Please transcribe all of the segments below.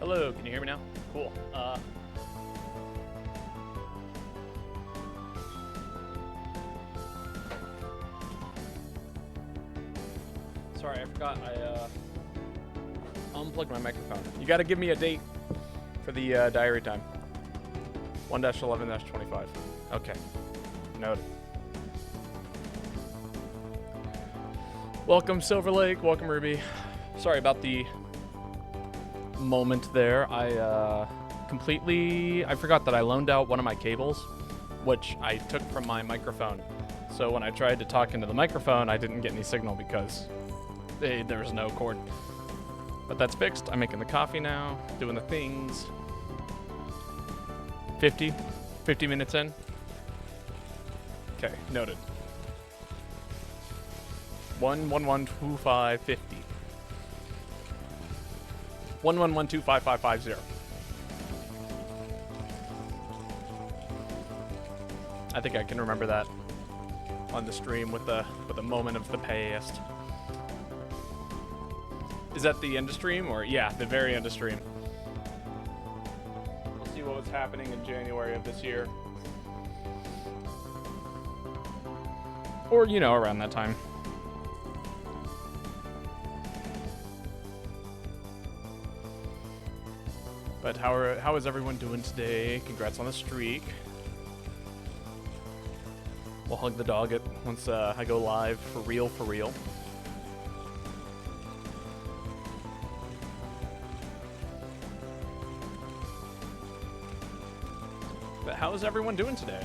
Hello, can you hear me now? Cool. Sorry, I forgot I unplugged my microphone. You gotta give me a date for the diary time. 1-11-25. Okay. Noted. Welcome, Silver Lake. Welcome, Ruby. Sorry about the moment there. I forgot that I loaned out one of my cables, which I took from my microphone. So when I tried to talk into the microphone, I didn't get any signal because there was no cord. But that's fixed. I'm making the coffee now, doing the things. 50 minutes in. Okay, noted. 1112550. 1112550. I think I can remember that on the stream with the moment of the past. Is that the end of stream or yeah, the very end of stream? We'll see what was happening in January of this year. Or, you know, around that time. But how is everyone doing today? Congrats on the streak. We'll hug the dog once I go live for real, for real. But how is everyone doing today?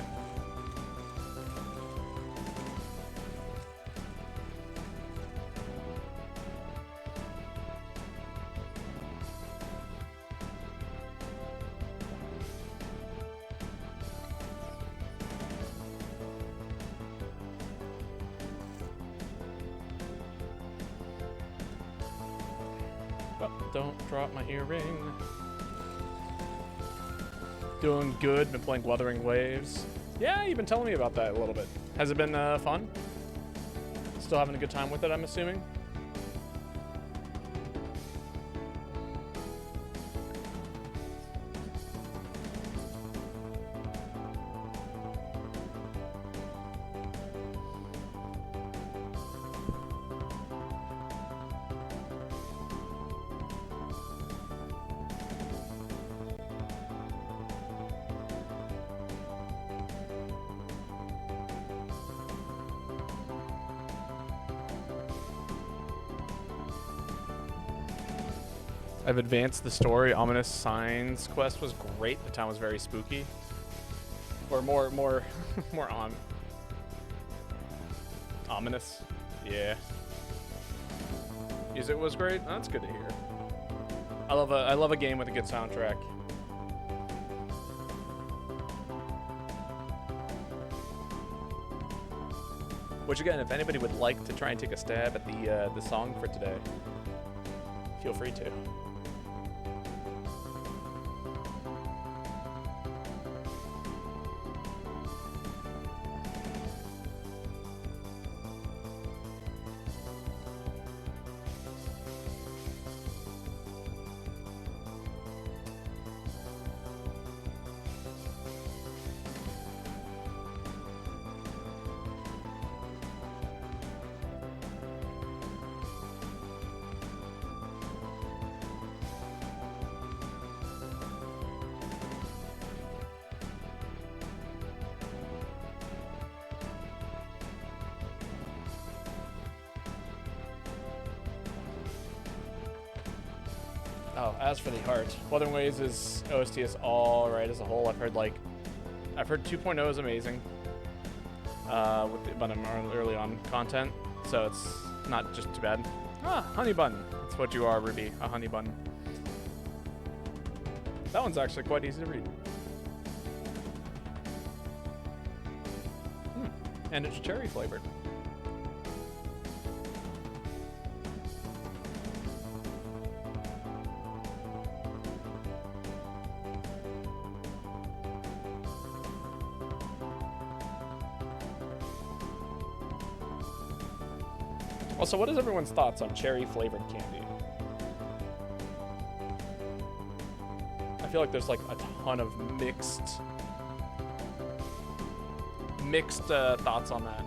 Don't drop my earring. Doing good. Been playing Wuthering Waves. Yeah, you've been telling me about that a little bit. Has it been fun? Still having a good time with it, I'm assuming? I've advanced the story. Ominous Signs quest was great. The town was very spooky. Or more ominous. Yeah. Music was great. That's good to hear. I love a game with a good soundtrack. Which again, if anybody would like to try and take a stab at the song for today, feel free to. Oh, as for the heart, Wuthering Waves is OST is all right as a whole. I've heard 2.0 is amazing. But I'm early on content, so it's not just too bad. Ah, honey bun. That's what you are, Ruby. A honey bun. That one's actually quite easy to read. And it's cherry flavored. Also, what is everyone's thoughts on cherry flavored candy? feel like there's like a ton of mixed thoughts on that.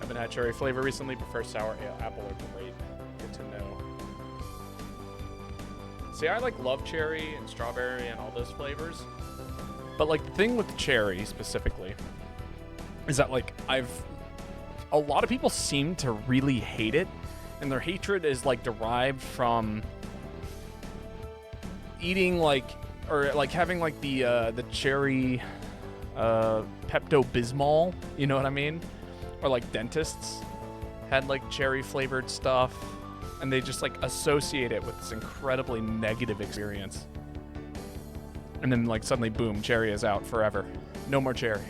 Haven't had cherry flavor recently. Prefer sour ale. Apple are great. Good to know. See, I like love cherry and strawberry and all those flavors. But like the thing with cherry specifically is that like a lot of people seem to really hate it, and their hatred is like derived from eating like or like having like the cherry Pepto-Bismol, you know what I mean? Or like dentists had like cherry flavored stuff, and they just like associate it with this incredibly negative experience. And then like suddenly, boom, cherry is out forever. No more cherry.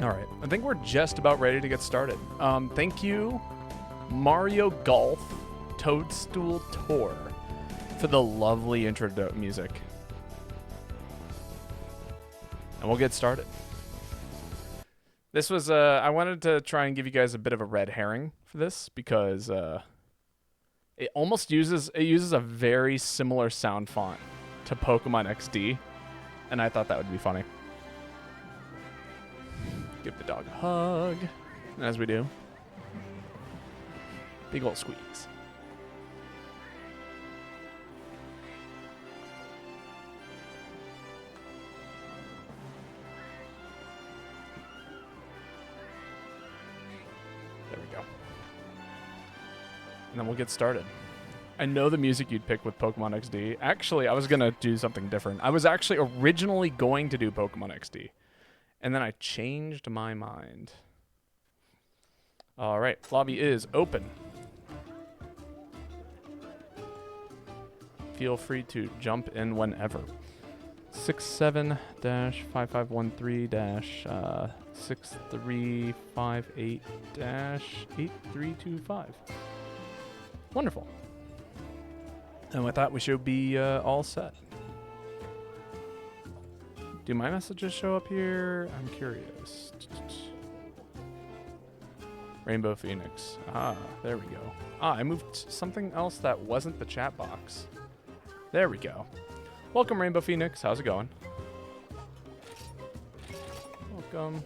All right, I think we're just about ready to get started. Thank you, Mario Golf Toadstool Tour, for the lovely intro music. And we'll get started. This was, I wanted to try and give you guys a bit of a red herring for this, because it almost uses a very similar sound font to Pokemon XD, and I thought that would be funny. Give the dog a hug, as we do. Big ol' squeeze. There we go. And then we'll get started. I know the music you'd pick with Pokemon XD. Actually, I was going to do something different. I was actually originally going to do Pokemon XD. And then I changed my mind. All right, lobby is open. Feel free to jump in whenever. 67-5513-6358-8325. Wonderful. And with that, we should be all set. Do my messages show up here? I'm curious. Rainbow Phoenix. Ah, there we go. Ah, I moved something else that wasn't the chat box. There we go. Welcome, Rainbow Phoenix. How's it going? Welcome.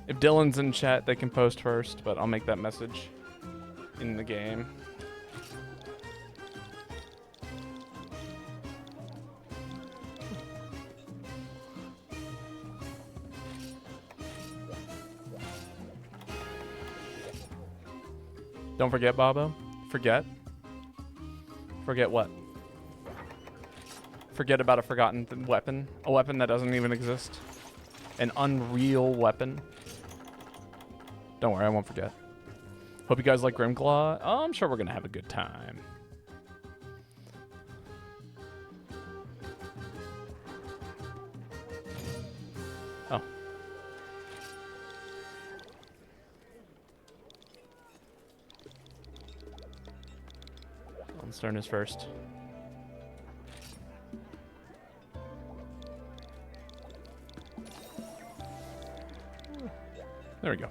If Dylan's in chat, they can post first, but I'll make that message in the game. Don't forget, Bobo. Forget? Forget what? Forget about a forgotten weapon? A weapon that doesn't even exist? An unreal weapon? Don't worry, I won't forget. Hope you guys like Grimclaw. Oh, I'm sure we're going to have a good time. Oh. Stern is first. There we go.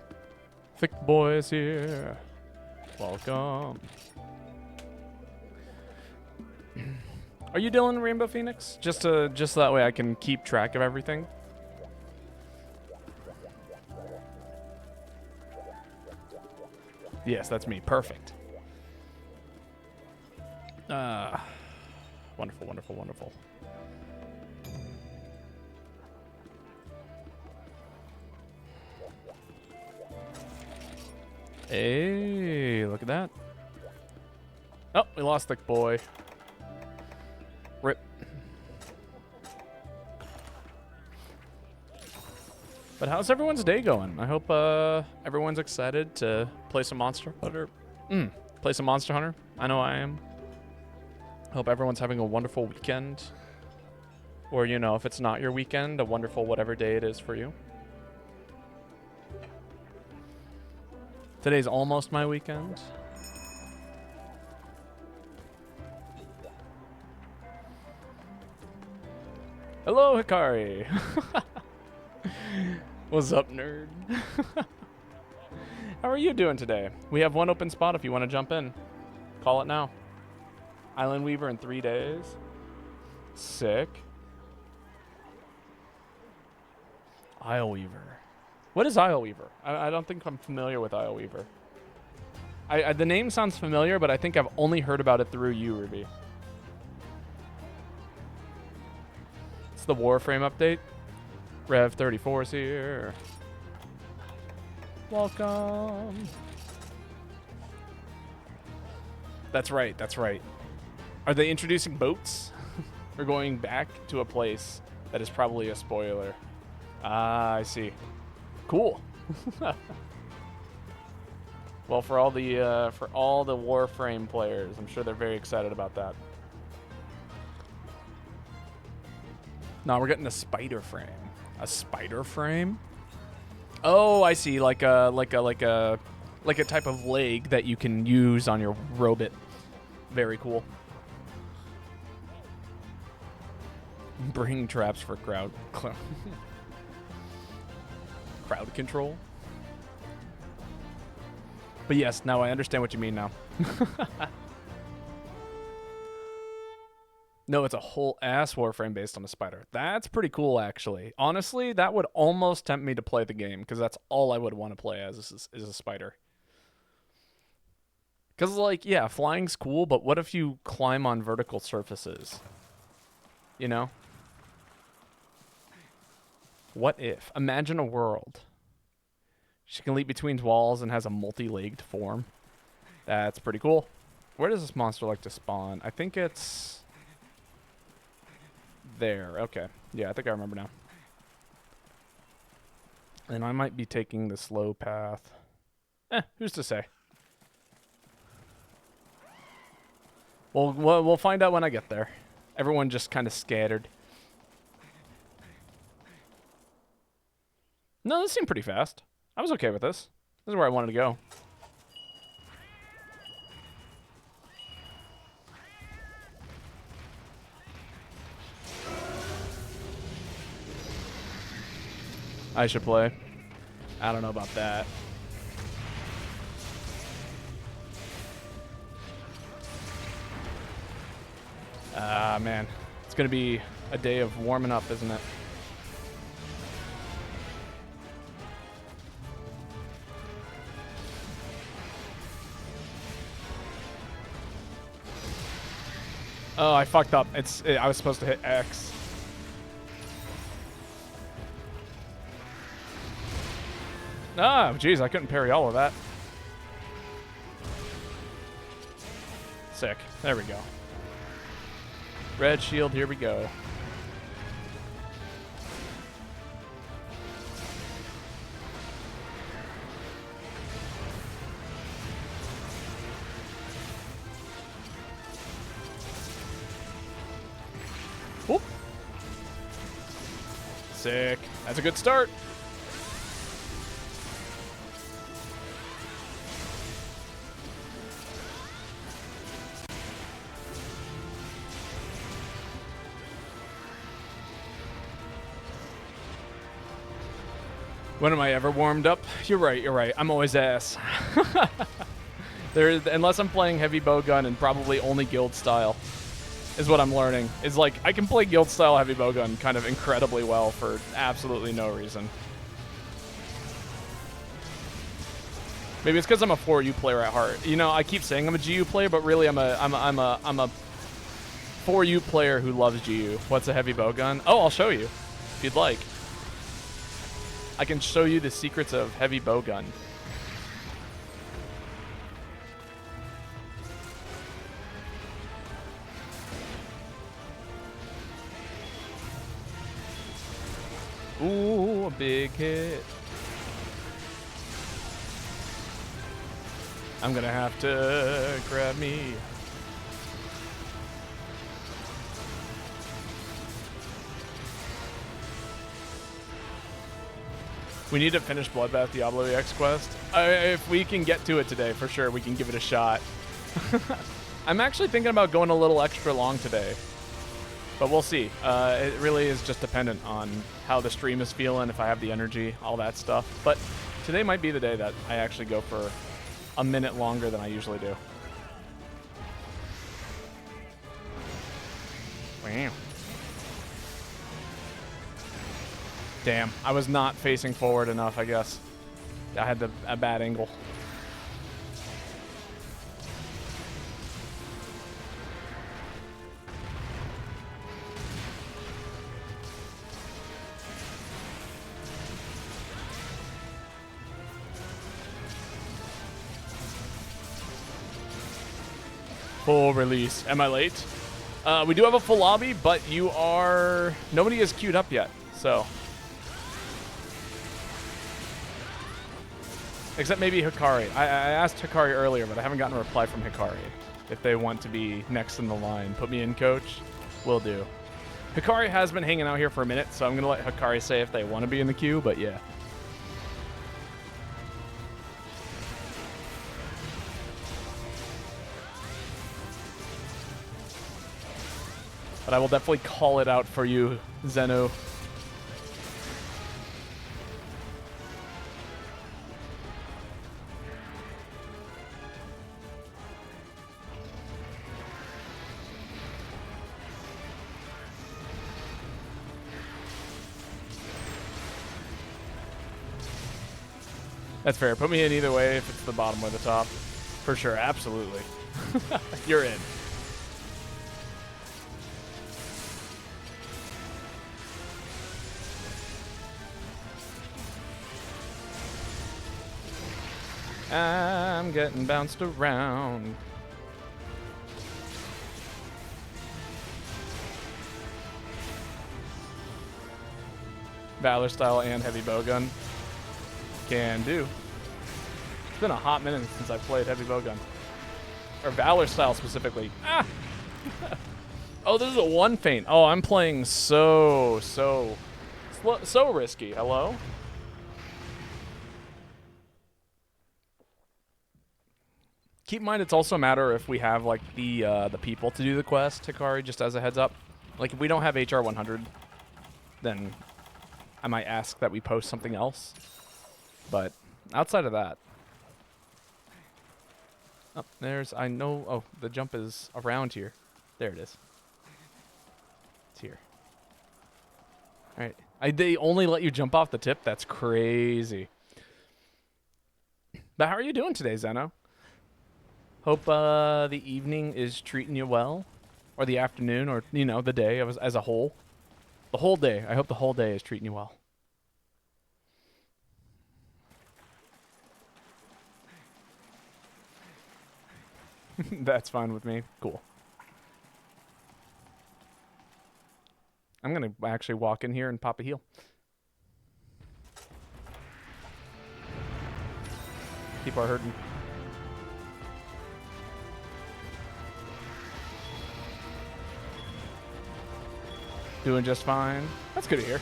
Thick boys here. Welcome. Are you Dylan Rainbow Phoenix? Just so that way I can keep track of everything. Yes, that's me. Perfect. Wonderful, wonderful, wonderful. Hey, look at that. Oh, we lost the boy. Rip. But how's everyone's day going? I hope everyone's excited to play some Monster Hunter. Play some Monster Hunter. I know I am. Hope everyone's having a wonderful weekend. Or, you know, if it's not your weekend, a wonderful whatever day it is for you. Today's almost my weekend. Hello, Hikari. What's up, nerd? How are you doing today? We have one open spot if you want to jump in. Call it now. Island Weaver in 3 days. Sick. Isle Weaver. What is Isle Weaver? I don't think I'm familiar with Isle Weaver. The name sounds familiar, but I think I've only heard about it through you, Ruby. It's the Warframe update. Rev 34 is here. Welcome. That's right, that's right. Are they introducing boats? We're going back to a place that is probably a spoiler. Ah, I see. Cool. Well, for all the Warframe players, I'm sure they're very excited about that. No, we're getting a spider frame. A spider frame? Oh, I see. Like a type of leg that you can use on your robot. Very cool. Bring traps for crowd control. But yes, now I understand what you mean now. No, it's a whole ass Warframe based on a spider. That's pretty cool, actually. Honestly, that would almost tempt me to play the game, because that's all I would want to play as is a spider. Because, like, yeah, flying's cool, but what if you climb on vertical surfaces? You know? What if? Imagine a world. She can leap between walls and has a multi-legged form. That's pretty cool. Where does this monster like to spawn? I think it's... there. Okay. Yeah, I think I remember now. And I might be taking the slow path. Who's to say? We'll find out when I get there. Everyone just kind of scattered. No, this seemed pretty fast. I was okay with this. This is where I wanted to go. I should play. I don't know about that. Ah, man. It's going to be a day of warming up, isn't it? Oh, I fucked up. I was supposed to hit X. Ah, jeez, I couldn't parry all of that. Sick. There we go. Red shield, here we go. Whoop. Sick. That's a good start. When am I ever warmed up? You're right, you're right. I'm always ass. Unless I'm playing heavy bowgun and probably only guild style. is what I'm learning. Is like, I can play guild style heavy bowgun kind of incredibly well for absolutely no reason. Maybe it's because I'm a 4U player at heart. You know, I keep saying I'm a GU player, but really I'm a 4U player who loves GU. What's a heavy bowgun? Oh, I'll show you if you'd like. I can show you the secrets of heavy bowgun. Ooh, a big hit. I'm gonna have to grab me. We need to finish Bloodbath Diablo EX quest. If we can get to it today, for sure, we can give it a shot. I'm actually thinking about going a little extra long today, but we'll see. It really is just dependent on how the stream is feeling, if I have the energy, all that stuff. But today might be the day that I actually go for a minute longer than I usually do. Wow. Damn, I was not facing forward enough, I guess. I had a bad angle. Full release. Am I late? We do have a full lobby, but you are... Nobody is queued up yet, so... Except maybe Hikari. I asked Hikari earlier, but I haven't gotten a reply from Hikari. If they want to be next in the line. Put me in, coach. Will do. Hikari has been hanging out here for a minute, so I'm going to let Hikari say if they want to be in the queue, but yeah. But I will definitely call it out for you, Zeno. That's fair. Put me in either way if it's the bottom or the top. For sure. Absolutely. You're in. I'm getting bounced around. Valor style and heavy bowgun. Can do. It's been a hot minute since I played heavy bowgun. Or Valor style specifically. Ah! Oh, this is a one feint. Oh, I'm playing so risky. Hello? Keep in mind, it's also a matter if we have like the people to do the quest, Hikari, just as a heads up. Like if we don't have HR 100, then I might ask that we post something else. But outside of that, oh, I know. Oh, the jump is around here. There it is. It's here. All right. They only let you jump off the tip. That's crazy. But how are you doing today, Zeno? Hope the evening is treating you well, or the afternoon, or you know, the day as a whole. The whole day. I hope the whole day is treating you well. That's fine with me. Cool. I'm gonna actually walk in here and pop a heal. People are hurting. Doing just fine. That's good to hear.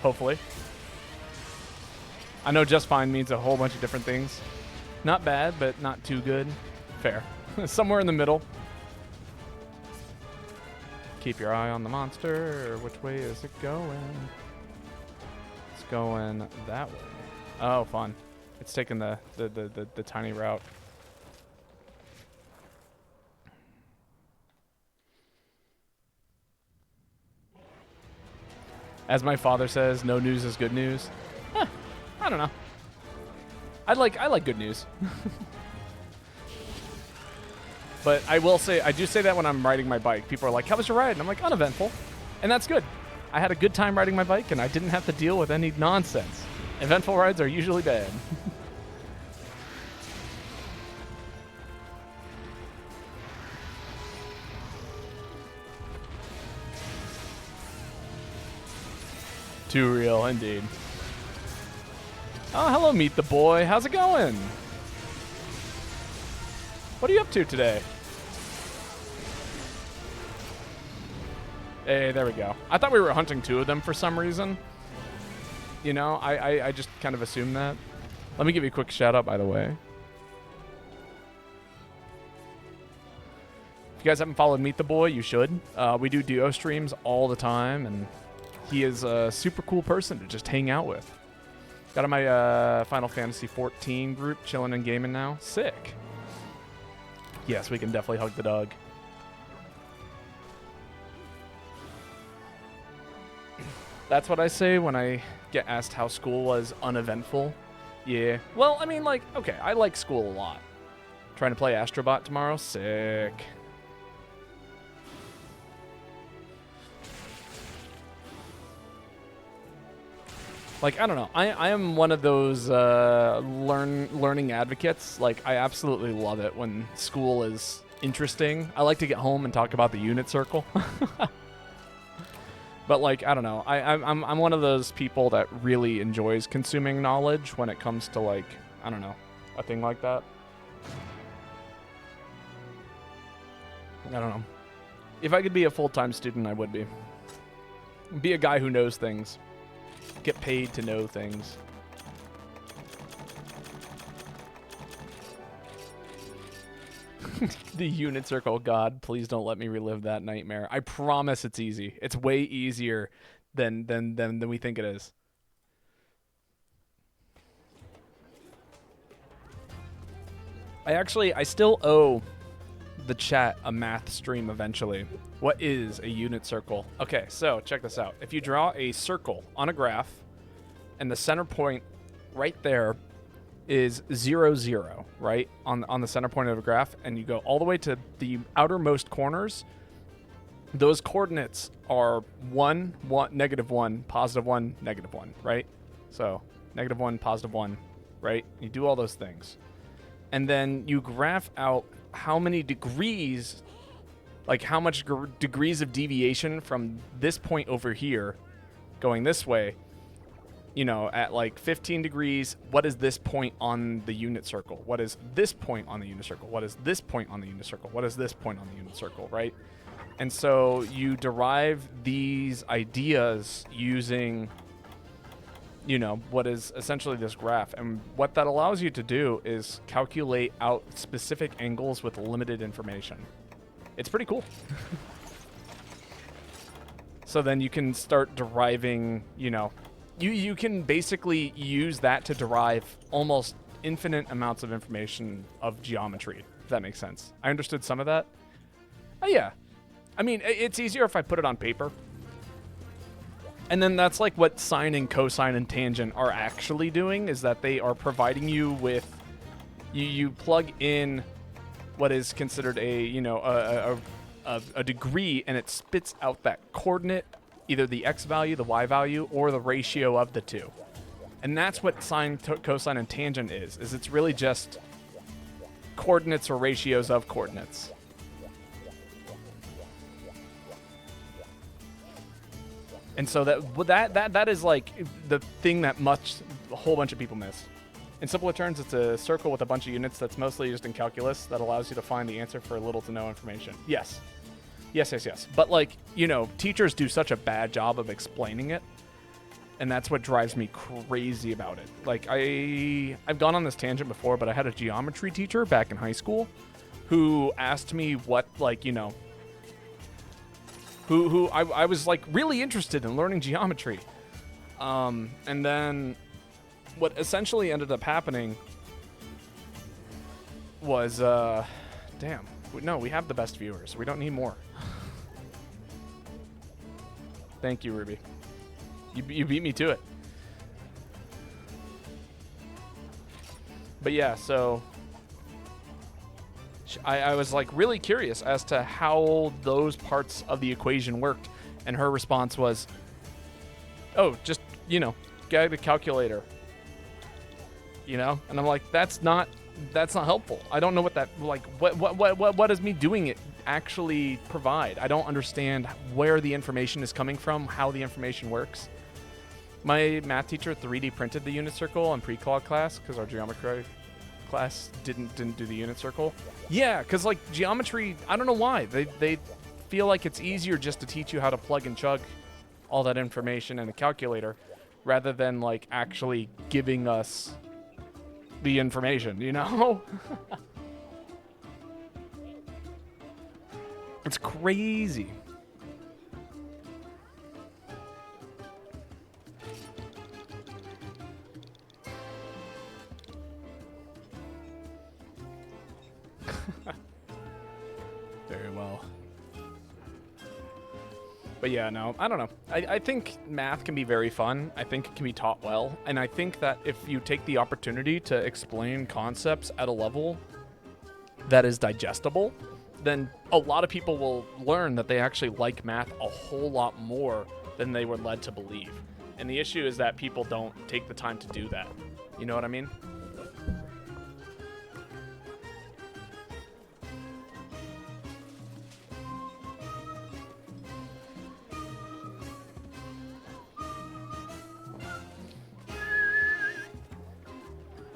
Hopefully. I know just fine means a whole bunch of different things. Not bad, but not too good. Fair. Somewhere in the middle. Keep your eye on the monster. Which way is it going? It's going that way. Oh, fun. It's taking the tiny route. As my father says, no news is good news. I don't know. I like good news. But I will say, I do say that when I'm riding my bike. People are like, how was your ride? And I'm like, uneventful. And that's good. I had a good time riding my bike, and I didn't have to deal with any nonsense. Eventful rides are usually bad. Too real, indeed. Oh, hello, Meet the Boy. How's it going? What are you up to today? Hey, there we go. I thought we were hunting 2 of them for some reason. You know, I just kind of assumed that. Let me give you a quick shout out, by the way. If you guys haven't followed Meet the Boy, you should. We do duo streams all the time, and he is a super cool person to just hang out with. Got on my Final Fantasy 14 group, chilling and gaming now. Sick. Yes, we can definitely hug the dog. That's what I say when I get asked how school was uneventful. Yeah. Well, I mean, like, okay, I like school a lot. Trying to play Astrobot tomorrow? Sick. Like, I don't know. I am one of those learning advocates. Like, I absolutely love it when school is interesting. I like to get home and talk about the unit circle. But, like, I don't know. I'm one of those people that really enjoys consuming knowledge when it comes to, like, I don't know, a thing like that. I don't know. If I could be a full-time student, I would be. Be a guy who knows things. Get paid to know things. The unit circle. God, please don't let me relive that nightmare. I promise it's easy. It's way easier than we think it is. I still owe the chat a math stream eventually. What is a unit circle? Okay, so check this out. If you draw a circle on a graph, and the center point right there is 0, 0, right? On the center point of a graph, and you go all the way to the outermost corners, those coordinates are 1, 1, -1, +1, -1, right? So -1, +1, right? You do all those things. And then you graph out how many degrees, like how much degrees of deviation from this point over here going this way, you know, at like 15 degrees, what is this point on the unit circle? What is this point on the unit circle? What is this point on the unit circle? What is this point on the unit circle, right? And so you derive these ideas using, you know, what is essentially this graph. And what that allows you to do is calculate out specific angles with limited information. It's pretty cool. So then you can start deriving, you know, you can basically use that to derive almost infinite amounts of information of geometry, if that makes sense. I understood some of that. Oh, yeah. I mean, it's easier if I put it on paper. And then that's like what sine and cosine and tangent are actually doing, is that they are providing you with, you plug in what is considered a, you know, a degree, and it spits out that coordinate, either the x value, the y value, or the ratio of the two. And that's what sine, cosine, and tangent is it's really just coordinates or ratios of coordinates. And so that is like the thing that a whole bunch of people miss. In simpler terms, it's a circle with a bunch of units that's mostly used in calculus that allows you to find the answer for little to no information. Yes. Yes. But, like, you know, teachers do such a bad job of explaining it, and that's what drives me crazy about it. Like, I've gone on this tangent before, but I had a geometry teacher back in high school who asked me what, like, you know, who I was, like, really interested in learning geometry. And then what essentially ended up happening was, damn. No, we have the best viewers. We don't need more. Thank you, Ruby. You beat me to it. But yeah, so I was like really curious as to how those parts of the equation worked, and her response was, "Oh, just get a calculator." And I'm like, that's not helpful. I don't know what that what does me doing it actually provide? I don't understand where the information is coming from, how the information works. My math teacher 3D printed the unit circle in pre-calc class because our geometry class didn't do the unit circle. Yeah, because like geometry, I don't know why they feel like it's easier just to teach you how to plug and chug all that information in a calculator rather than like actually giving us the information, It's crazy. Very well. But yeah, no, I don't know. I think math can be very fun. I think it can be taught well. And I think that if you take the opportunity to explain concepts at a level that is digestible, then a lot of people will learn that they actually like math a whole lot more than they were led to believe. And the issue is that people don't take the time to do that. You know what I mean?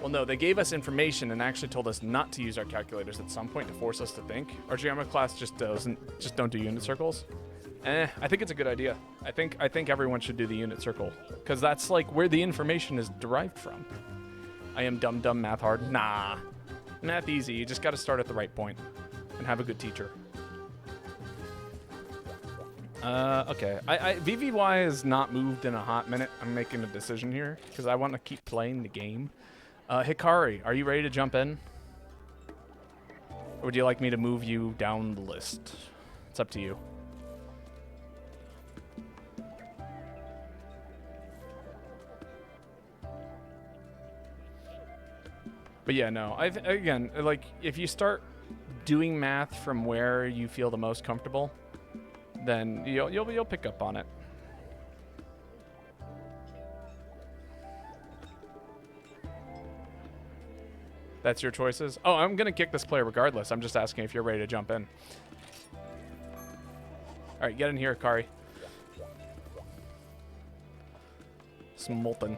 Well, no, they gave us information and actually told us not to use our calculators at some point to force us to think. Our geometry class just don't do unit circles. I think it's a good idea. I think everyone should do the unit circle because that's like where the information is derived from. I am dumb, math hard. Nah, math easy. You just got to start at the right point and have a good teacher. Okay. VVY has not moved in a hot minute. I'm making a decision here because I want to keep playing the game. Hikari, are you ready to jump in? Or would you like me to move you down the list? It's up to you. But yeah, no. Again, like if you start doing math from where you feel the most comfortable, then you'll pick up on it. That's your choices? Oh, I'm going to kick this player regardless. I'm just asking if you're ready to jump in. All right, get in here, Kari. Smolten.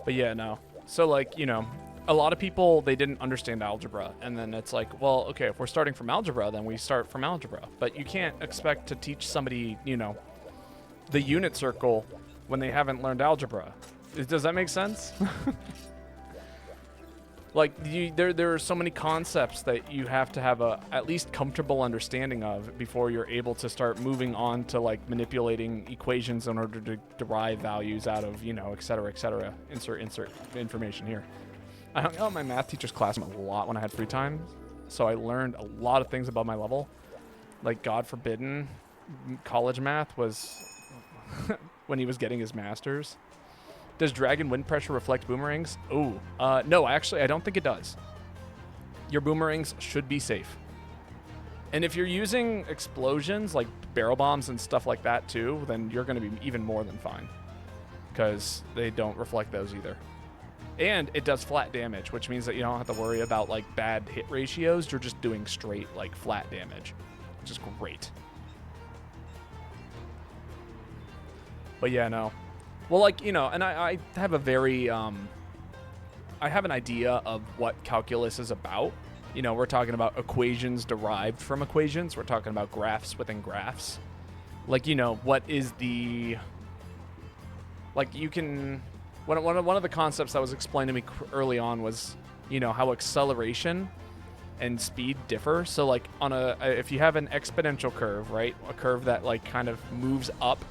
But yeah, no. So, like, a lot of people, they didn't understand algebra. And then it's like, well, okay, if we're starting from algebra, then we start from algebra. But you can't expect to teach somebody, the unit circle when they haven't learned algebra. Does that make sense? Like, there are so many concepts that you have to have a at least comfortable understanding of before you're able to start moving on to, like, manipulating equations in order to derive values out of, et cetera, et cetera. Insert information here. I hung out in my math teacher's class a lot when I had free time, so I learned a lot of things about my level. Like, God forbidden, college math was when he was getting his master's. Does dragon wind pressure reflect boomerangs? Ooh, no, actually, I don't think it does. Your boomerangs should be safe. And if you're using explosions, like barrel bombs and stuff like that too, then you're going to be even more than fine. Because they don't reflect those either. And it does flat damage, which means that you don't have to worry about, like, bad hit ratios. You're just doing straight, like, flat damage, which is great. But yeah, no. Well, like, and I have a very, I have an idea of what calculus is about. We're talking about equations derived from equations. We're talking about graphs within graphs. Like, what is the, like, you can, one of the concepts that was explained to me early on was, how acceleration and speed differ. So, like, if you have an exponential curve, right, a curve that, like, kind of moves up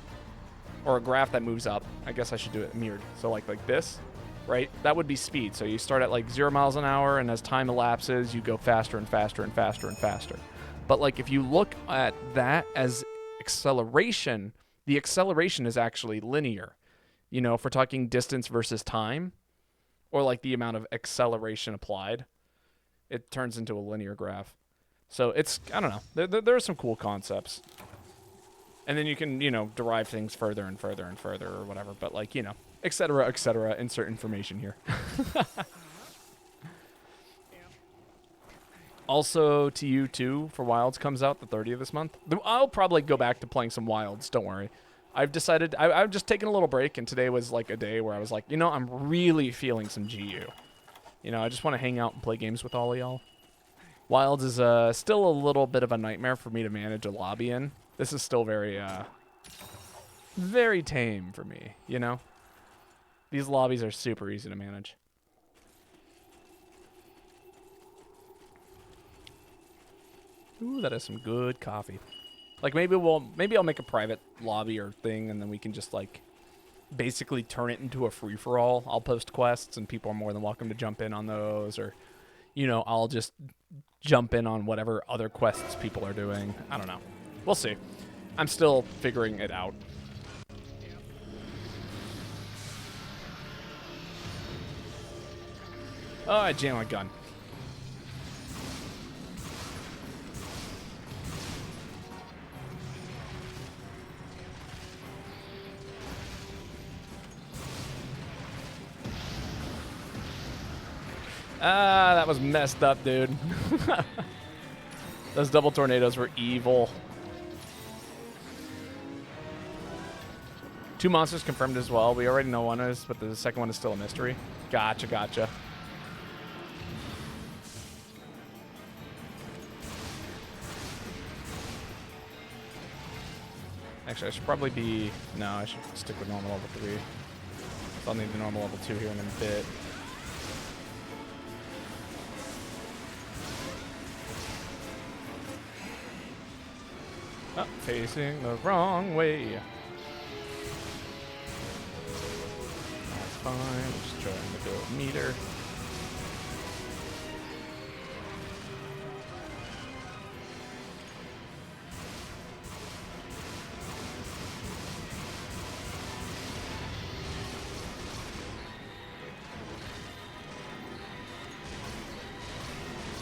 or a graph that moves up. I guess I should do it mirrored. So like this, right? That would be speed. So you start at like 0 miles an hour, and as time elapses, you go faster and faster and faster and faster. But like if you look at that as acceleration, the acceleration is actually linear. You know, if we're talking distance versus time, or like the amount of acceleration applied, it turns into a linear graph. So it's, I don't know, there are some cool concepts. And then you can, you know, derive things further and further and further or whatever. But like, you know, et cetera, insert information here. Also to you too, for Wilds comes out the 30th of this month. I'll probably go back to playing some Wilds, don't worry. I've decided, I've just taken a little break, and today was like a day where I was like, you know, I'm really feeling some GU. You know, I just want to hang out and play games with all of y'all. Wilds is still a little bit of a nightmare for me to manage a lobby in. This is still very, very tame for me, you know? These lobbies are super easy to manage. Ooh, that is some good coffee. Like maybe I'll make a private lobby or thing, and then we can just like basically turn it into a free-for-all. I'll post quests, and people are more than welcome to jump in on those, or, you know, I'll just jump in on whatever other quests people are doing. I don't know. We'll see. I'm still figuring it out. Oh, I jammed my gun. Ah, that was messed up, dude. Those double tornadoes were evil. 2 monsters confirmed as well. We already know one is, but the second one is still a mystery. Gotcha, gotcha. Actually, I should probably be... No, I should stick with normal level 3. I'll need the normal level 2 here in a bit. Oh, facing the wrong way. That's fine. Just trying to go a meter.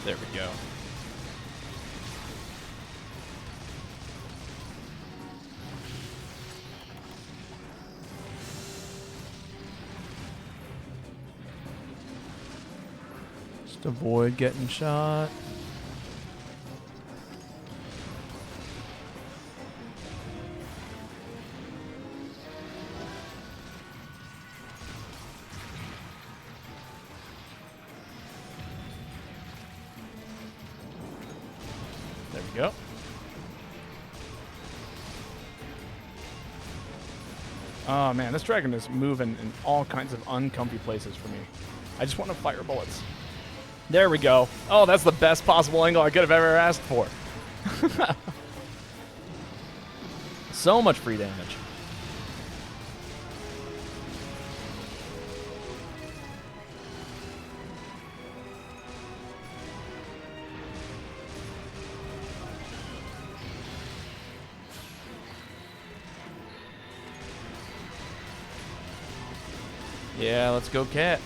There we go. Just avoid getting shot. There we go. Oh man, this dragon is moving in all kinds of uncomfy places for me. I just want to fire bullets. There we go. Oh, that's the best possible angle I could have ever asked for. So much free damage. Yeah, let's go, cat.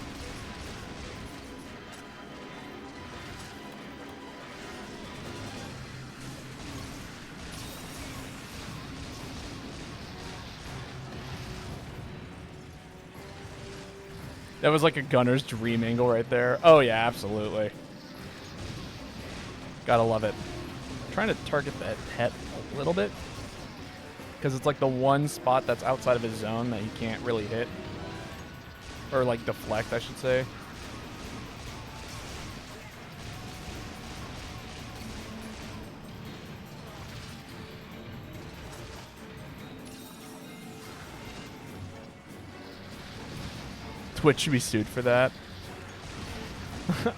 That was like a gunner's dream angle right there. Oh yeah, absolutely. Gotta love it. I'm trying to target that pet a little bit, because it's like the one spot that's outside of his zone that he can't really hit. Or like deflect, I should say. Twitch should be sued for that.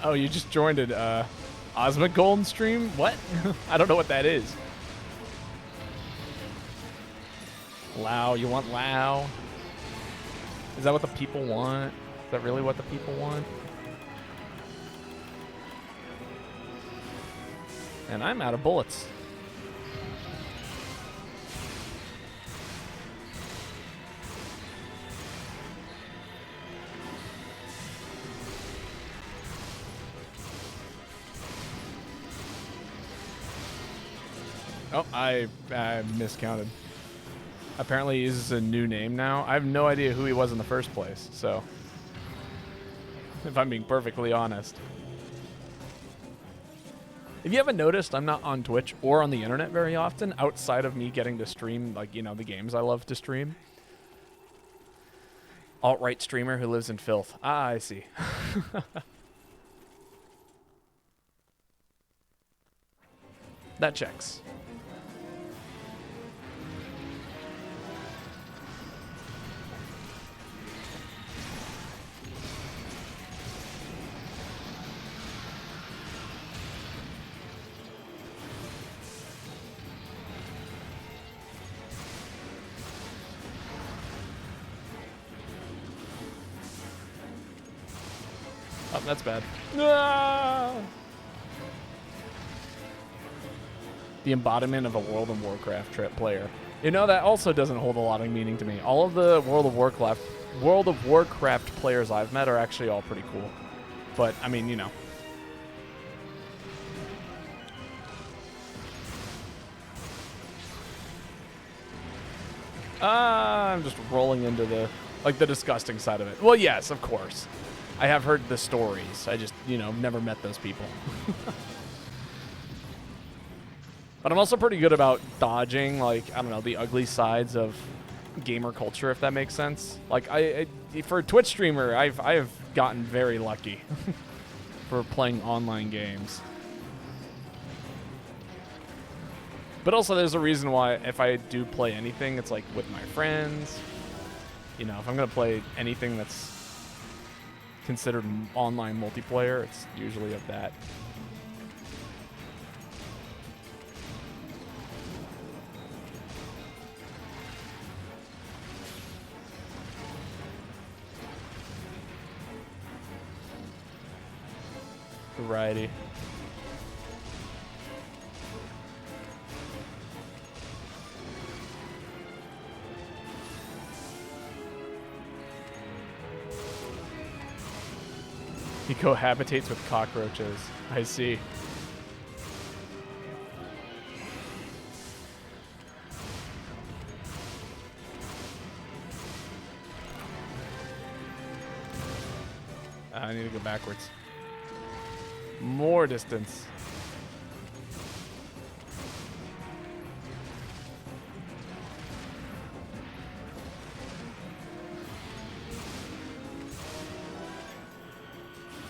Oh, you just joined an Ozma Golden stream? What? I don't know what that is. Lao, you want Lao? Is that what the people want? Is that really what the people want? And I'm out of bullets. Oh, I miscounted. Apparently he uses a new name now. I have no idea who he was in the first place, so if I'm being perfectly honest. If you haven't noticed, I'm not on Twitch or on the internet very often outside of me getting to stream, like, you know, the games I love to stream. Alt-right streamer who lives in filth. Ah, I see. That checks. Oh, that's bad. Ah! The embodiment of a World of Warcraft trip player. You know, that also doesn't hold a lot of meaning to me. All of the World of Warcraft players I've met are actually all pretty cool. But, I mean, you know. I'm just rolling into the, like, the disgusting side of it. Well, yes, of course. I have heard the stories. I just, you know, never met those people. But I'm also pretty good about dodging, like, I don't know, the ugly sides of gamer culture, if that makes sense. Like, for a Twitch streamer, I have gotten very lucky for playing online games. But also, there's a reason why if I do play anything, it's like with my friends. You know, if I'm going to play anything that's considered online multiplayer, it's usually of that. Variety. He cohabitates with cockroaches. I see. I need to go backwards. More distance.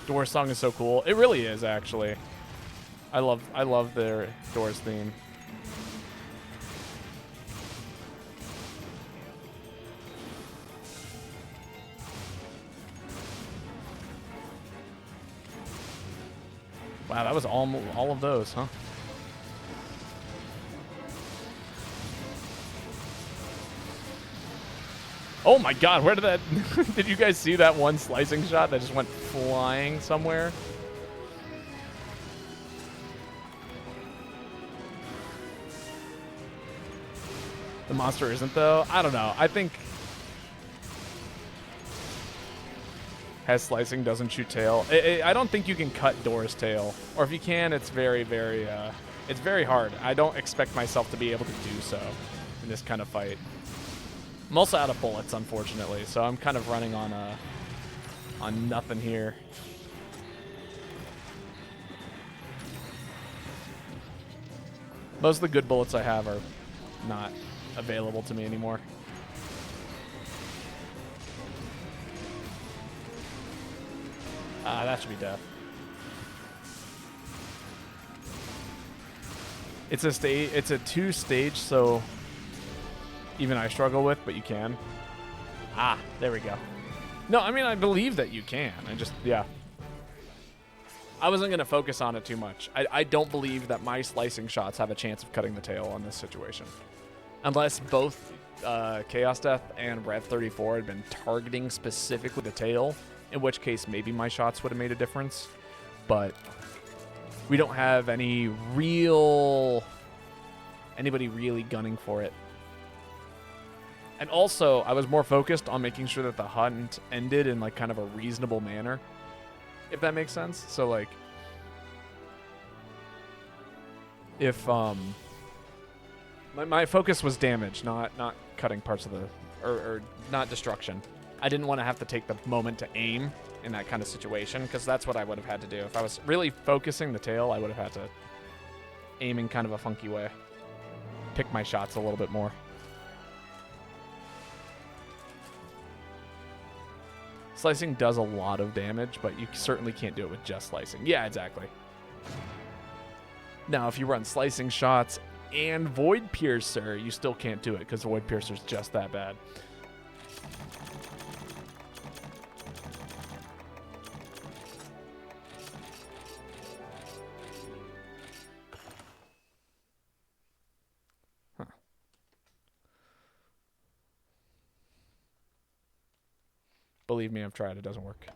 Doors song is so cool. It really is, actually. I love their Doors theme. Wow, that was all of those, huh? Oh my god, where did that... Did you guys see that one slicing shot that just went flying somewhere? The monster isn't, though? I don't know. I think... Has slicing, doesn't shoot tail. I don't think you can cut Door's tail. Or if you can, it's very, very... it's very hard. I don't expect myself to be able to do so in this kind of fight. I'm also out of bullets, unfortunately, so I'm kind of running on nothing here. Most of the good bullets I have are not available to me anymore. That should be death. It's a 2-stage, so even I struggle with, but you can. Ah, there we go. No, I mean, I believe that you can. I just, yeah. I wasn't going to focus on it too much. I don't believe that my slicing shots have a chance of cutting the tail on this situation. Unless both Chaos Death and Rev 34 had been targeting specifically the tail, in which case maybe my shots would have made a difference. But we don't have anybody really gunning for it. And also, I was more focused on making sure that the hunt ended in like kind of a reasonable manner, if that makes sense. So like, if my focus was damage, not cutting parts of the or not destruction. I didn't want to have to take the moment to aim in that kind of situation, because that's what I would have had to do. If I was really focusing the tail, I would have had to aim in kind of a funky way. Pick my shots a little bit more. Slicing does a lot of damage, but you certainly can't do it with just slicing. Yeah, exactly. Now, if you run slicing shots and Void Piercer, you still can't do it, because Void Piercer's just that bad. Believe me, I've tried. It doesn't work.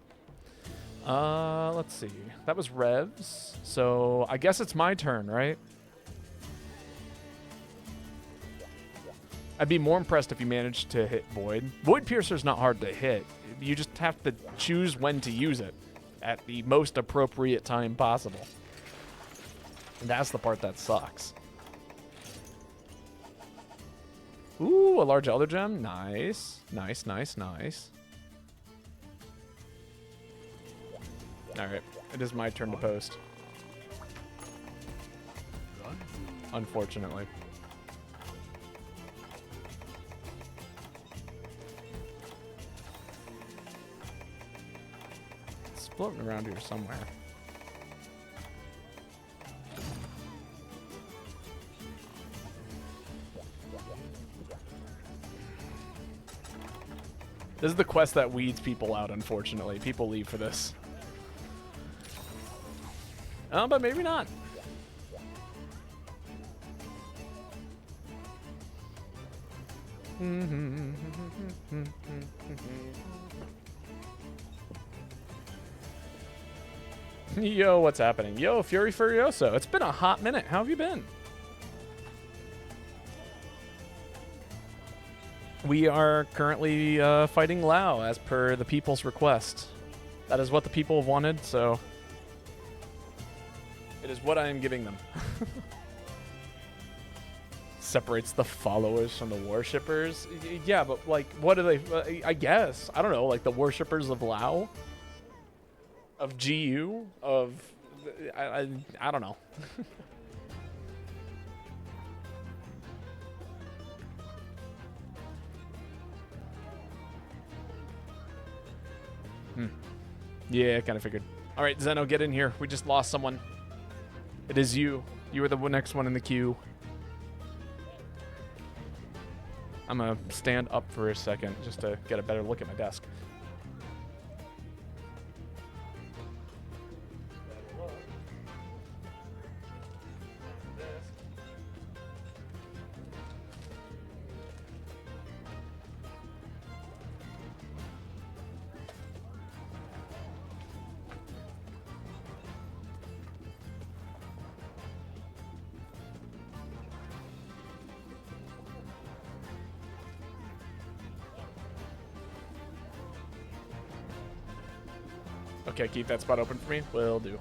Let's see. That was Revs. So I guess it's my turn, right? I'd be more impressed if you managed to hit Void. Void Piercer's not hard to hit. You just have to choose when to use it at the most appropriate time possible. And that's the part that sucks. Ooh, a large Elder Gem. Nice. Nice, nice, nice. Alright, it is my turn to post. Unfortunately. It's floating around here somewhere. This is the quest that weeds people out, unfortunately. People leave for this. But maybe not. Yo, what's happening? Yo, Fury Furioso. It's been a hot minute. How have you been? We are currently fighting Lao as per the people's request. That is what the people have wanted, so it is what I am giving them. Separates the followers from the worshippers. Yeah, but like, what are they? I guess, I don't know. Like the worshippers of Lao, of GU, of I don't know. Yeah, I kind of figured. All right, Zeno, get in here. We just lost someone. It is you. You were the next one in the queue. I'm going to stand up for a second just to get a better look at my desk. Okay, keep that spot open for me. Will do.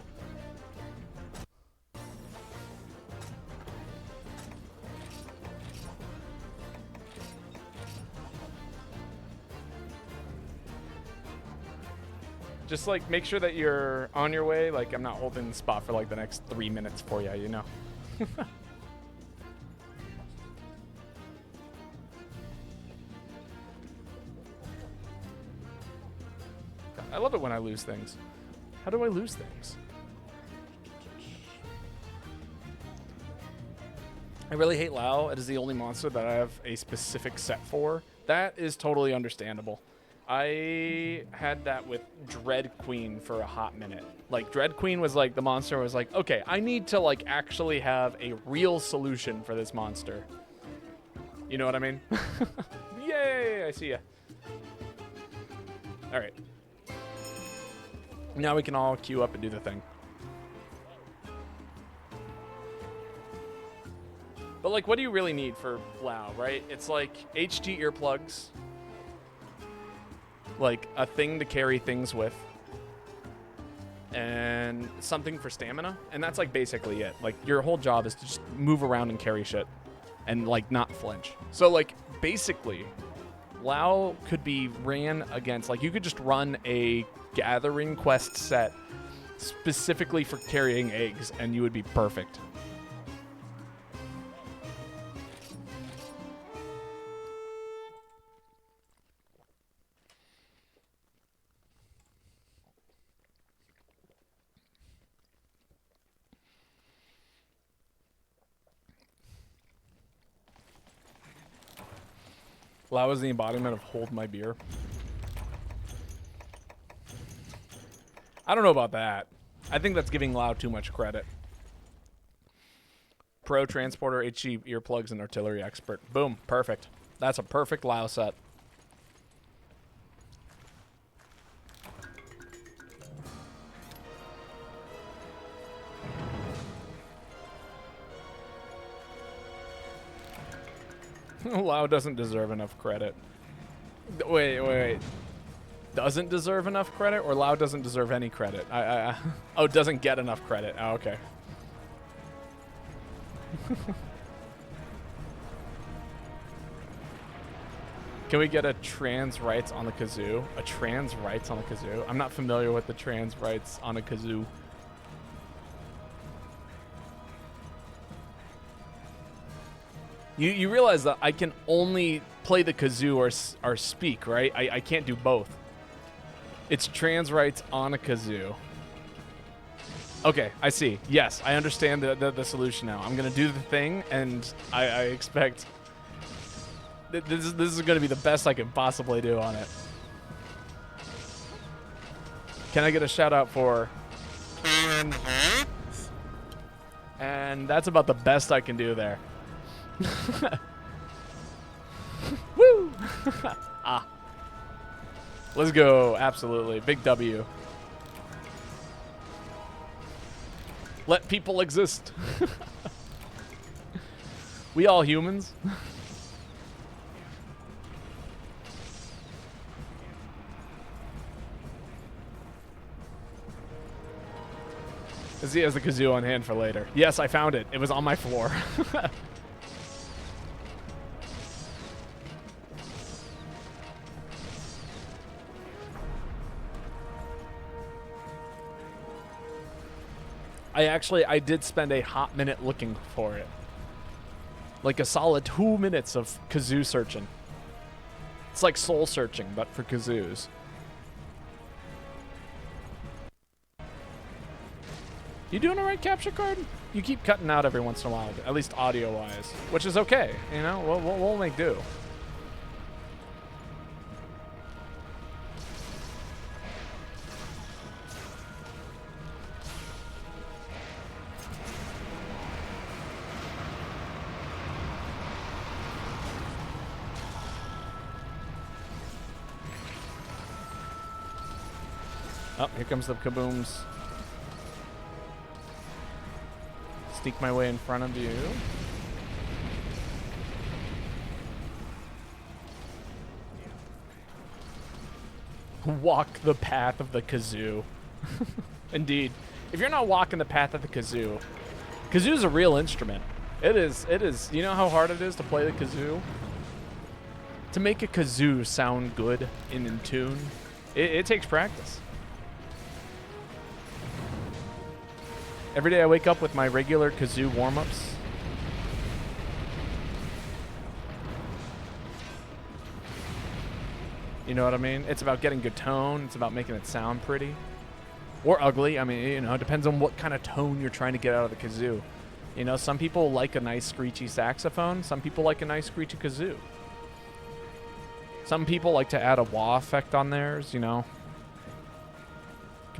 Just like make sure that you're on your way. Like I'm not holding the spot for like the next 3 minutes for you, you know. I love it when I lose things. How do I lose things? I really hate Lao. It is the only monster that I have a specific set for. That is totally understandable. I had that with Dread Queen for a hot minute. Like, Dread Queen was like, the monster was like, okay, I need to like actually have a real solution for this monster. You know what I mean? Yay! I see ya. All right. Now we can all queue up and do the thing. But like, what do you really need for Lao, right? It's like HD earplugs, like a thing to carry things with, and something for stamina, and that's like basically it. Like your whole job is to just move around and carry shit, and like not flinch. So like basically, Lao could be ran against, like you could just run a gathering quest set specifically for carrying eggs, and you would be perfect. Lao is the embodiment of hold my beer. I don't know about that. I think that's giving Lao too much credit. Pro transporter, HG earplugs, and artillery expert. Boom, perfect. That's a perfect Lao set. Lao doesn't deserve enough credit. Wait. Doesn't deserve enough credit, or Lao doesn't deserve any credit? Oh, doesn't get enough credit. Oh, okay. Can we get a trans rights on the kazoo? A trans rights on the kazoo? I'm not familiar with the trans rights on a kazoo. You realize that I can only play the kazoo or speak, right? I can't do both. It's trans rights on a kazoo. Okay, I see. Yes, I understand the solution now. I'm going to do the thing, and I expect... This is going to be the best I can possibly do on it. Can I get a shout out for... And that's about the best I can do there. Woo! Ah. Let's go. Absolutely. Big W. Let people exist. We all humans. He has the kazoo on hand for later. Yes, I found it. It was on my floor. I did spend a hot minute looking for it. Like a solid 2 minutes of kazoo searching. It's like soul searching, but for kazoos. You doing alright, capture card? You keep cutting out every once in a while, at least audio-wise, which is okay. You know, we'll make do. Oh, here comes the kabooms. Sneak my way in front of you. Walk the path of the kazoo. Indeed. If you're not walking the path of the kazoo, kazoo is a real instrument. It is. You know how hard it is to play the kazoo? To make a kazoo sound good and in tune, it takes practice. Every day I wake up with my regular kazoo warm-ups. You know what I mean? It's about getting good tone. It's about making it sound pretty. Or ugly. I mean, you know, it depends on what kind of tone you're trying to get out of the kazoo. You know, some people like a nice screechy saxophone. Some people like a nice screechy kazoo. Some people like to add a wah effect on theirs, you know.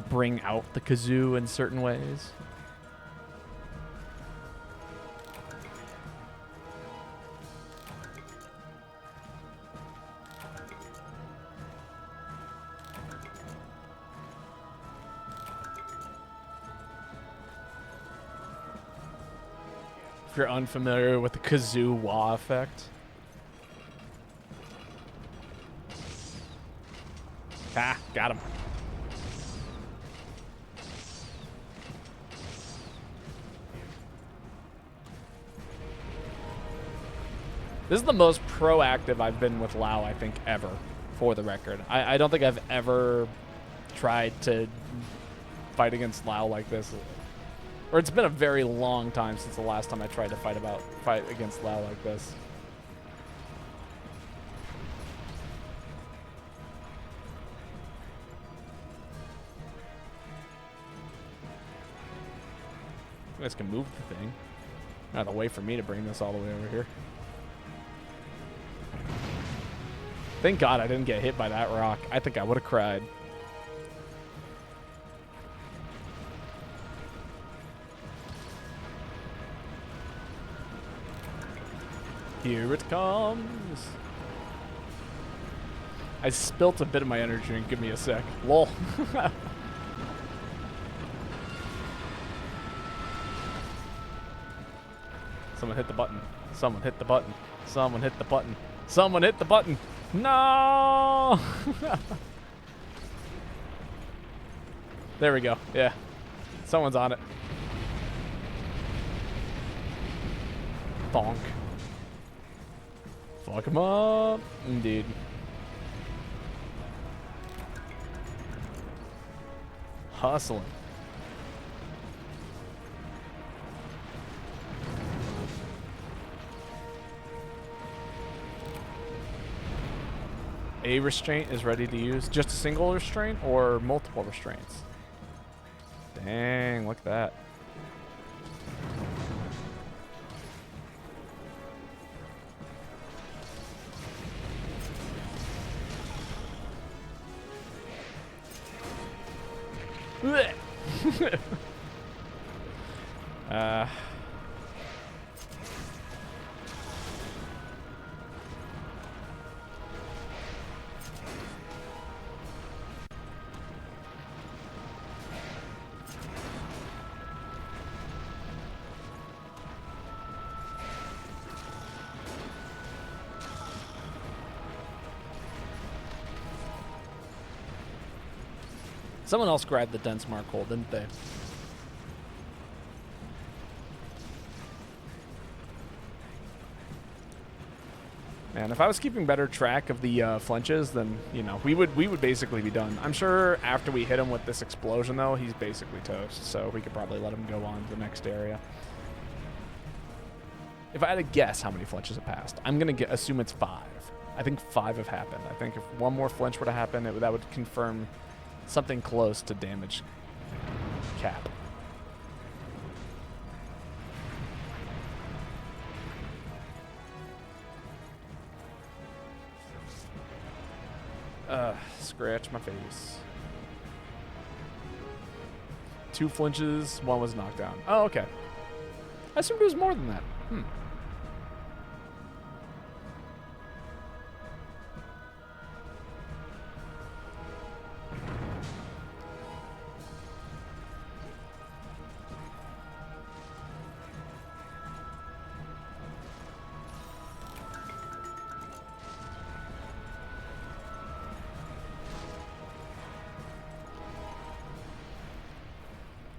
Bring out the kazoo in certain ways. If you're unfamiliar with the kazoo wah effect. Ah, got him. This is the most proactive I've been with Lao, I think, ever, for the record. I don't think I've ever tried to fight against Lao like this. Or it's been a very long time since the last time I tried to fight against Lao like this. You guys can move the thing. Not a way for me to bring this all the way over here. Thank God I didn't get hit by that rock. I think I would have cried. Here it comes. I spilt a bit of my energy drink. Give me a sec. Lol. Someone hit the button. Someone hit the button. Someone hit the button. Someone hit the button. No! There we go. Yeah. Someone's on it. Bonk. Fuck him up. Indeed. Hustling. A restraint is ready to use. Just a single restraint or multiple restraints? Dang, look at that. Someone else grabbed the dense mark hole, didn't they? Man, if I was keeping better track of the flinches, then, you know, we would basically be done. I'm sure after we hit him with this explosion, though, he's basically toast. So we could probably let him go on to the next area. If I had to guess how many flinches have passed, I'm going to assume it's 5. I think 5 have happened. I think if one more flinch were to happen, that would confirm something close to damage cap. Scratch my face. 2 flinches, 1 was knocked down. Oh, okay. I assumed it was more than that.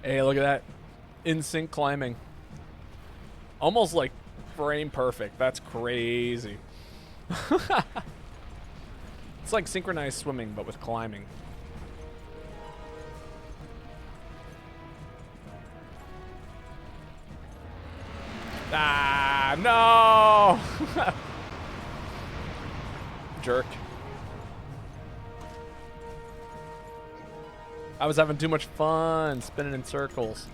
Hey, look at that. In sync climbing. Almost like frame perfect. That's crazy. It's like synchronized swimming, but with climbing. Ah, no! Jerk. I was having too much fun spinning in circles.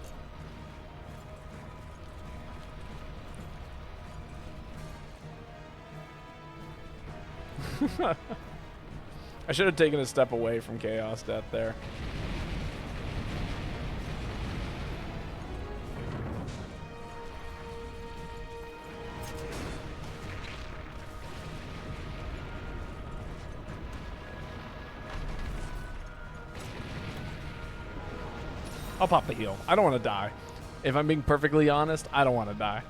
I should have taken a step away from Chaos Death there. I'll pop the heal. I don't want to die. If I'm being perfectly honest, I don't want to die.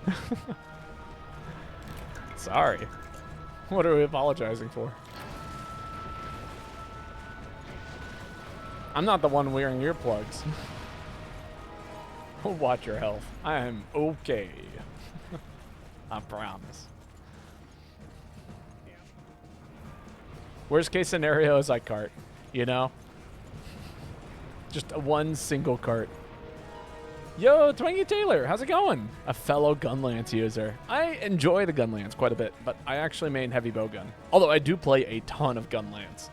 Sorry. What are we apologizing for? I'm not the one wearing earplugs. Watch your health. I am okay. I promise. Worst case scenario is I cart, you know? Just one single cart. Yo, Twangy Taylor, how's it going? A fellow Gunlance user. I enjoy the Gunlance quite a bit, but I actually main heavy bowgun. Although I do play a ton of Gunlance.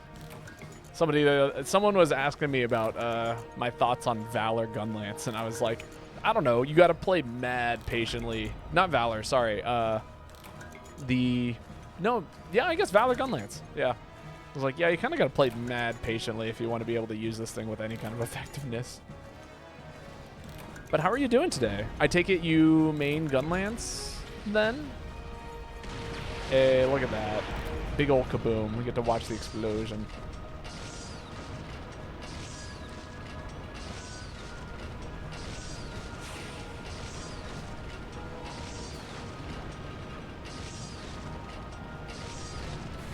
Someone was asking me about my thoughts on Valor Gunlance, and I was like, I don't know. You got to play mad patiently. Not Valor, sorry. I guess Valor Gunlance. Yeah. I was like, yeah, you kind of got to play mad patiently if you want to be able to use this thing with any kind of effectiveness. But how are you doing today? I take it you main Gunlance then? Hey, look at that. Big old kaboom. We get to watch the explosion.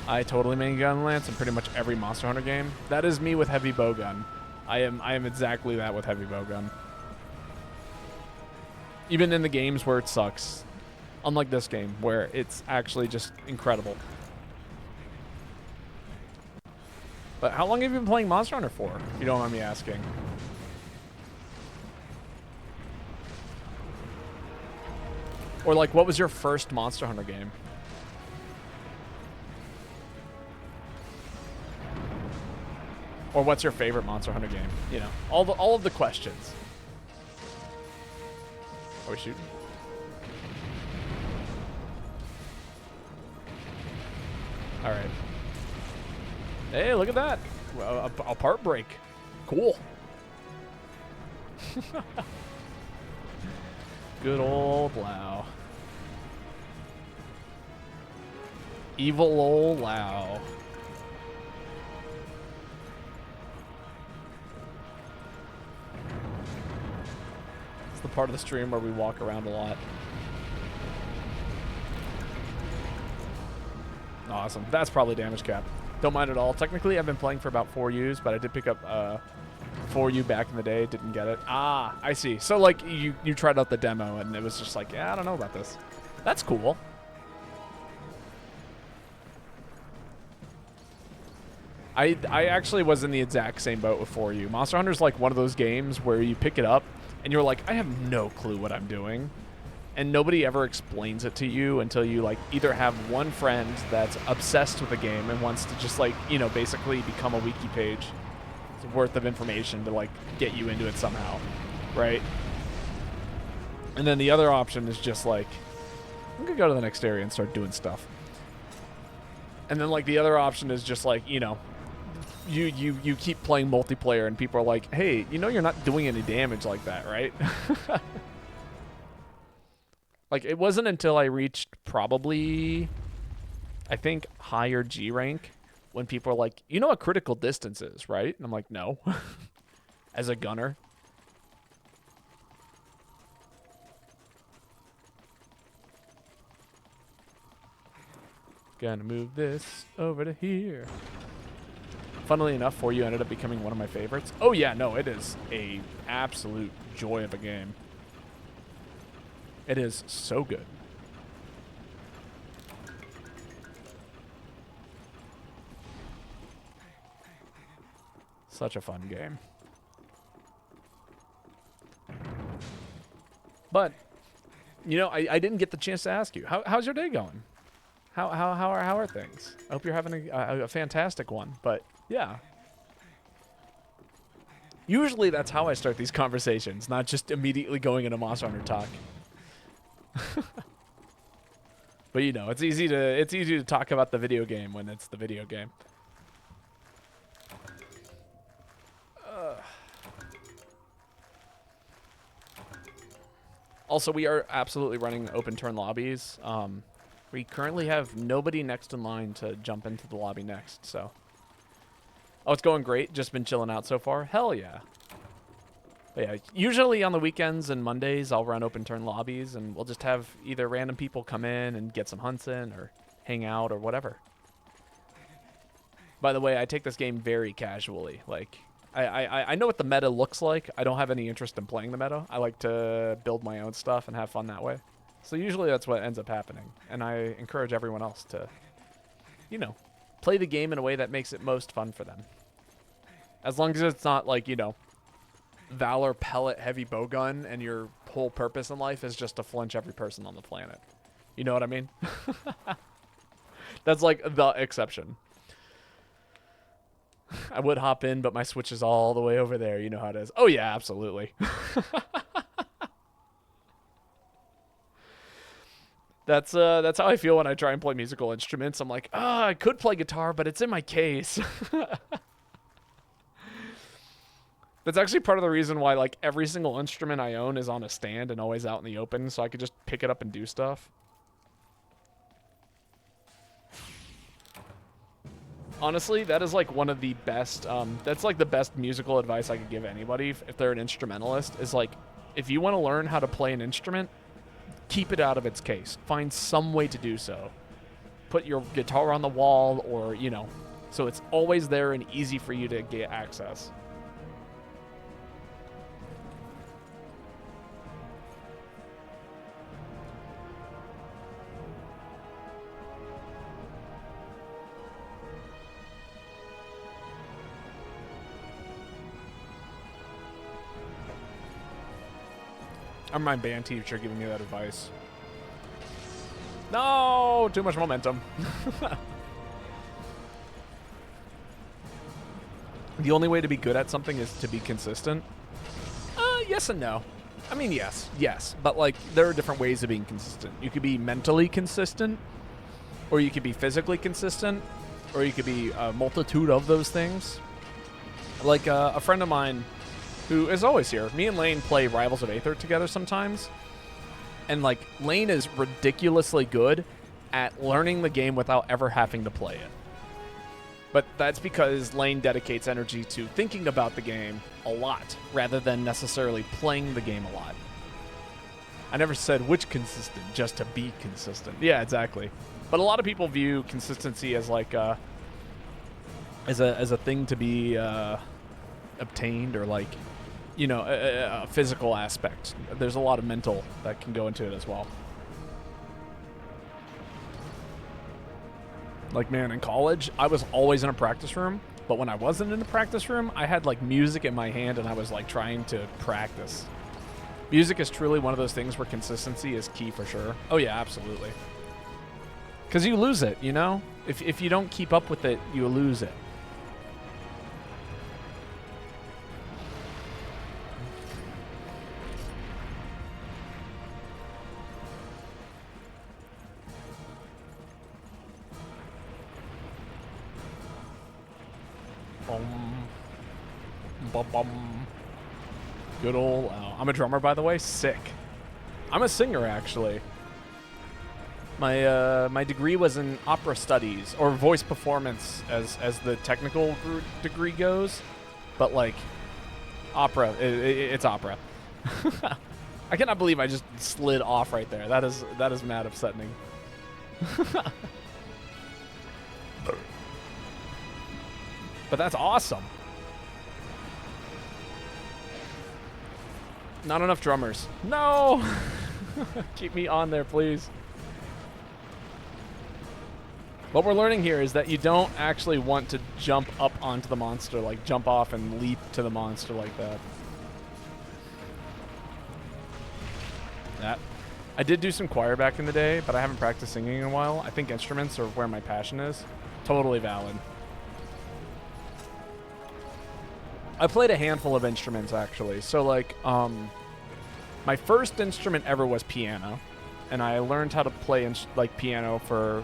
I totally main Gunlance in pretty much every Monster Hunter game. That is me with heavy bowgun. I am exactly that with heavy bowgun. Even in the games where it sucks. Unlike this game, where it's actually just incredible. But how long have you been playing Monster Hunter for, if you don't mind me asking? Or like, what was your first Monster Hunter game? Or what's your favorite Monster Hunter game? You know, all of the questions. Are we shooting? All right. Hey, look at that. A part break. Cool. Good old Lao. Evil old Lao. It's the part of the stream where we walk around a lot. Awesome. That's probably damage cap. Don't mind at all. Technically, I've been playing for about 4 U's, but I did pick up 4U back in the day. Didn't get it. Ah, I see. So, like, you tried out the demo, and it was just like, yeah, I don't know about this. That's cool. I actually was in the exact same boat with 4U. Monster Hunter's like one of those games where you pick it up, and you're like, I have no clue what I'm doing. And nobody ever explains it to you until you, like, either have one friend that's obsessed with the game and wants to just, like, you know, basically become a wiki page worth of information to, like, get you into it somehow, right? And then the other option is just, like, I'm going to go to the next area and start doing stuff. And then, like, the other option is just, like, you know, you keep playing multiplayer and people are like, hey, you know you're not doing any damage like that, right? Like, it wasn't until I reached probably, I think, higher G rank when people are like, you know what critical distance is, right? And I'm like, no. As a gunner. Gonna move this over to here. Funnily enough, 4U ended up becoming one of my favorites. Oh, yeah, no, it is a absolute joy of a game. It is so good. Such a fun game. But, you know, I didn't get the chance to ask you. How's your day going? How are things? I hope you're having a fantastic one. But, yeah. Usually that's how I start these conversations, not just immediately going into Monster Hunter talk. But you know, it's easy to talk about the video game when it's the video game. Also, we are absolutely running open turn lobbies. We currently have nobody next in line to jump into the lobby next, so. Oh, it's going great. Just been chilling out so far. Hell yeah. But yeah, usually on the weekends and Mondays, I'll run open turn lobbies, and we'll just have either random people come in and get some hunts in, or hang out, or whatever. By the way, I take this game very casually. Like, I know what the meta looks like. I don't have any interest in playing the meta. I like to build my own stuff and have fun that way. So usually that's what ends up happening. And I encourage everyone else to, you know, play the game in a way that makes it most fun for them. As long as it's not like, you know, Valor pellet heavy bowgun and your whole purpose in life is just to flinch every person on the planet. You know what I mean? That's like the exception. I would hop in, but my Switch is all the way over there. You know how it is. Oh yeah, absolutely. That's how I feel when I try and play musical instruments. I'm like, I could play guitar, but it's in my case. That's actually part of the reason why, like, every single instrument I own is on a stand and always out in the open, so I could just pick it up and do stuff. Honestly, that is, like, one of the best, that's, like, the best musical advice I could give anybody if they're an instrumentalist, is, like, if you want to learn how to play an instrument, keep it out of its case. Find some way to do so. Put your guitar on the wall, or, you know, so it's always there and easy for you to get access. I'm my band teacher giving me that advice. No, too much momentum. The only way to be good at something is to be consistent. Yes and no. I mean, yes. But, like, there are different ways of being consistent. You could be mentally consistent, or you could be physically consistent, or you could be a multitude of those things. Like, a friend of mine who is always here. Me and Lane play Rivals of Aether together sometimes. And, like, Lane is ridiculously good at learning the game without ever having to play it. But that's because Lane dedicates energy to thinking about the game a lot, rather than necessarily playing the game a lot. I never said which consistent, just to be consistent. Yeah, exactly. But a lot of people view consistency as, like, as a thing to be obtained, or, like, you know, a physical aspect. There's a lot of mental that can go into it as well. Like, man, in college, I was always in a practice room, but when I wasn't in the practice room, I had, like, music in my hand, and I was, like, trying to practice. Music is truly one of those things where consistency is key for sure. Oh, yeah, absolutely. Because you lose it, you know? If you don't keep up with it, you lose it. Good old... I'm a drummer, by the way. Sick. I'm a singer, actually. My degree was in opera studies, or voice performance, as the technical degree goes. But, like, opera, it's opera. I cannot believe I just slid off right there. That is mad upsetting. But that's awesome. Not enough drummers. No! Keep me on there, please. What we're learning here is that you don't actually want to jump up onto the monster, like jump off and leap to the monster like that. I did do some choir back in the day, but I haven't practiced singing in a while. I think instruments are where my passion is. Totally valid. I played a handful of instruments, actually. So, like, my first instrument ever was piano, and I learned how to play piano for,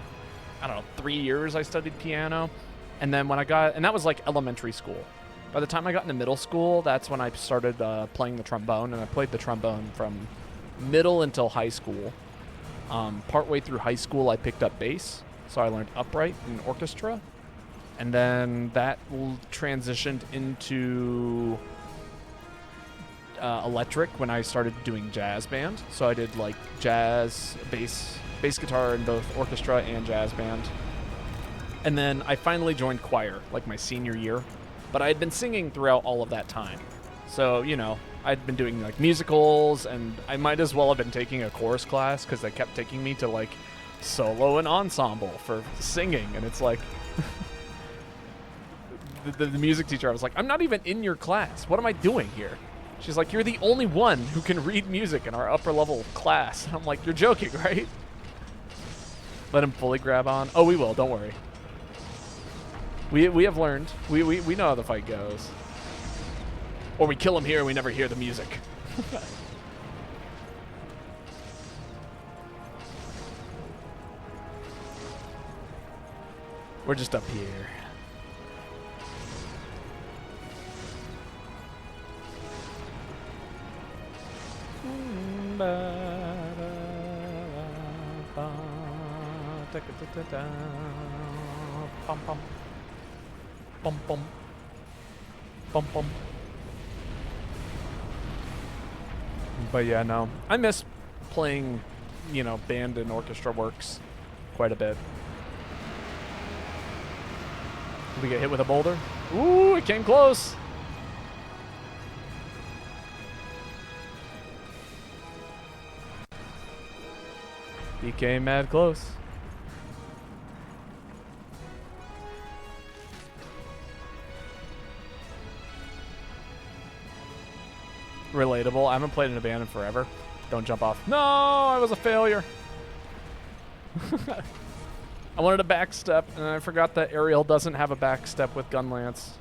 I don't know, 3 years I studied piano. And then when and that was like elementary school. By the time I got into middle school, that's when I started playing the trombone, and I played the trombone from middle until high school. Partway through high school, I picked up bass, so I learned upright and orchestra. And then that transitioned into electric when I started doing jazz band. So I did like jazz, bass guitar in both orchestra and jazz band. And then I finally joined choir like my senior year, but I had been singing throughout all of that time. So, you know, I'd been doing like musicals, and I might as well have been taking a chorus class because they kept taking me to like solo and ensemble for singing. And it's like, the music teacher, I was like, I'm not even in your class. What am I doing here? She's like, you're the only one who can read music in our upper level class. And I'm like, you're joking, right? Let him fully grab on. Oh, we will. Don't worry. We have learned. We know how the fight goes. Or we kill him here and we never hear the music. We're just up here. Bum bum. Bum bum. Bum bum. But yeah, no. I miss playing, you know, band and orchestra works quite a bit. Did we get hit with a boulder? Ooh, it came close. He came mad close. Relatable. I haven't played in a band in forever. Don't jump off. No, I was a failure. I wanted a back step, and I forgot that Ariel doesn't have a back step with Gun Lance.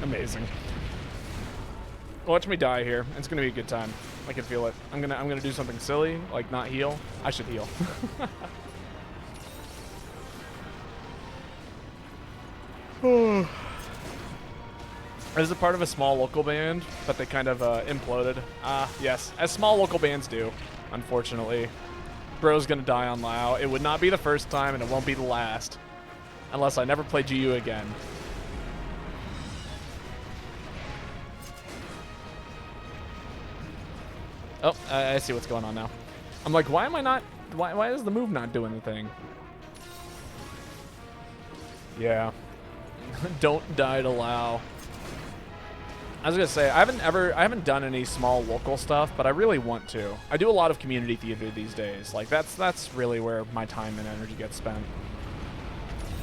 Amazing. Watch me die here. It's gonna be a good time. I can feel it. I'm gonna do something silly, like not heal. I should heal. I was a part of a small local band, but they kind of imploded. Yes, as small local bands do, unfortunately. Bro's gonna die on Lao. It would not be the first time, and it won't be the last. Unless I never play GU again. Oh, I see what's going on now. I'm like, why am I not... Why is the move not doing the thing? Yeah. Don't die to Lao. I was gonna say, I haven't done any small local stuff, but I really want to. I do a lot of community theater these days. Like, that's really where my time and energy gets spent.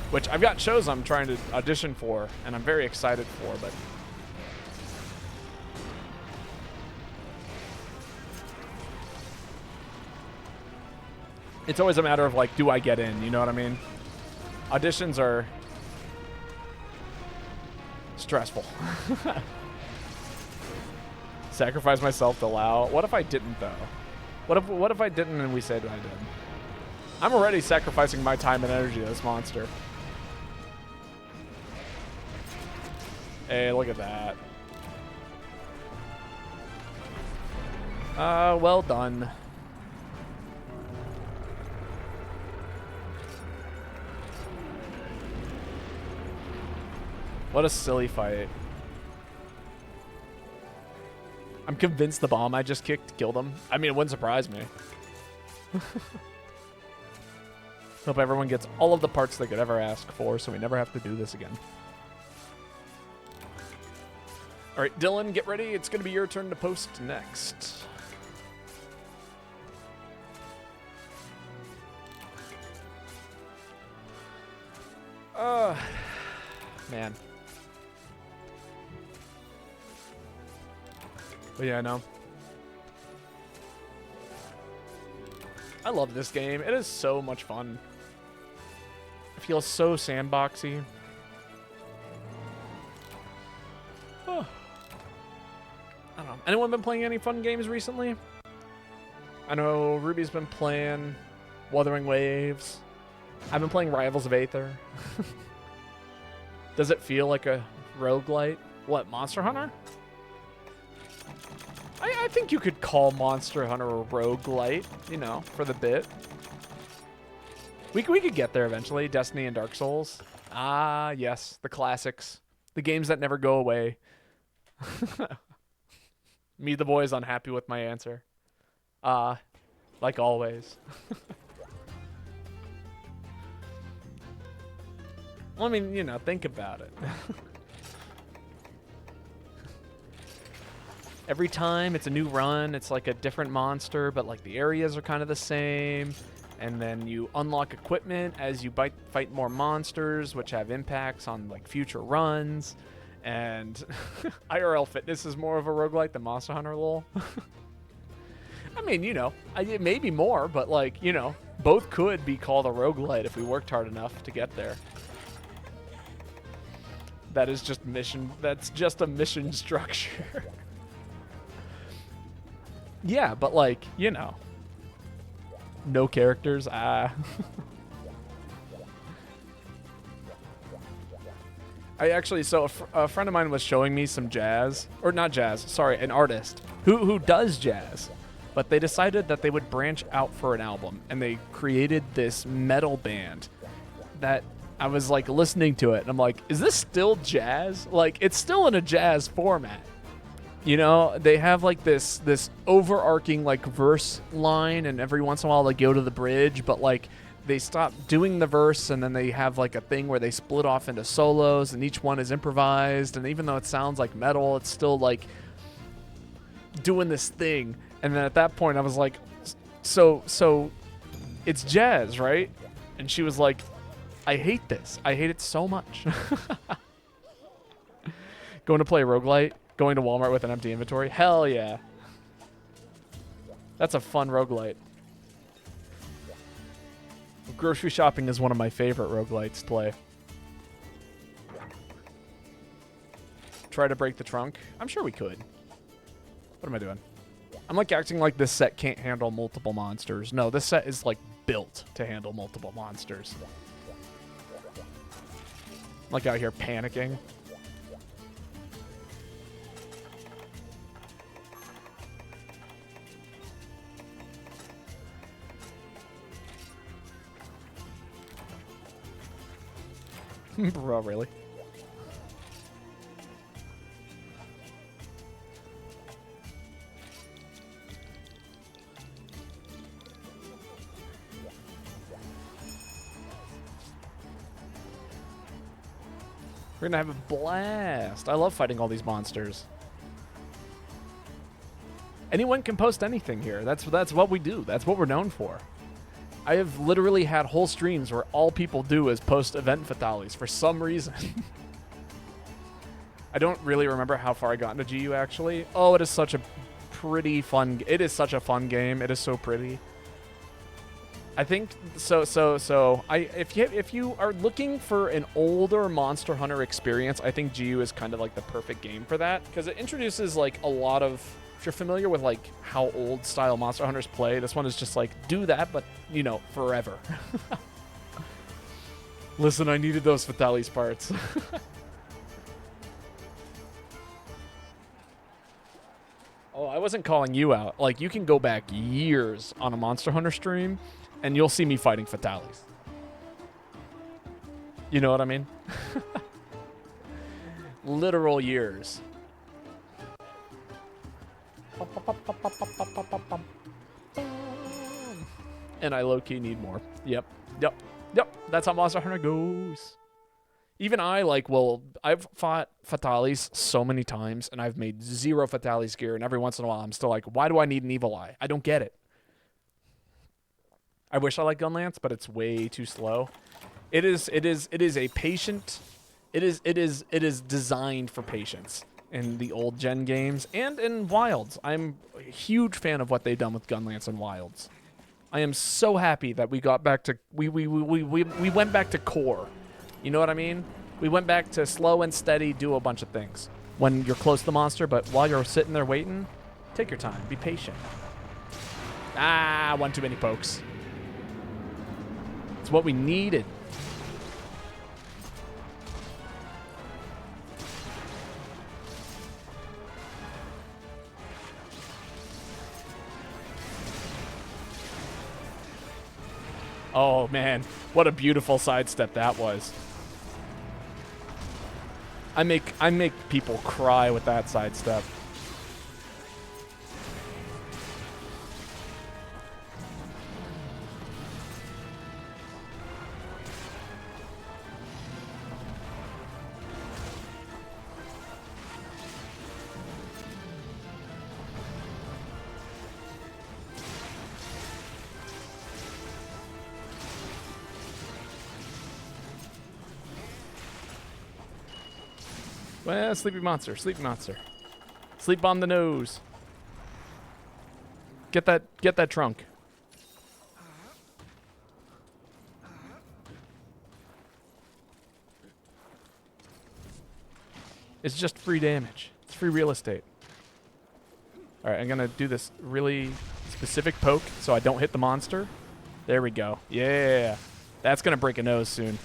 Which I've got shows I'm trying to audition for, and I'm very excited for, but... It's always a matter of, like, do I get in? You know what I mean? Auditions are stressful. Sacrifice myself to Lao. What if I didn't, though? What if I didn't and we said I did? I'm already sacrificing my time and energy to this monster. Hey, look at that. Well done. What a silly fight. I'm convinced the bomb I just kicked killed him. I mean, it wouldn't surprise me. Hope everyone gets all of the parts they could ever ask for, so we never have to do this again. All right, Dylan, get ready. It's going to be your turn to post next. Man. But yeah, I know. I love this game. It is so much fun. It feels so sandboxy. Oh. I don't know. Anyone been playing any fun games recently? I know Ruby's been playing Wuthering Waves. I've been playing Rivals of Aether. Does it feel like a roguelite? What, Monster Hunter? I think you could call Monster Hunter a roguelite, you know, for the bit. We could get there eventually. Destiny and Dark Souls. Ah, yes, the classics. The games that never go away. Me, the boy, is unhappy with my answer. Like always. Well, I mean, you know, think about it. Every time it's a new run, it's like a different monster, but like the areas are kind of the same. And then you unlock equipment as you fight more monsters, which have impacts on like future runs. And IRL Fitness is more of a roguelite than Monster Hunter, lol. I mean, you know, maybe more, but like, you know, both could be called a roguelite if we worked hard enough to get there. That is just mission. That's just a mission structure. Yeah, but like, you know, no characters. I actually, so a friend of mine was showing me some jazz, or not jazz, sorry, an artist who does jazz, but they decided that they would branch out for an album, and they created this metal band that I was like listening to it, and I'm like, is this still jazz? Like, it's still in a jazz format. You know, they have like this overarching like verse line, and every once in a while they go to the bridge, but like they stop doing the verse, and then they have like a thing where they split off into solos, and each one is improvised, and even though it sounds like metal, it's still like doing this thing. And then at that point I was like, so it's jazz, right? And she was like, I hate this. I hate it so much. Going to play roguelite? Going to Walmart with an empty inventory? Hell yeah. That's a fun roguelite. Grocery shopping is one of my favorite roguelites to play. Try to break the trunk? I'm sure we could. What am I doing? I'm like acting like this set can't handle multiple monsters. No, this set is like built to handle multiple monsters. I'm like out here panicking. Bro, really? We're gonna have a blast. I love fighting all these monsters. Anyone can post anything here. That's what we do. That's what we're known for. I have literally had whole streams where all people do is post event fatales for some reason. I don't really remember how far I got into GU actually. Oh, it is such a pretty fun. It is such a fun game. It is so pretty. I think so. If you are looking for an older Monster Hunter experience, I think GU is kind of like the perfect game for that, because it introduces like a lot of. If you're familiar with like how old style Monster Hunters play, this one is just like do that, but you know, forever. Listen, I needed those fatales parts. wasn't calling you out, like, you can go back years on a Monster Hunter stream, and you'll see me fighting Fatalis. You know what I mean? Literal years. And I low-key need more. Yep. That's how Monster Hunter goes. Even I, like, I've fought Fatalis so many times, and I've made 0 Fatalis gear, and every once in a while I'm still like, why do I need an Evil Eye? I don't get it. I wish I liked Gunlance, but it's way too slow. It is a patient. It is designed for patience in the old gen games and in Wilds. I'm a huge fan of what they've done with Gunlance and Wilds. I am so happy that we got back to we went back to core. You know what I mean? We went back to slow and steady, do a bunch of things when you're close to the monster, but while you're sitting there waiting, take your time, be patient. Ah, one too many pokes. It's what we needed. Oh man, what a beautiful sidestep that was. I make people cry with that sidestep. Well, sleepy monster, sleepy monster. Sleep on the nose. Get that trunk. It's just free damage. It's free real estate. All right, I'm gonna do this really specific poke so I don't hit the monster. There we go. Yeah, that's gonna break a nose soon.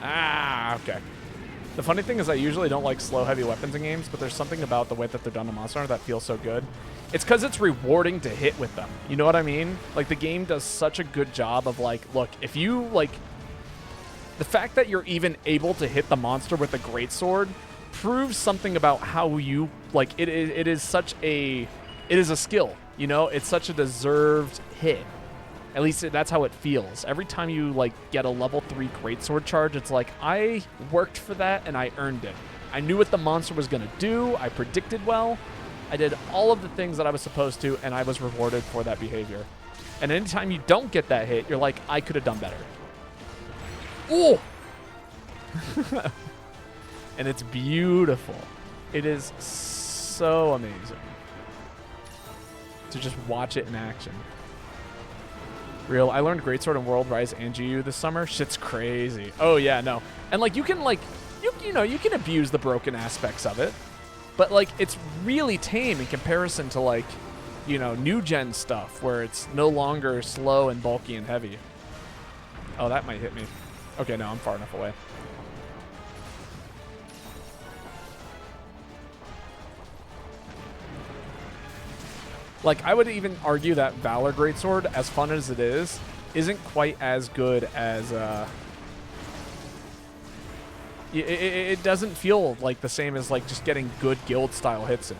Ah, okay. The funny thing is I usually don't like slow, heavy weapons in games, but there's something about the way that they're done in Monster Hunter that feels so good. It's because it's rewarding to hit with them. You know what I mean? Like, the game does such a good job of, like, look, if you, like... The fact that you're even able to hit the monster with a greatsword proves something about how you, like, it is such a... It is a skill, you know? It's such a deserved hit. At least that's how it feels. Every time you, like, get a level 3 greatsword charge, it's like, I worked for that and I earned it. I knew what the monster was going to do. I predicted well. I did all of the things that I was supposed to, and I was rewarded for that behavior. And anytime you don't get that hit, you're like, I could have done better. Ooh! And it's beautiful. It is so amazing to just watch it in action. Real, I learned Greatsword in World Rise and GU this summer. Shit's crazy. Oh yeah, no. And like you can like you know, you can abuse the broken aspects of it. But like it's really tame in comparison to like, you know, new gen stuff where it's no longer slow and bulky and heavy. Oh, that might hit me. Okay, no, I'm far enough away. Like, I would even argue that Valor Greatsword, as fun as it is, isn't quite as good as, it doesn't feel like the same as, like, just getting good guild-style hits in.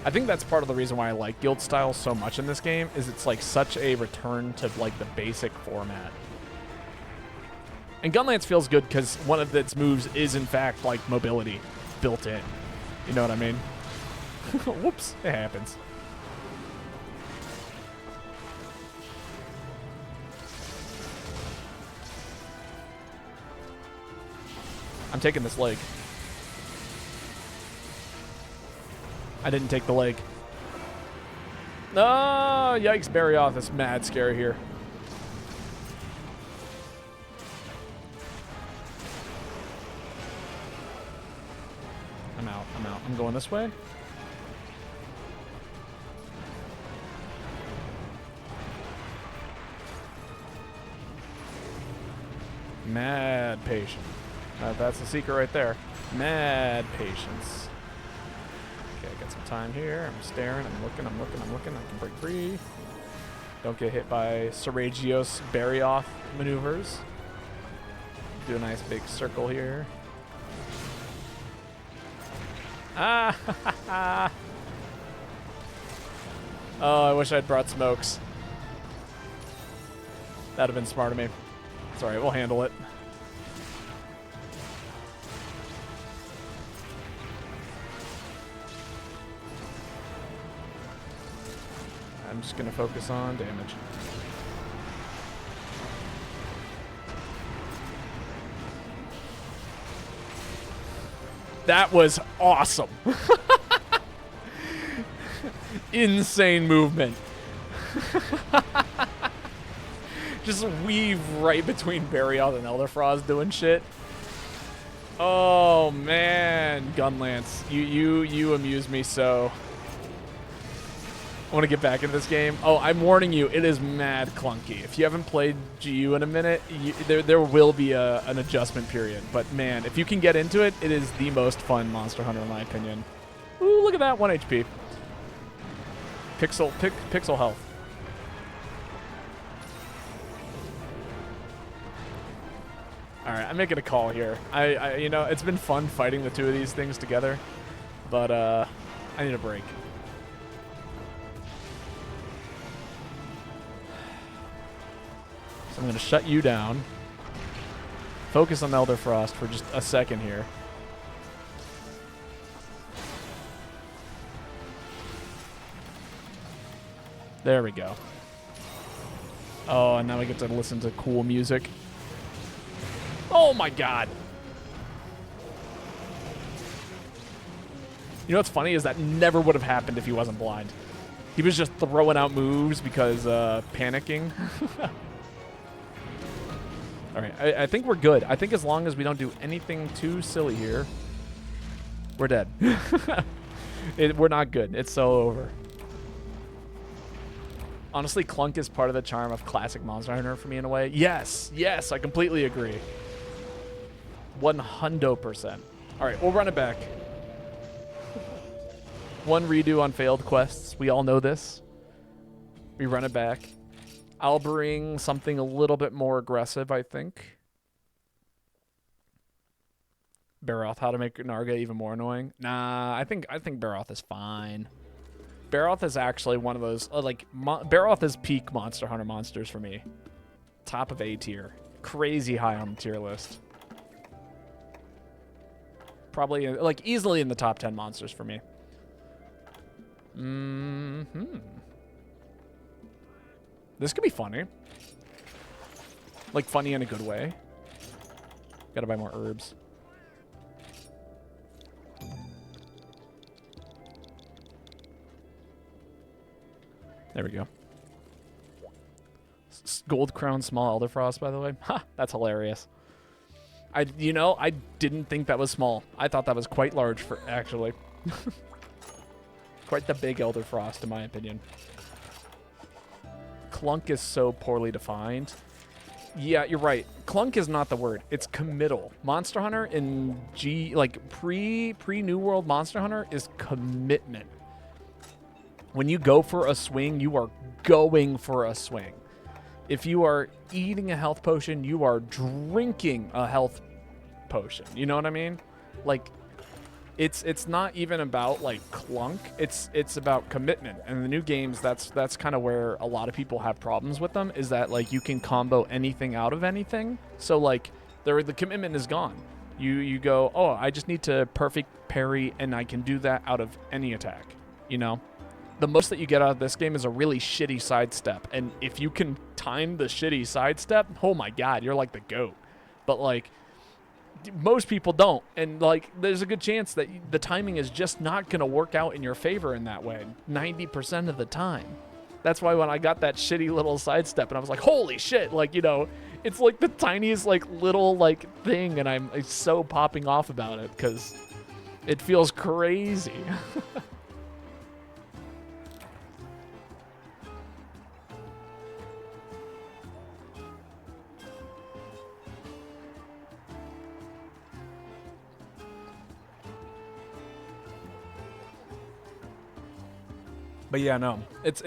I think that's part of the reason why I like guild style so much in this game, is it's like such a return to like the basic format. And Gunlance feels good because one of its moves is in fact like mobility built in. You know what I mean? Whoops, it happens. I'm taking this leg. I didn't take the leg. Oh, yikes, Barioth is mad scary here. I'm out. I'm out. I'm going this way. Mad patient. That's the secret right there. Mad patience. Okay, I got some time here. I'm staring. I'm looking. I can break free. Don't get hit by Saragios Barrioth maneuvers. Do a nice big circle here. Ah! Oh, I wish I'd brought smokes. That'd have been smart of me. It's alright, we'll handle it. I'm just gonna focus on damage. That was awesome. Insane movement. Just weave right between Barrioth and Elderfrost doing shit. Oh man, Gunlance, you amuse me so. I want to get back into this game. Oh, I'm warning you, it is mad clunky. If you haven't played GU in a minute, there will be an adjustment period. But man, if you can get into it, it is the most fun Monster Hunter in my opinion. Ooh, look at that, 1 HP. Pixel health. All right, I'm making a call here. You know, it's been fun fighting the two of these things together, but I need a break. So I'm going to shut you down. Focus on Elderfrost for just a second here. There we go. Oh, and now we get to listen to cool music. Oh my god. You know what's funny is that never would have happened if he wasn't blind. He was just throwing out moves because panicking. All right, I think we're good. I think as long as we don't do anything too silly here, we're dead. We're not good. It's so over. Honestly, Clunk is part of the charm of classic Monster Hunter for me in a way. Yes, yes, I completely agree. 100%. All right, we'll run it back. One redo on failed quests. We all know this. We run it back. I'll bring something a little bit more aggressive, I think. Barroth, how to make Narga even more annoying? Nah, I think Barroth is fine. Barroth is actually one of those, Barroth is peak Monster Hunter monsters for me. Top of A tier. Crazy high on the tier list. Probably, easily in the top 10 monsters for me. This could be funny. Like, funny in a good way. Gotta buy more herbs. There we go. Gold Crown Small Elderfrost, by the way. Ha! That's hilarious. I didn't think that was small. I thought that was quite large for, actually. Quite the big Elderfrost, in my opinion. Clunk is so poorly defined. Yeah, you're right. Clunk is not the word. It's committal. Monster Hunter in pre-New World Monster Hunter is commitment. When you go for a swing, you are going for a swing. If you are eating a health potion, you are drinking a health potion. You know what I mean? Like, it's not even about like Clunk. It's about commitment. And in the new games, that's kind of where a lot of people have problems with them, is that like you can combo anything out of anything. So like the commitment is gone. You go, oh, I just need to perfect parry, and I can do that out of any attack. You know? The most that you get out of this game is a really shitty sidestep. And if you can time the shitty sidestep, oh my god, you're like the GOAT. But like, most people don't. And like, there's a good chance that the timing is just not going to work out in your favor in that way 90% of the time. That's why when I got that shitty little sidestep and I was like, holy shit, like, you know, it's like the tiniest like little like thing, and I'm so popping off about it because It feels crazy. But yeah, no, it's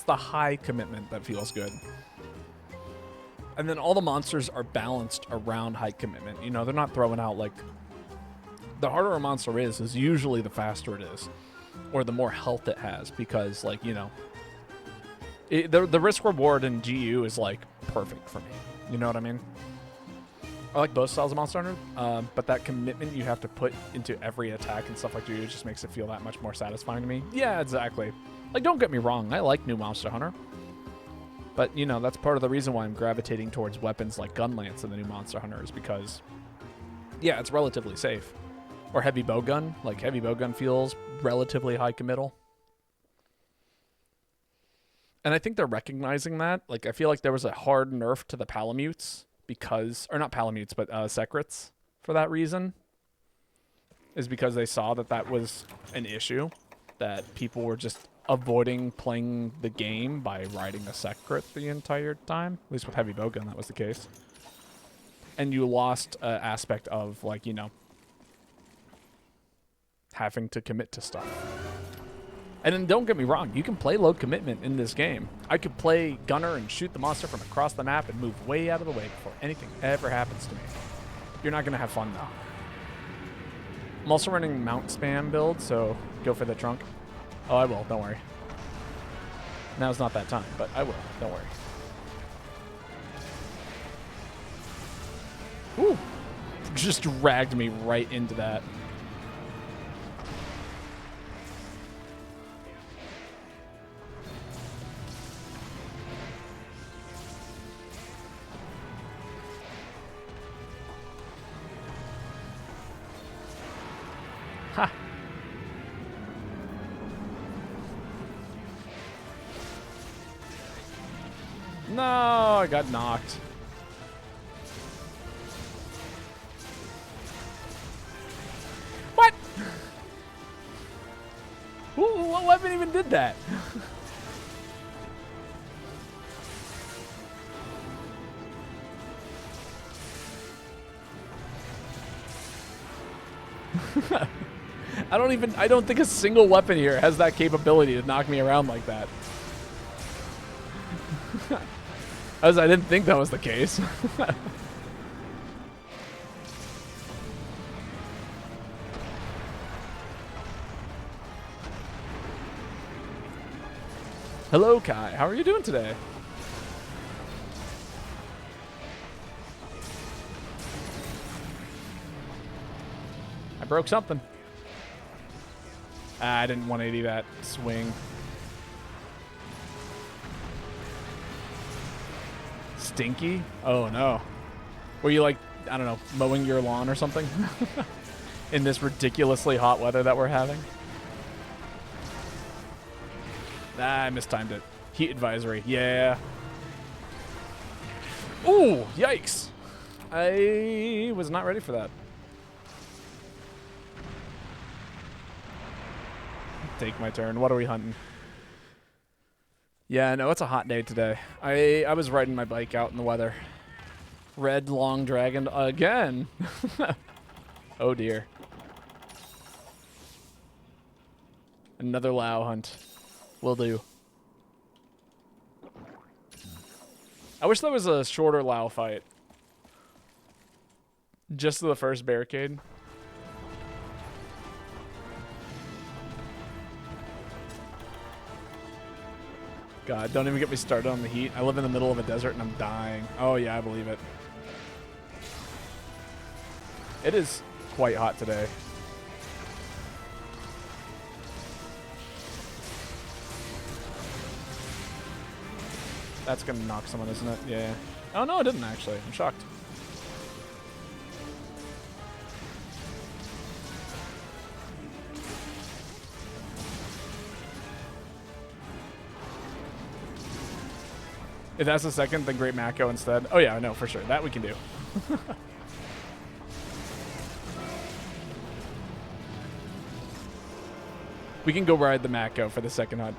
the high commitment that feels good. And then all the monsters are balanced around high commitment. You know, they're not throwing out like the harder a monster is usually the faster it is, or the more health it has, because like, you know, the risk reward in GU is like perfect for me. You know what I mean? I like both styles of Monster Hunter, but that commitment you have to put into every attack and stuff like that just makes it feel that much more satisfying to me. Yeah, exactly. Like, don't get me wrong, I like new Monster Hunter. But, you know, that's part of the reason why I'm gravitating towards weapons like Gunlance in the new Monster Hunter is because, yeah, it's relatively safe. Or Heavy Bowgun. Like, Heavy Bowgun feels relatively high committal. And I think they're recognizing that. Like, I feel like there was a hard nerf to the Palamutes because, or not Palamutes, but Secrets for that reason. Is because they saw that that was an issue. That people were just avoiding playing the game by riding a Secret the entire time. At least with Heavy Bowgun, that was the case. And you lost an aspect of, like, you know, having to commit to stuff. And then don't get me wrong, you can play low commitment in this game. I could play Gunner and shoot the monster from across the map and move way out of the way before anything ever happens to me. You're not going to have fun, though. I'm also running mount spam build, so go for the trunk. Oh, I will. Don't worry. Now's not that time, but I will. Don't worry. Ooh. Just dragged me right into that. Ha! No, I got knocked. What? What weapon even did that? I don't think a single weapon here has that capability to knock me around like that. As I didn't think that was the case. Hello, Kai. How are you doing today? I broke something. I didn't 180 that swing. Stinky? Oh no. Were you like, I don't know, mowing your lawn or something? In this ridiculously hot weather that we're having? Ah, I mistimed it. Heat advisory. Yeah. Ooh, yikes. I was not ready for that. Take my turn. What are we hunting? Yeah, no, it's a hot day today. I was riding my bike out in the weather. Red long dragon again. Oh dear. Another Lao hunt. Will do. I wish there was a shorter Lao fight. Just to the first barricade. God, don't even get me started on the heat. I live in the middle of a desert and I'm dying. Oh yeah, I believe it. It is quite hot today. That's gonna knock someone, isn't it? Yeah. Oh no, it didn't actually. I'm shocked. If that's the second, then Great Mako instead. Oh yeah, I know for sure. That we can do. We can go ride the Mako for the second hunt.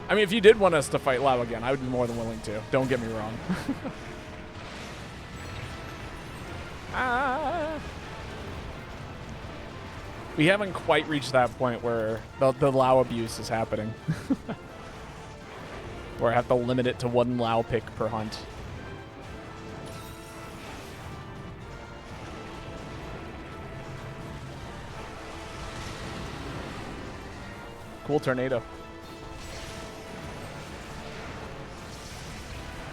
I mean, if you did want us to fight Lao again, I would be more than willing to. Don't get me wrong. We haven't quite reached that point where the Lao abuse is happening. Where I have to limit it to 1 Lao pick per hunt. Cool tornado.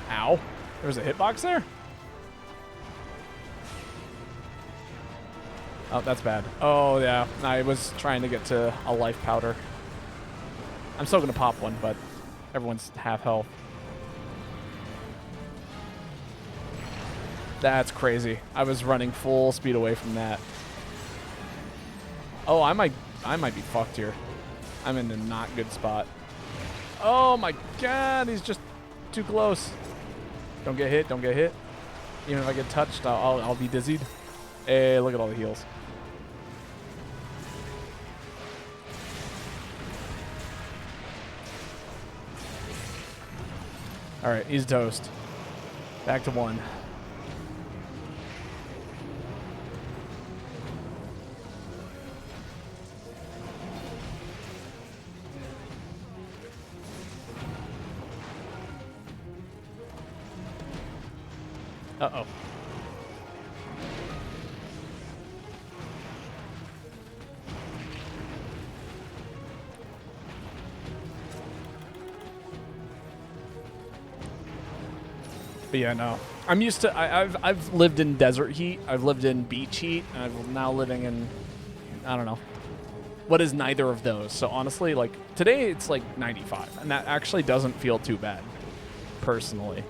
Ow. There was a hitbox there? Oh, that's bad. Oh, yeah. I was trying to get to a life powder. I'm still going to pop one, but everyone's half health. That's crazy. I was running full speed away from that. Oh, I might be fucked here. I'm in a not good spot. Oh my god, he's just too close. Don't get hit, don't get hit. Even if I get touched, I'll be dizzied. Hey, look at all the heals. All right, he's toast. Back to 1. Uh-oh. But yeah, no. I'm used to. I've lived in desert heat. I've lived in beach heat. And I'm now living in, I don't know, what is neither of those. So honestly, like today it's like 95, and that actually doesn't feel too bad, personally.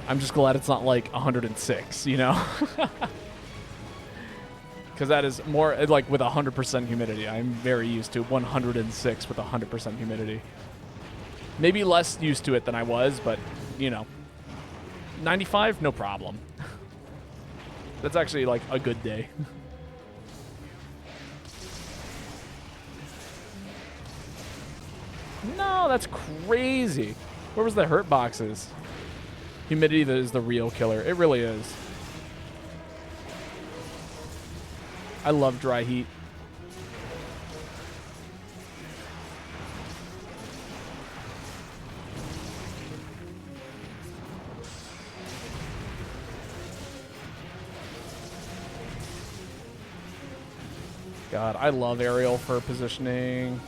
I'm just glad it's not like 106, you know? Because that is more like with 100% humidity. I'm very used to 106 with 100% humidity. Maybe less used to it than I was, but, you know, 95, no problem. That's actually like a good day. No, that's crazy. Where was the hurt boxes? Humidity is the real killer. It really is. I love dry heat. God, I love aerial for positioning.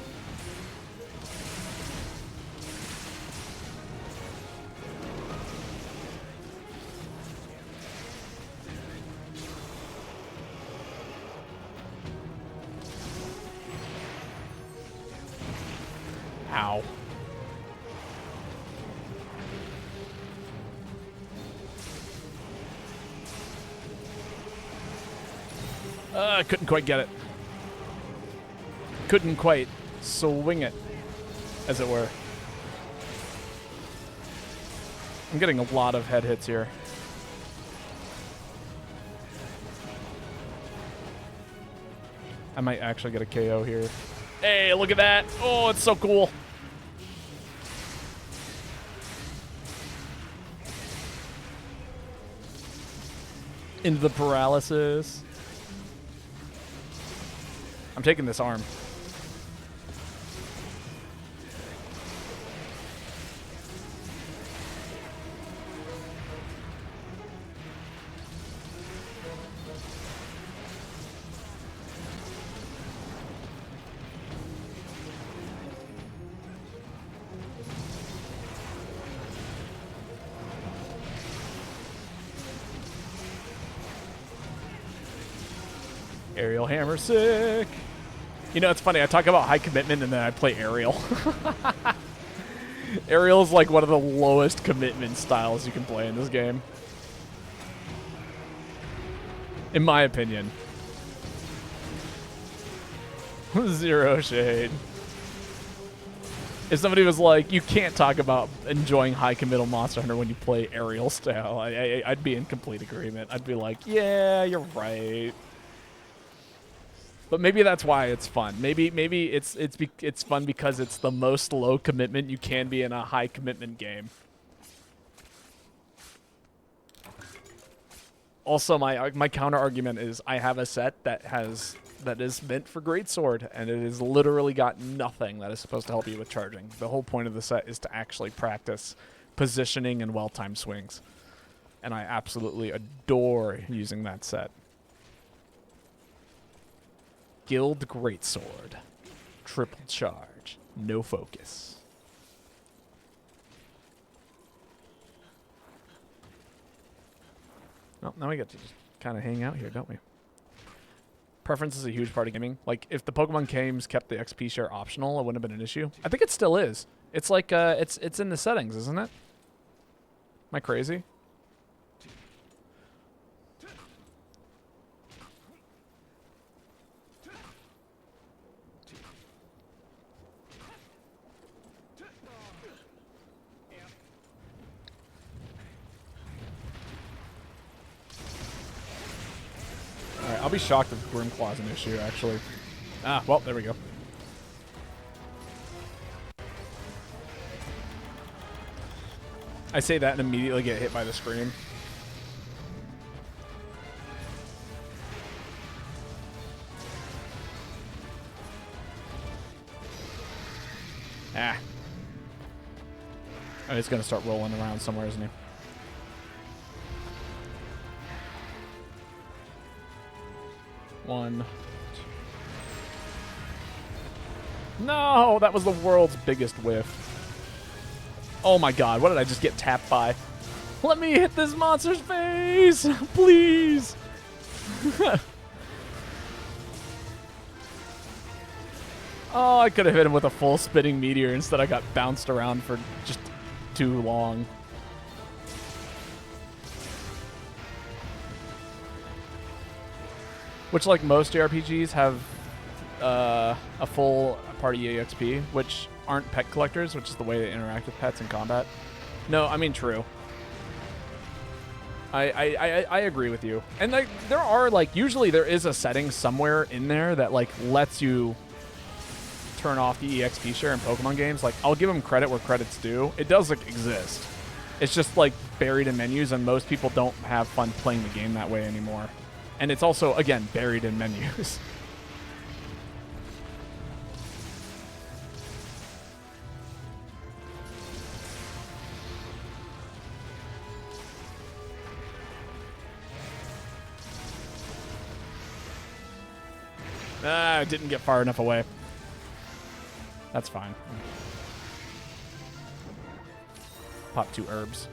Ow. I couldn't quite get it. Couldn't quite swing it, as it were. I'm getting a lot of head hits here. I might actually get a KO here. Hey, look at that. Oh, it's so cool. Into the paralysis. I'm taking this arm. Aerial hammer, sick. You know, it's funny. I talk about high commitment and then I play aerial. Aerial is like one of the lowest commitment styles you can play in this game. In my opinion. Zero shade. If somebody was like, you can't talk about enjoying high committal Monster Hunter when you play aerial style, I'd be in complete agreement. I'd be like, yeah, you're right. But maybe that's why it's fun. Maybe it's fun because it's the most low commitment you can be in a high commitment game. Also, my counter argument is I have a set that is meant for greatsword, and it has literally got nothing that is supposed to help you with charging. The whole point of the set is to actually practice positioning and well-timed swings, and I absolutely adore using that set. Guild Greatsword. Triple charge. No focus. Well, now we get to just kind of hang out here, don't we? Preference is a huge part of gaming. Like, if the Pokemon games kept the XP share optional, it wouldn't have been an issue. I think it still is. It's like, it's in the settings, isn't it? Am I crazy? Alright, I'll be shocked if Grimclaw's an issue, actually. Ah, well, there we go. I say that and immediately get hit by the scream. Ah. Oh, he's going to start rolling around somewhere, isn't he? One. No, that was the world's biggest whiff. Oh my god, what did I just get tapped by? Let me hit this monster's face! Please! Oh, I could have hit him with a full spinning meteor. Instead I got bounced around for just too long. Which, like most JRPGs, have a full party EXP, which aren't pet collectors, which is the way they interact with pets in combat. No, I mean true. I agree with you. And like, there are, like, usually there is a setting somewhere in there that, like, lets you turn off the EXP share in Pokemon games. Like, I'll give them credit where credit's due. It does, like, exist. It's just, like, buried in menus, and most people don't have fun playing the game that way anymore. And it's also, again, buried in menus. I didn't get far enough away. That's fine. Pop 2 herbs.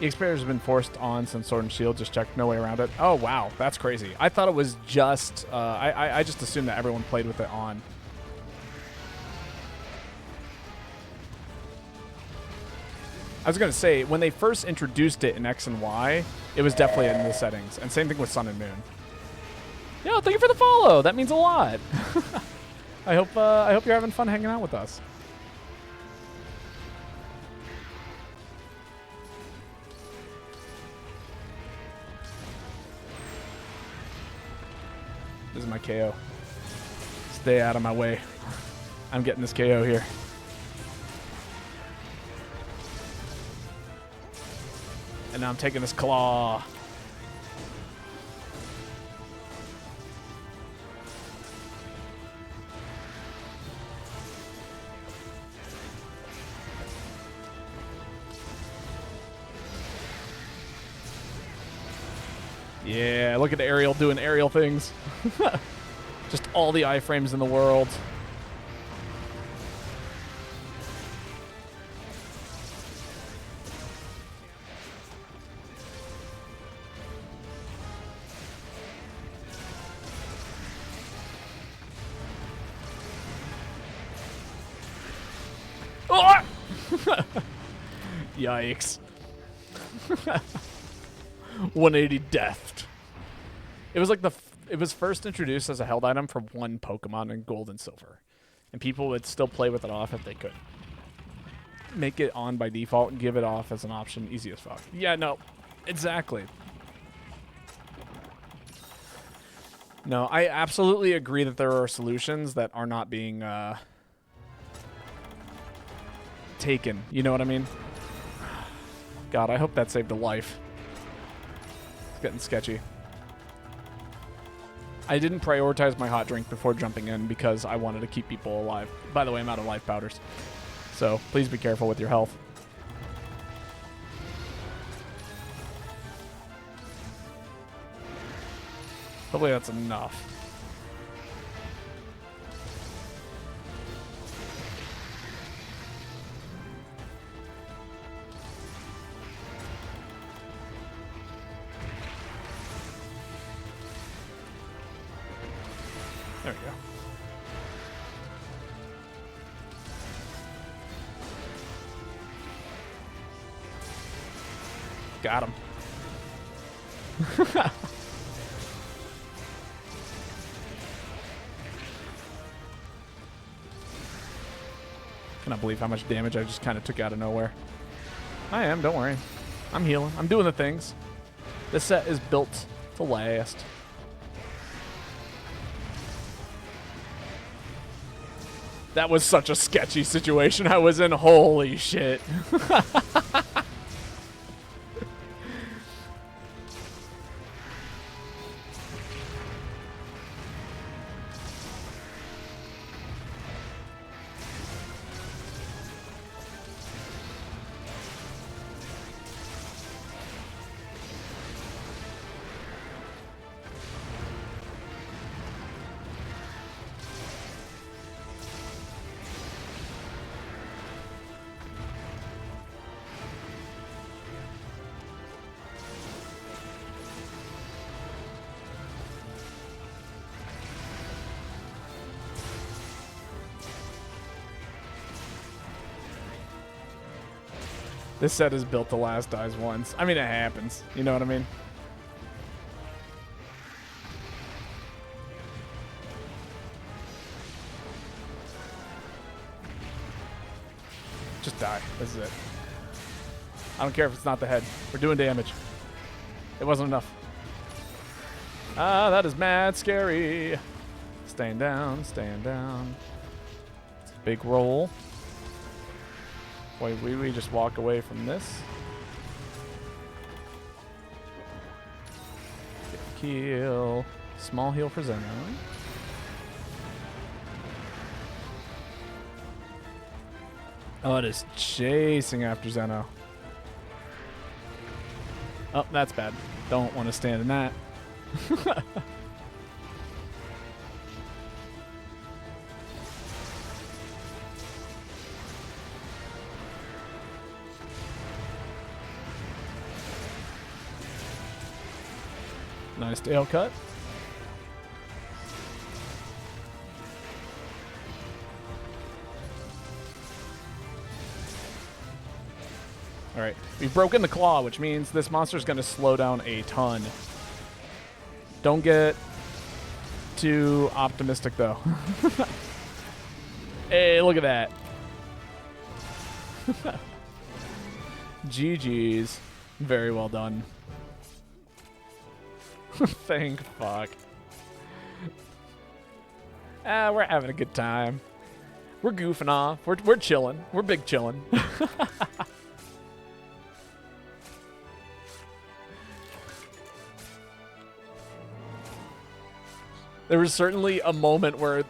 The experience has been forced on since Sword and Shield. Just checked, no way around it. Oh, wow. That's crazy. I thought it was just... I just assumed that everyone played with it on. I was going to say, when they first introduced it in X and Y, it was definitely in the settings. And same thing with Sun and Moon. Yo, thank you for the follow. That means a lot. I hope you're having fun hanging out with us. This is my KO. Stay out of my way. I'm getting this KO here. And now I'm taking this claw. Yeah, look at Ariel doing aerial things. Just all the iframes in the world. Yikes. 180 death. It was like it was first introduced as a held item for one Pokemon in Gold and Silver. And people would still play with it off if they could. Make it on by default and give it off as an option. Easy as fuck. Yeah, no. Exactly. No, I absolutely agree that there are solutions that are not being taken. You know what I mean? God, I hope that saved a life. It's getting sketchy. I didn't prioritize my hot drink before jumping in because I wanted to keep people alive. By the way, I'm out of life powders. So please be careful with your health. Hopefully that's enough. There we go. Got him. Cannot believe how much damage I just kind of took out of nowhere. I am, don't worry. I'm healing. I'm doing the things. This set is built to last. That was such a sketchy situation I was in. Holy shit. This set is built to last dies once. I mean, it happens. You know what I mean? Just die. This is it. I don't care if it's not the head. We're doing damage. It wasn't enough. Ah, that is mad scary. Staying down, staying down. It's a big roll. Wait, we just walk away from this. Heal. Small heal for Zeno. Oh, it is chasing after Zeno. Oh, that's bad. Don't want to stand in that. Nice tail cut. Alright, we've broken the claw, which means this monster's going to slow down a ton. Don't get too optimistic, though. Hey, look at that. GG's. Very well done. Thank fuck. We're having a good time. We're goofing off. We're chilling. We're big chilling. There was certainly a moment where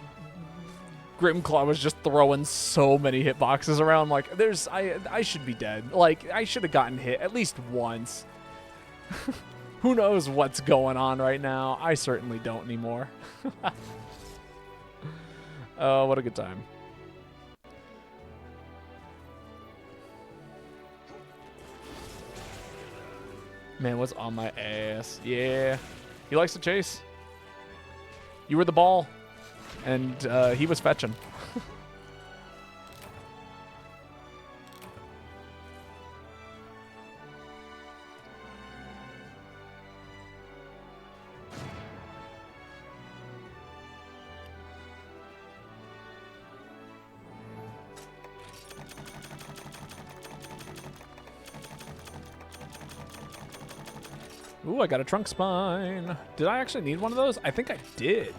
Grimclaw was just throwing so many hitboxes around. Like, I should be dead. Like, I should have gotten hit at least once. Who knows what's going on right now? I certainly don't anymore. Oh, what a good time. Man, what's on my ass? Yeah. He likes to chase. You were the ball. And he was fetching. Ooh, I got a trunk spine. Did I actually need one of those? I think I did.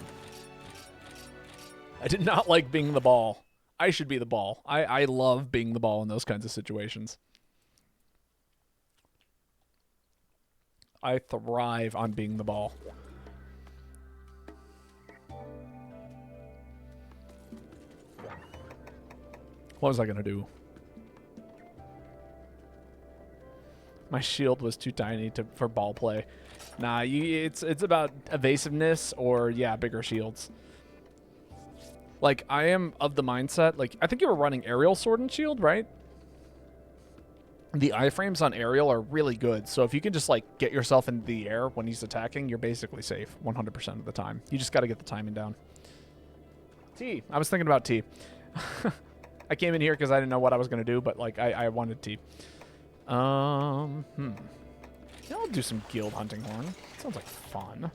I did not like being the ball. I should be the ball. I love being the ball in those kinds of situations. I thrive on being the ball. What was I going to do? My shield was too tiny for ball play. Nah, it's about evasiveness or, yeah, bigger shields. Like, I am of the mindset, like, I think you were running aerial sword and shield, right? The iframes on aerial are really good, so if you can just, like, get yourself into the air when he's attacking, you're basically safe 100% of the time. You just got to get the timing down. T. I was thinking about T. I came in here because I didn't know what I was going to do, but, like, I wanted T. Yeah, I'll do some guild hunting horn. Sounds like fun.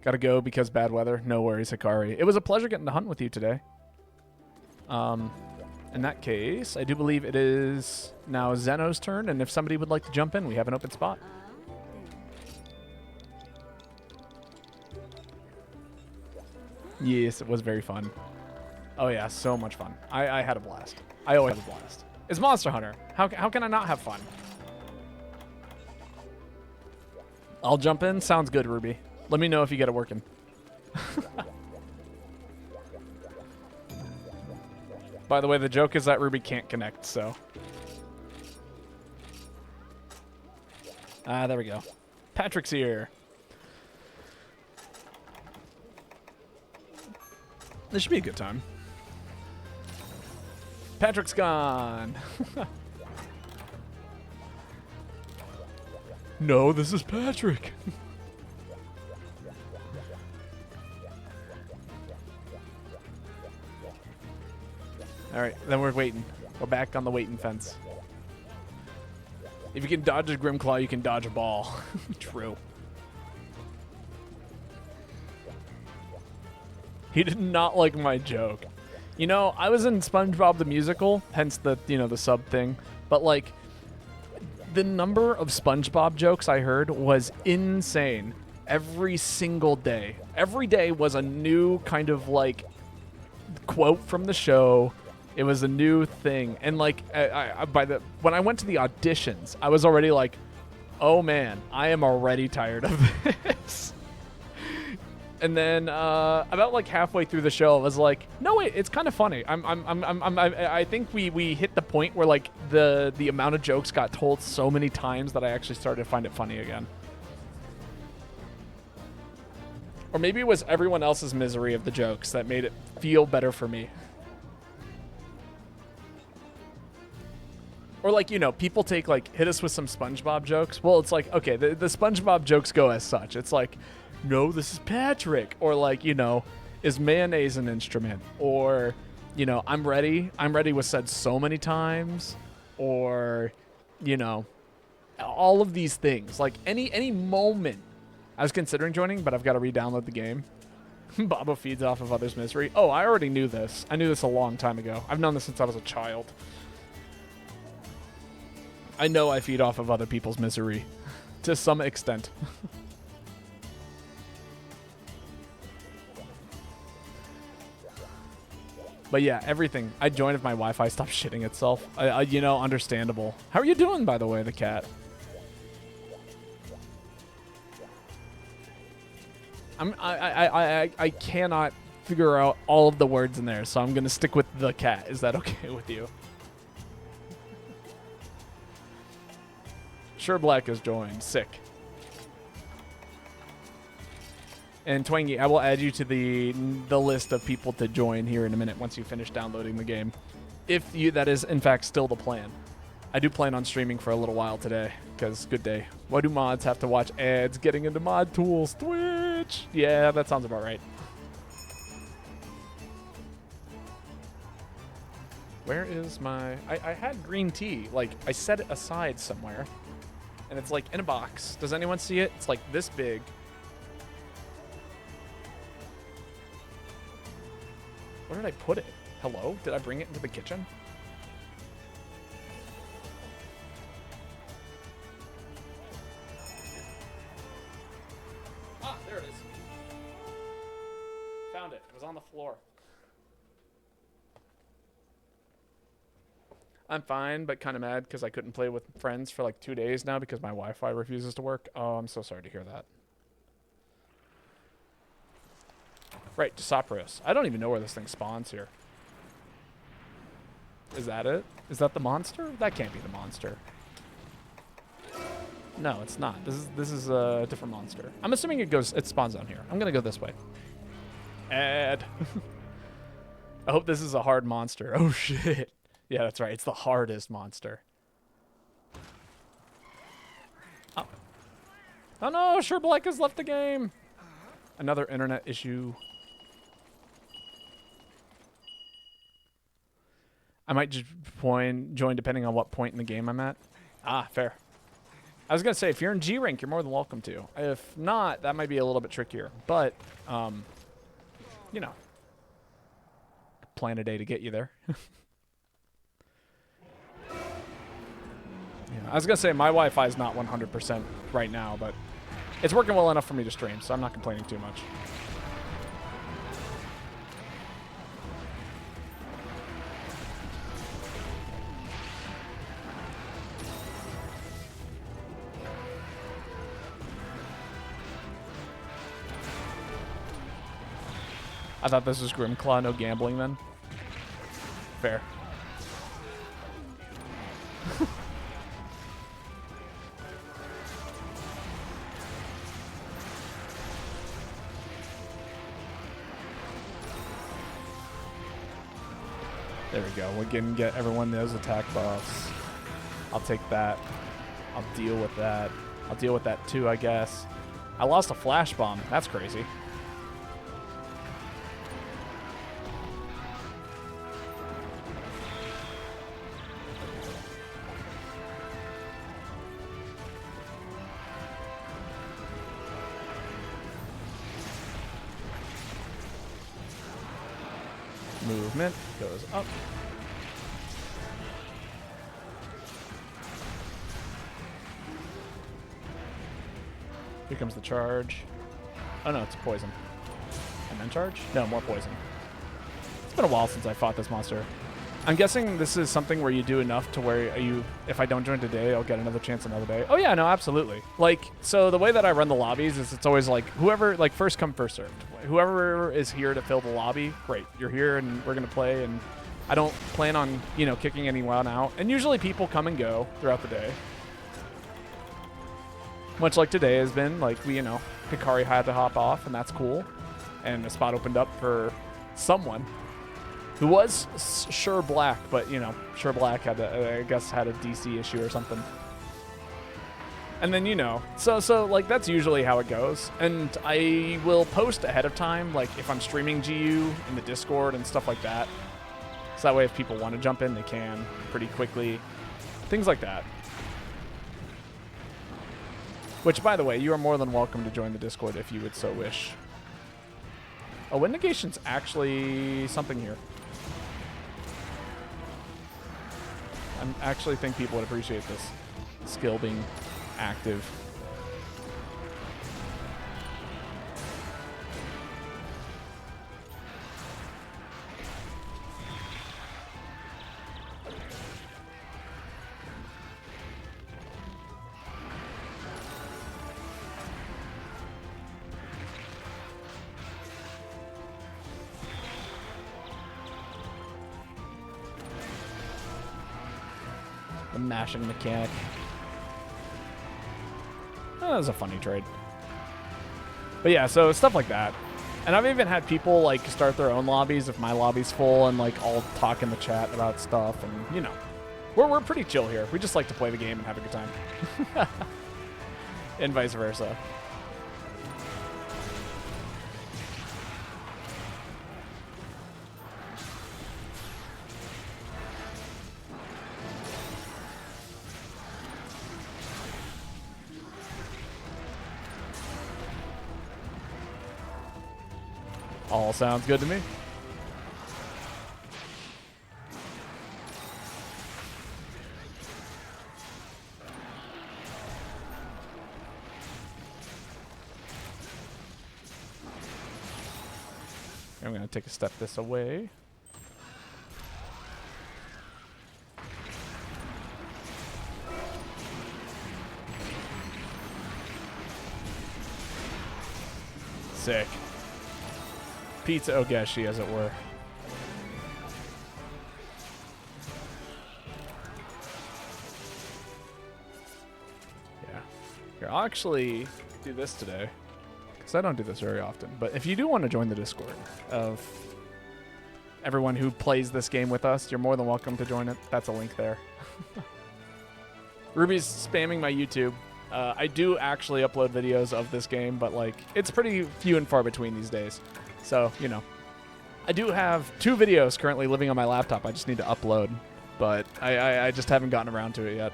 Gotta go because bad weather. No worries, Hikari. It was a pleasure getting to hunt with you today. In that case, I do believe it is now Zeno's turn, and if somebody would like to jump in, we have an open spot. Yes, it was very fun. Oh yeah, so much fun. I had a blast. I always have a blast. It's Monster Hunter. How can I not have fun? I'll jump in. Sounds good, Ruby. Let me know if you get it working. By the way, the joke is that Ruby can't connect, so. Ah, there we go. Patrick's here. This should be a good time. Patrick's gone. No, this is Patrick. All right, then we're waiting. We're back on the waiting fence. If you can dodge a Grimclaw, you can dodge a ball. True. He did not like my joke. You know, I was in SpongeBob the Musical, hence the, you know, the sub thing. But, like, the number of SpongeBob jokes I heard was insane. Every single day. Every day was a new kind of, like, quote from the show. It was a new thing. And, like, when I went to the auditions, I was already like, oh, man, I am already tired of this. And then about like halfway through the show, I was like, "No, wait, it's kind of funny." I think we hit the point where like the amount of jokes got told so many times that I actually started to find it funny again. Or maybe it was everyone else's misery of the jokes that made it feel better for me. Or like, you know, people take like hit us with some SpongeBob jokes. Well, it's like, okay, the SpongeBob jokes go as such. It's like, no, this is Patrick. Or like, you know, is mayonnaise an instrument? Or, you know, I'm ready was said so many times. Or, you know, all of these things. Like any moment. I was considering joining, but I've got to re-download the game. Babo feeds off of others' misery. Oh, I already knew this. I knew this a long time ago. I've known this since I was a child. I know I feed off of other people's misery. To some extent. But yeah, everything. I'd join if my Wi-Fi stopped shitting itself. You know, understandable. How are you doing, by the way, the cat? I cannot figure out all of the words in there, so I'm gonna stick with the cat. Is that okay with you? Sure, Black has joined. Sick. And Twangy, I will add you to the list of people to join here in a minute once you finish downloading the game. If that is, in fact, still the plan. I do plan on streaming for a little while today, because good day. Why do mods have to watch ads getting into mod tools? Twitch! Yeah, that sounds about right. Where is my... I had green tea. Like, I set it aside somewhere. And it's, like, in a box. Does anyone see it? It's, like, this big. Where did I put it? Hello? Did I bring it into the kitchen? Ah, there it is. Found it. It was on the floor. I'm fine, but kind of mad because I couldn't play with friends for like 2 days now because my Wi-Fi refuses to work. Oh, I'm so sorry to hear that. Right, Disopros. I don't even know where this thing spawns here. Is that it? Is that the monster? That can't be the monster. No, it's not. This is a different monster. I'm assuming it spawns down here. I'm gonna go this way. Ed. I hope this is a hard monster. Oh shit. Yeah, that's right. It's the hardest monster. Oh. Oh no, Sure Black has left the game. Another internet issue. I might just join depending on what point in the game I'm at. Ah, fair. I was going to say, if you're in G rank, you're more than welcome to. If not, that might be a little bit trickier. But, you know, plan a day to get you there. Yeah, I was going to say, my Wi-Fi is not 100% right now, but it's working well enough for me to stream, so I'm not complaining too much. I thought this was Grimclaw, no gambling then. Fair. There we go. We can get everyone those attack buffs. I'll take that. I'll deal with that. I'll deal with that too, I guess. I lost a flash bomb. That's crazy. Movement goes up. Here comes the charge. Oh no, it's poison. And then charge? No, more poison. It's been a while since I fought this monster. I'm guessing this is something where you do enough to where if I don't join today, I'll get another chance another day. Oh yeah, no, absolutely. Like, so the way that I run the lobbies is it's always like whoever, like first come, first served. Whoever is here to fill the lobby, great. You're here and we're going to play, and I don't plan on, you know, kicking anyone out. And usually people come and go throughout the day. Much like today has been, like, you know, Hikari had to hop off, and that's cool. And a spot opened up for someone who was Sure Black, but, you know, Sure Black had, I guess, had a DC issue or something. And then, you know, so like, that's usually how it goes. And I will post ahead of time, like, if I'm streaming GU in the Discord and stuff like that. So that way, if people want to jump in, they can pretty quickly. Things like that. Which, by the way, you are more than welcome to join the Discord if you would so wish. Oh, wind negation's actually something here. I actually think people would appreciate this skill being active. The mashing mechanic. Oh, that was a funny trade. But yeah, so stuff like that. And I've even had people like start their own lobbies if my lobby's full and like all talk in the chat about stuff, and you know. We're pretty chill here. We just like to play the game and have a good time. And vice versa. All sounds good to me. I'm going to take a step this away. Sick. Pizza Ogeshi, as it were. Yeah. Here, I'll actually do this today, because I don't do this very often. But if you do want to join the Discord of everyone who plays this game with us, you're more than welcome to join it. That's a link there. Ruby's spamming my YouTube. I do actually upload videos of this game, but like it's pretty few and far between these days. So, you know, I do have 2 videos currently living on my laptop. I just need to upload, but I just haven't gotten around to it yet.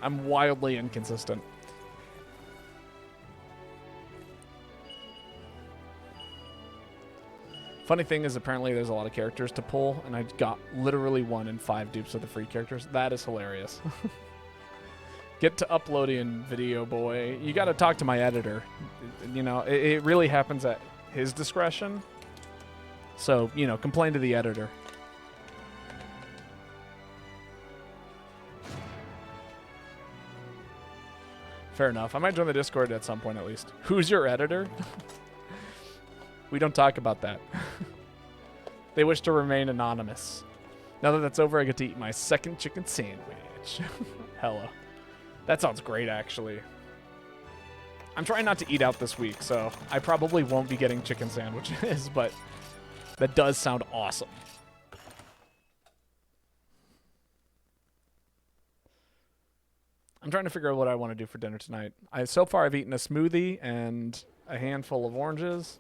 I'm wildly inconsistent. Funny thing is, apparently there's a lot of characters to pull, and I got literally 1 in 5 dupes of the free characters. That is hilarious. Get to uploading, video boy. You got to talk to my editor. You know, it really happens at his discretion. So, you know, complain to the editor. Fair enough. I might join the Discord at some point at least. Who's your editor? We don't talk about that. They wish to remain anonymous. Now that that's over, I get to eat my second chicken sandwich. Hello. That sounds great, actually. I'm trying not to eat out this week, so I probably won't be getting chicken sandwiches, but that does sound awesome. I'm trying to figure out what I want to do for dinner tonight. So far, I've eaten a smoothie and a handful of oranges.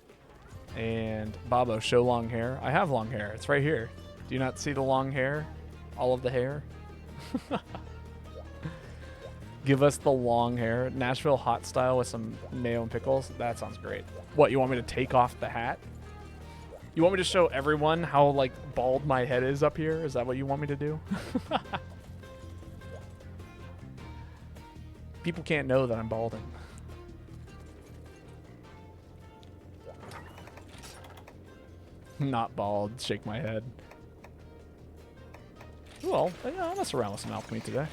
And Babo, show long hair. I have long hair. It's right here. Do you not see the long hair? All of the hair? Give us the long hair. Nashville hot style with some mayo and pickles. That sounds great. What, you want me to take off the hat? You want me to show everyone how, like, bald my head is up here? Is that what you want me to do? People can't know that I'm balding. Not bald. Shake my head. Well, yeah, I'll mess around with some alchemy today.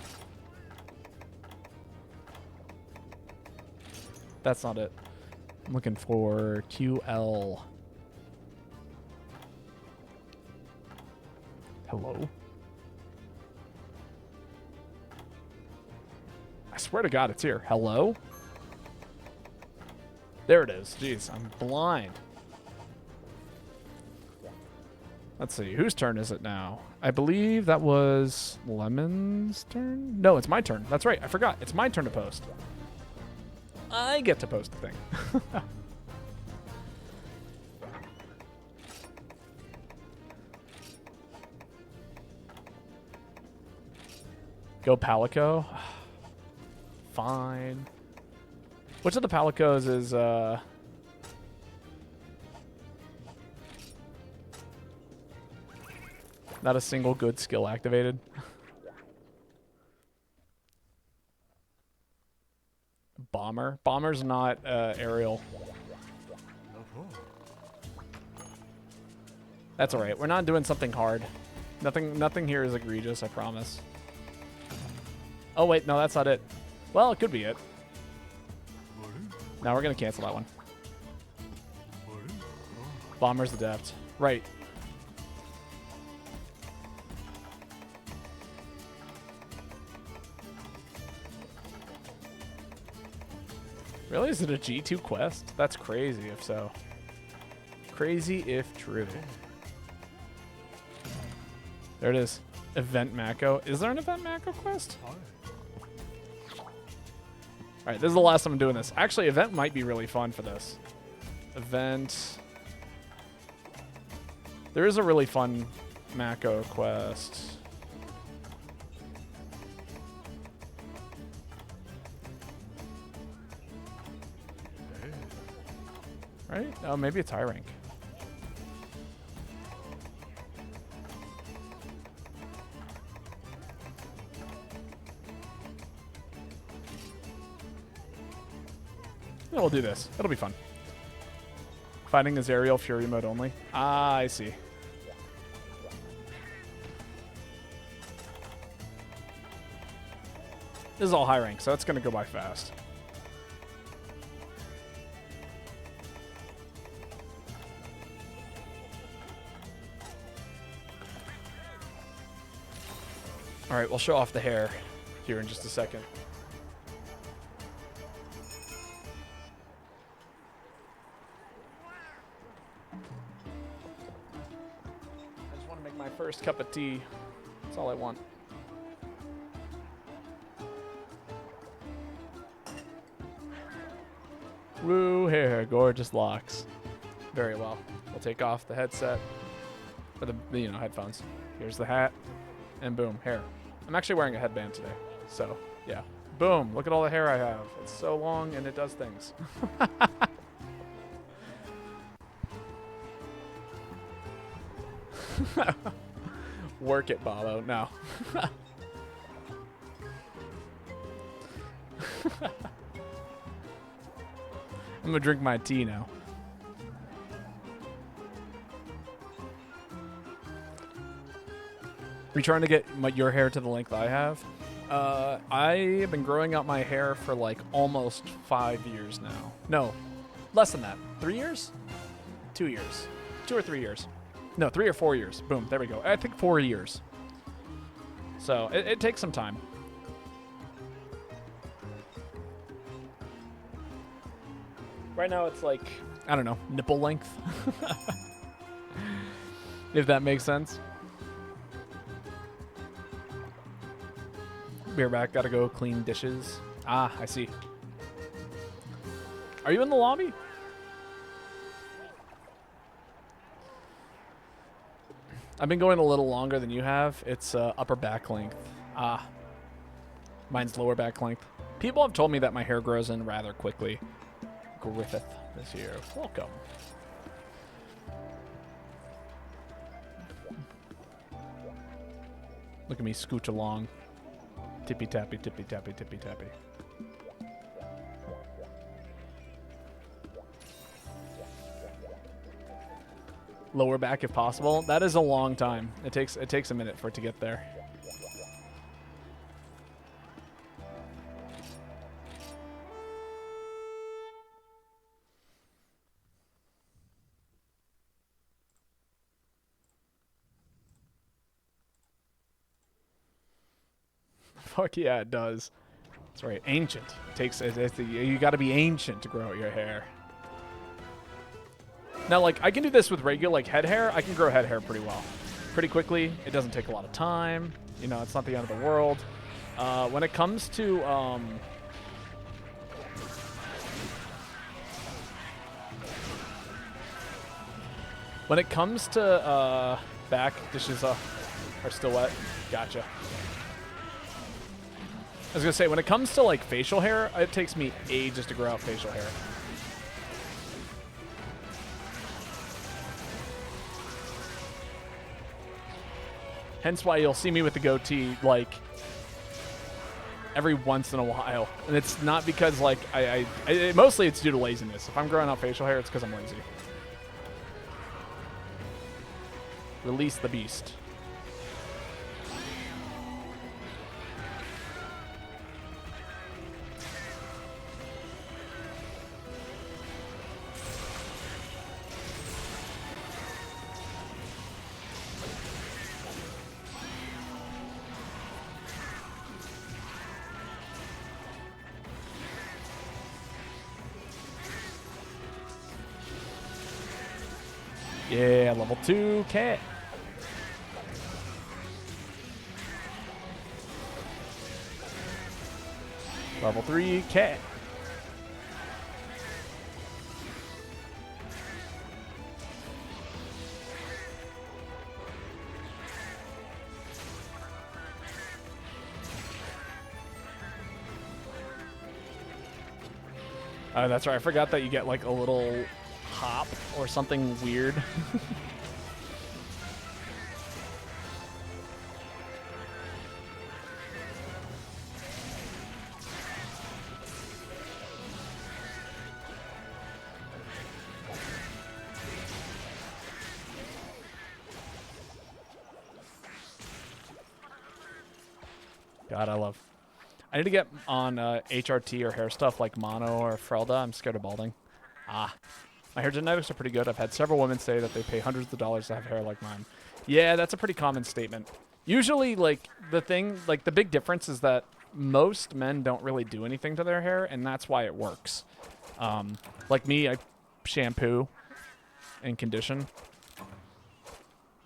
That's not it. I'm looking for QL. Hello? I swear to God, it's here. Hello? There it is. Jeez, I'm blind. Let's see. Whose turn is it now? I believe that was Lemon's turn? No, it's my turn. That's right. I forgot. It's my turn to post. I get to post the thing. Go Palico? Fine. Which of the Palicos is, not a single good skill activated? Bomber? Bomber's not, aerial. That's alright. We're not doing something hard. Nothing here is egregious, I promise. Oh, wait. No, that's not it. Well, it could be it. Now we're going to cancel that one. Bomber's adept. Right. Really? Is it a G2 quest? That's crazy if so. Crazy if true. There it is. Event Mako. Is there an Event Mako quest? Alright, this is the last time I'm doing this. Actually, Event might be really fun for this. Event. There is a really fun Mako quest. Right? Oh, maybe it's high rank. Yeah, we'll do this. It'll be fun. Fighting is aerial fury mode only. Ah, I see. This is all high rank, so that's going to go by fast. All right, we'll show off the hair here in just a second. I just want to make my first cup of tea. That's all I want. Woo, hair, gorgeous locks. Very well. We'll take off the headset, or the headphones. Here's the hat, and boom, hair. I'm actually wearing a headband today, so yeah. Boom, look at all the hair I have. It's so long and it does things. Work it, Babo. No. I'm gonna drink my tea now. Are you trying to get your hair to the length I have? I have been growing out my hair for like almost 5 years now. No, less than that. 3 years? 2 years. 2 or 3 years. No, 3 or 4 years. Boom, there we go. I think 4 years. So it takes some time. Right now it's like, I don't know, nipple length. If that makes sense. Beer back, gotta go clean dishes. Ah, I see. Are you in the lobby? I've been going a little longer than you have. It's upper back length. Ah. Mine's lower back length. People have told me that my hair grows in rather quickly. Griffith this year. Welcome. Look at me scooch along. Tippy tappy, tippy tappy, tippy tappy. Lower back if possible. That is a long time. It takes a minute for it to get there. Fuck yeah, it does. That's right, ancient. You got to be ancient to grow out your hair. Now, like, I can do this with regular, like, head hair. I can grow head hair pretty well. Pretty quickly. It doesn't take a lot of time. You know, it's not the end of the world. When it comes to, back, dishes are still wet. Gotcha. I was going to say, when it comes to, like, facial hair, it takes me ages to grow out facial hair. Hence why you'll see me with the goatee, like, every once in a while. And it's not because, like, mostly it's due to laziness. If I'm growing out facial hair, it's because I'm lazy. Release the beast. Yeah, level 2 cat. Level 3 cat. That's right. I forgot that you get like a little hop or something weird. God, I need to get on HRT or hair stuff like mono or Frelda. I'm scared of balding. Ah. My hair genetics are pretty good. I've had several women say that they pay hundreds of dollars to have hair like mine. Yeah, that's a pretty common statement. Usually, like, the big difference is that most men don't really do anything to their hair, and that's why it works. Like me, I shampoo and condition.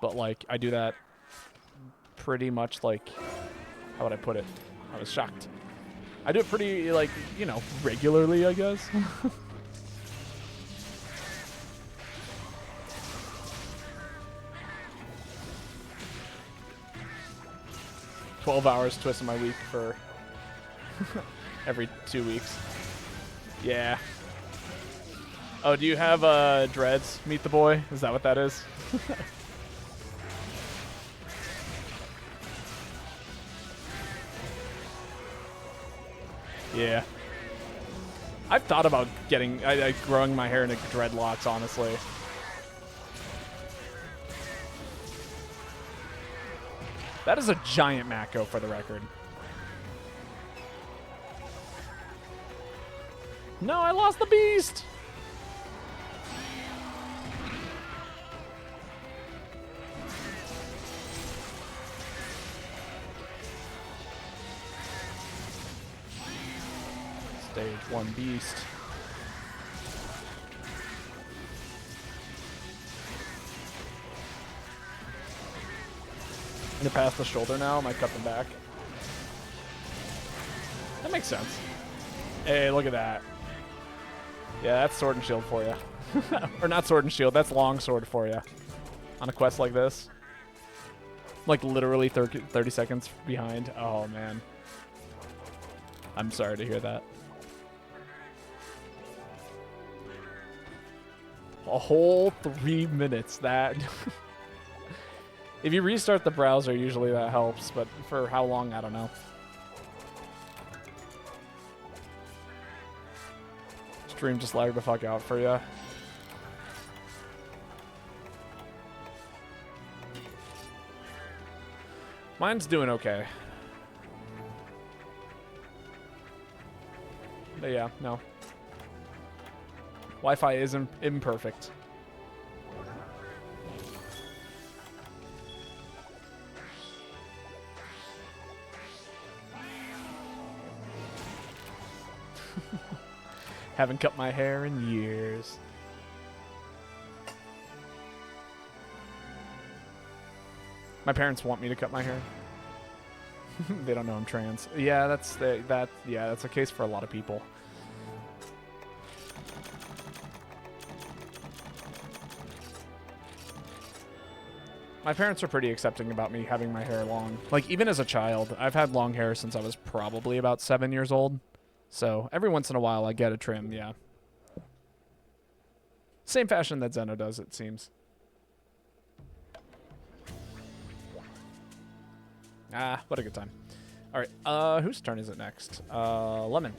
But, like, I do that pretty much, like, how would I put it? I was shocked. I do it pretty, like, you know, regularly, I guess. 12 hours twisting my week for every 2 weeks. Yeah. Oh, do you have dreads, Meet the Boy? Is that what that is? Yeah. I've thought about growing my hair into dreadlocks, honestly. That is a giant Mako, for the record. No, I lost the beast! Stage 1 beast. I'm gonna pass the shoulder now. I might cut them back. That makes sense. Hey, look at that. Yeah, that's sword and shield for you. Or not sword and shield, that's long sword for you. On a quest like this. Like literally 30 seconds behind. Oh, man. I'm sorry to hear that. A whole 3 minutes. That... If you restart the browser, usually that helps, but for how long, I don't know. Stream just lagged the fuck out for you. Mine's doing okay. But yeah, no. Wi-Fi is imperfect. Haven't cut my hair in years. My parents want me to cut my hair. They don't know I'm trans. Yeah, that's a case for a lot of people. My parents are pretty accepting about me having my hair long. Like, even as a child, I've had long hair since I was probably about 7 years old. So every once in a while I get a trim, yeah. Same fashion that Zeno does, it seems. Ah, what a good time. All right, whose turn is it next? Lemon.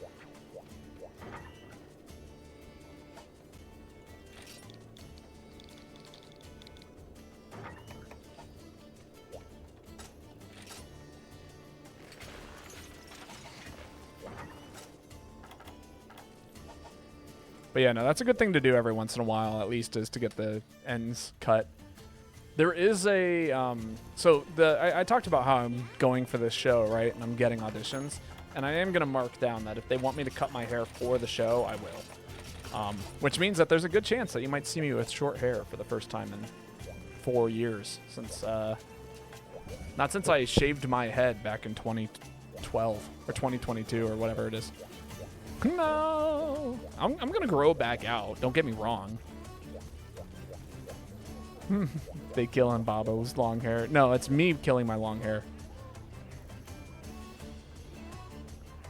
But yeah, no, that's a good thing to do every once in a while, at least, is to get the ends cut. There is a, I talked about how I'm going for this show, right? And I'm getting auditions. And I am going to mark down that if they want me to cut my hair for the show, I will. Which means that there's a good chance that you might see me with short hair for the first time in 4 years. Not since I shaved my head back in 2012 or 2022 or whatever it is. No, I'm gonna grow back out. Don't get me wrong. They killing Babo's long hair. No, it's me killing my long hair.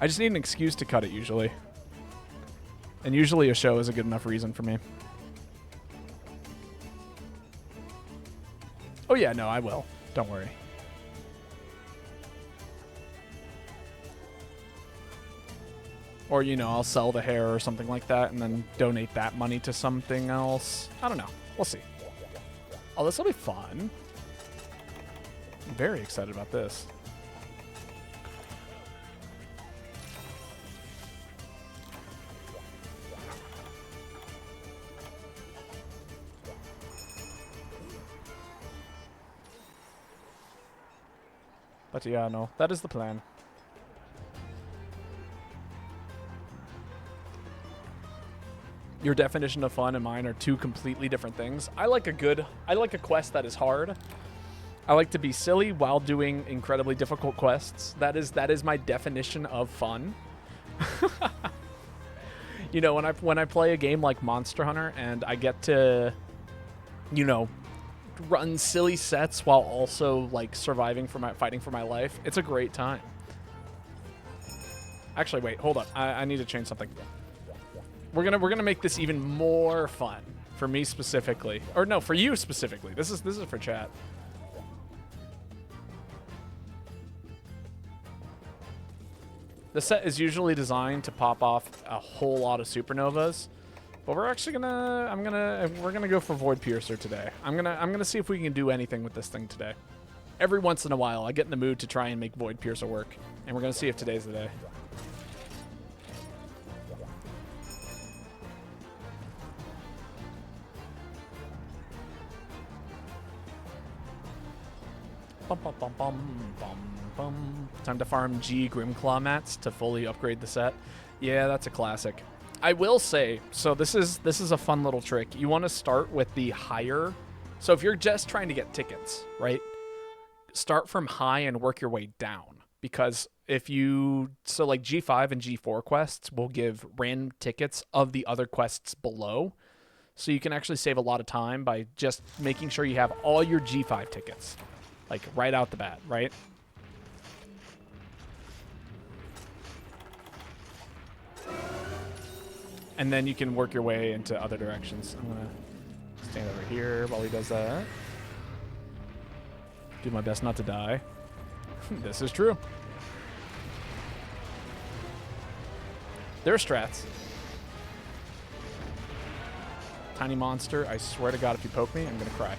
I just need an excuse to cut it usually. And usually a show is a good enough reason for me. Oh yeah, no, I will. Don't worry. Or, you know, I'll sell the hair or something like that and then donate that money to something else. I don't know. We'll see. Oh, this will be fun. I'm very excited about this. But yeah, no, that is the plan. Your definition of fun and mine are two completely different things. I like a quest that is hard. I like to be silly while doing incredibly difficult quests. That is my definition of fun. You know, when I play a game like Monster Hunter and I get to, you know, run silly sets while also like fighting for my life, it's a great time. Actually, wait, hold up. I need to change something. We're gonna make this even more fun for me specifically, or no, for you specifically. This is for chat. The set is usually designed to pop off a whole lot of supernovas, but we're actually we're gonna go for Void Piercer today. I'm gonna see if we can do anything with this thing today. Every once in a while, I get in the mood to try and make Void Piercer work, and we're gonna see if today's the day. Bum, bum, bum, bum, bum, bum. Time to farm G Grimclaw mats to fully upgrade the set. Yeah, that's a classic. I will say, so this is a fun little trick. You want to start with the higher. So if you're just trying to get tickets, right? Start from high and work your way down. Because if you, so like G5 and G4 quests will give random tickets of the other quests below. So you can actually save a lot of time by just making sure you have all your G5 tickets. Like, right out the bat, right? And then you can work your way into other directions. I'm going to stand over here while he does that. Do my best not to die. This is true. There are strats. Tiny monster. I swear to God, if you poke me, I'm going to cry.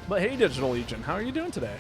But hey, Digital Legion, how are you doing today?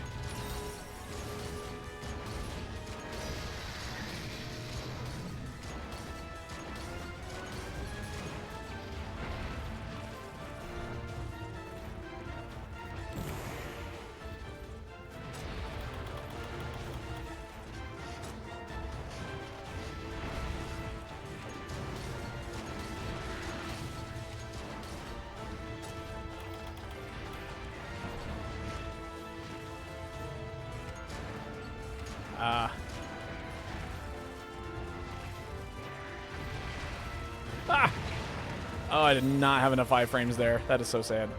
Oh, I did not have enough iframes there. That is so sad.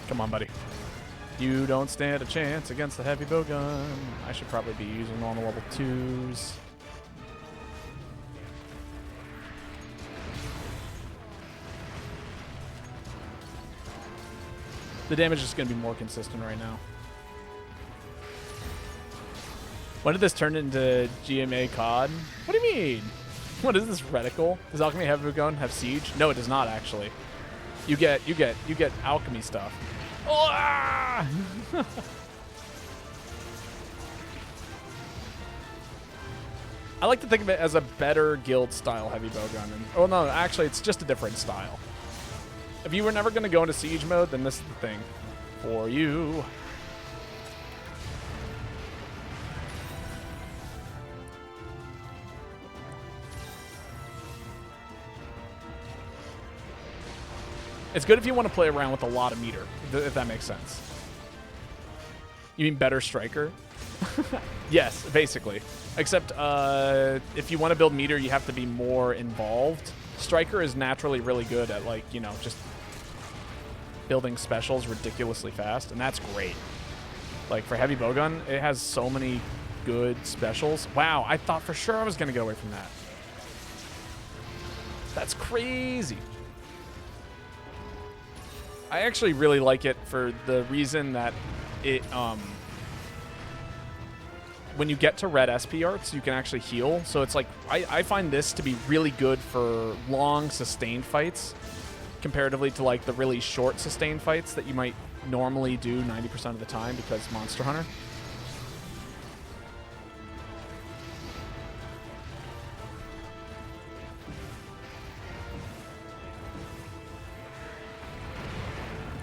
Come on, buddy. You don't stand a chance against the heavy bow gun. I should probably be using normal level 2s. The damage is going to be more consistent right now. When did this turn into GMA COD? What do you mean? What is this reticle? Does Alchemy Heavy Gun have Siege? No, it does not actually. You get alchemy stuff. Oh, ah! I like to think of it as a better guild style heavy bowgun. Oh no, actually it's just a different style. If you were never going to go into siege mode, then this is the thing for you. It's good if you want to play around with a lot of meter, if that makes sense. You mean better striker? Yes, basically. Except if you want to build meter, you have to be more involved. Striker is naturally really good at, like, you know, just building specials ridiculously fast, and that's great. Like, for heavy bowgun, it has so many good specials. Wow, I thought for sure I was going to get away from that. That's crazy. I actually really like it for the reason that it when you get to red SP arts, you can actually heal. So it's like, I find this to be really good for long sustained fights comparatively to like the really short sustained fights that you might normally do 90% of the time because Monster Hunter.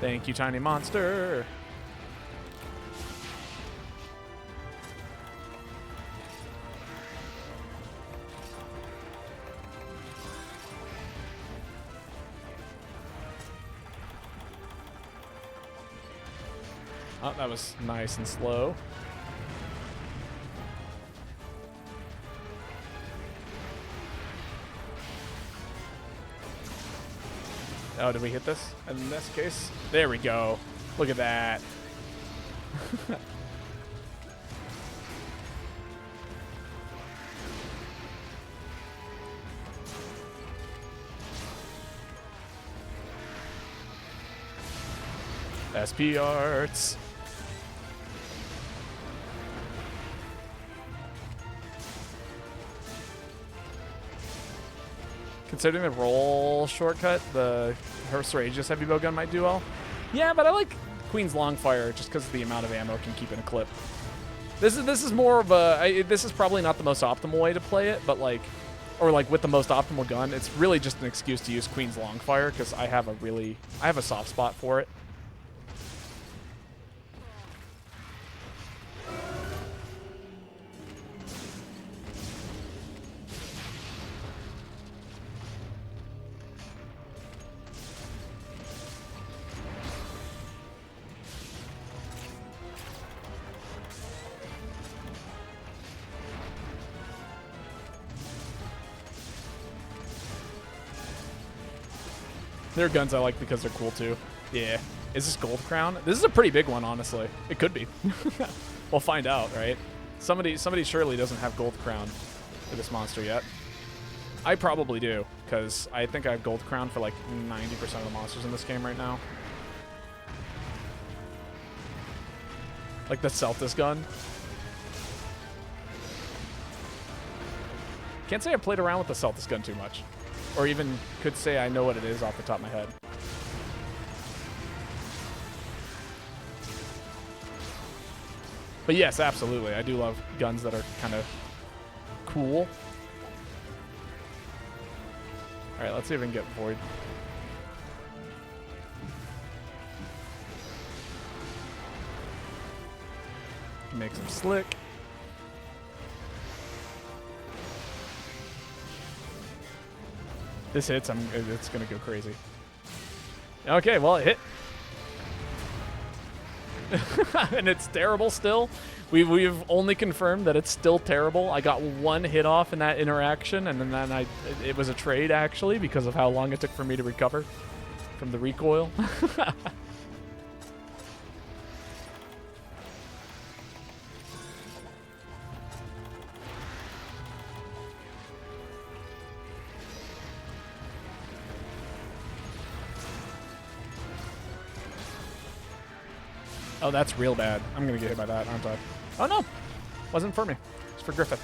Thank you, tiny monster. Oh, that was nice and slow. Oh, did we hit this? In this case? There we go. Look at that. SP arts. Considering the roll shortcut, the Hearth's Aegis heavy bow gun might do well. Yeah, but I like Queen's Longfire just because the amount of ammo can keep in a clip. This is more of a. This is probably not the most optimal way to play it, but like, or like with the most optimal gun, it's really just an excuse to use Queen's Longfire because I have a soft spot for it. There are guns I like because they're cool too. Yeah. Is this Gold Crown? This is a pretty big one, honestly. It could be. We'll find out, right? Somebody surely doesn't have Gold Crown for this monster yet. I probably do, because I think I have Gold Crown for like 90% of the monsters in this game right now. Like the Celtis gun. Can't say I've played around with the Celtis gun too much. Or even could say I know what it is off the top of my head. But yes, absolutely. I do love guns that are kind of cool. All right, let's see if we can get Void. Make some slick. This hits, it's gonna go crazy. Okay, well it hit. And it's terrible still. We've only confirmed that it's still terrible. I got one hit off in that interaction, and then it was a trade actually because of how long it took for me to recover from the recoil. Oh, that's real bad. I'm gonna get hit by that, aren't I? Oh no! Wasn't for me. It's for Griffith.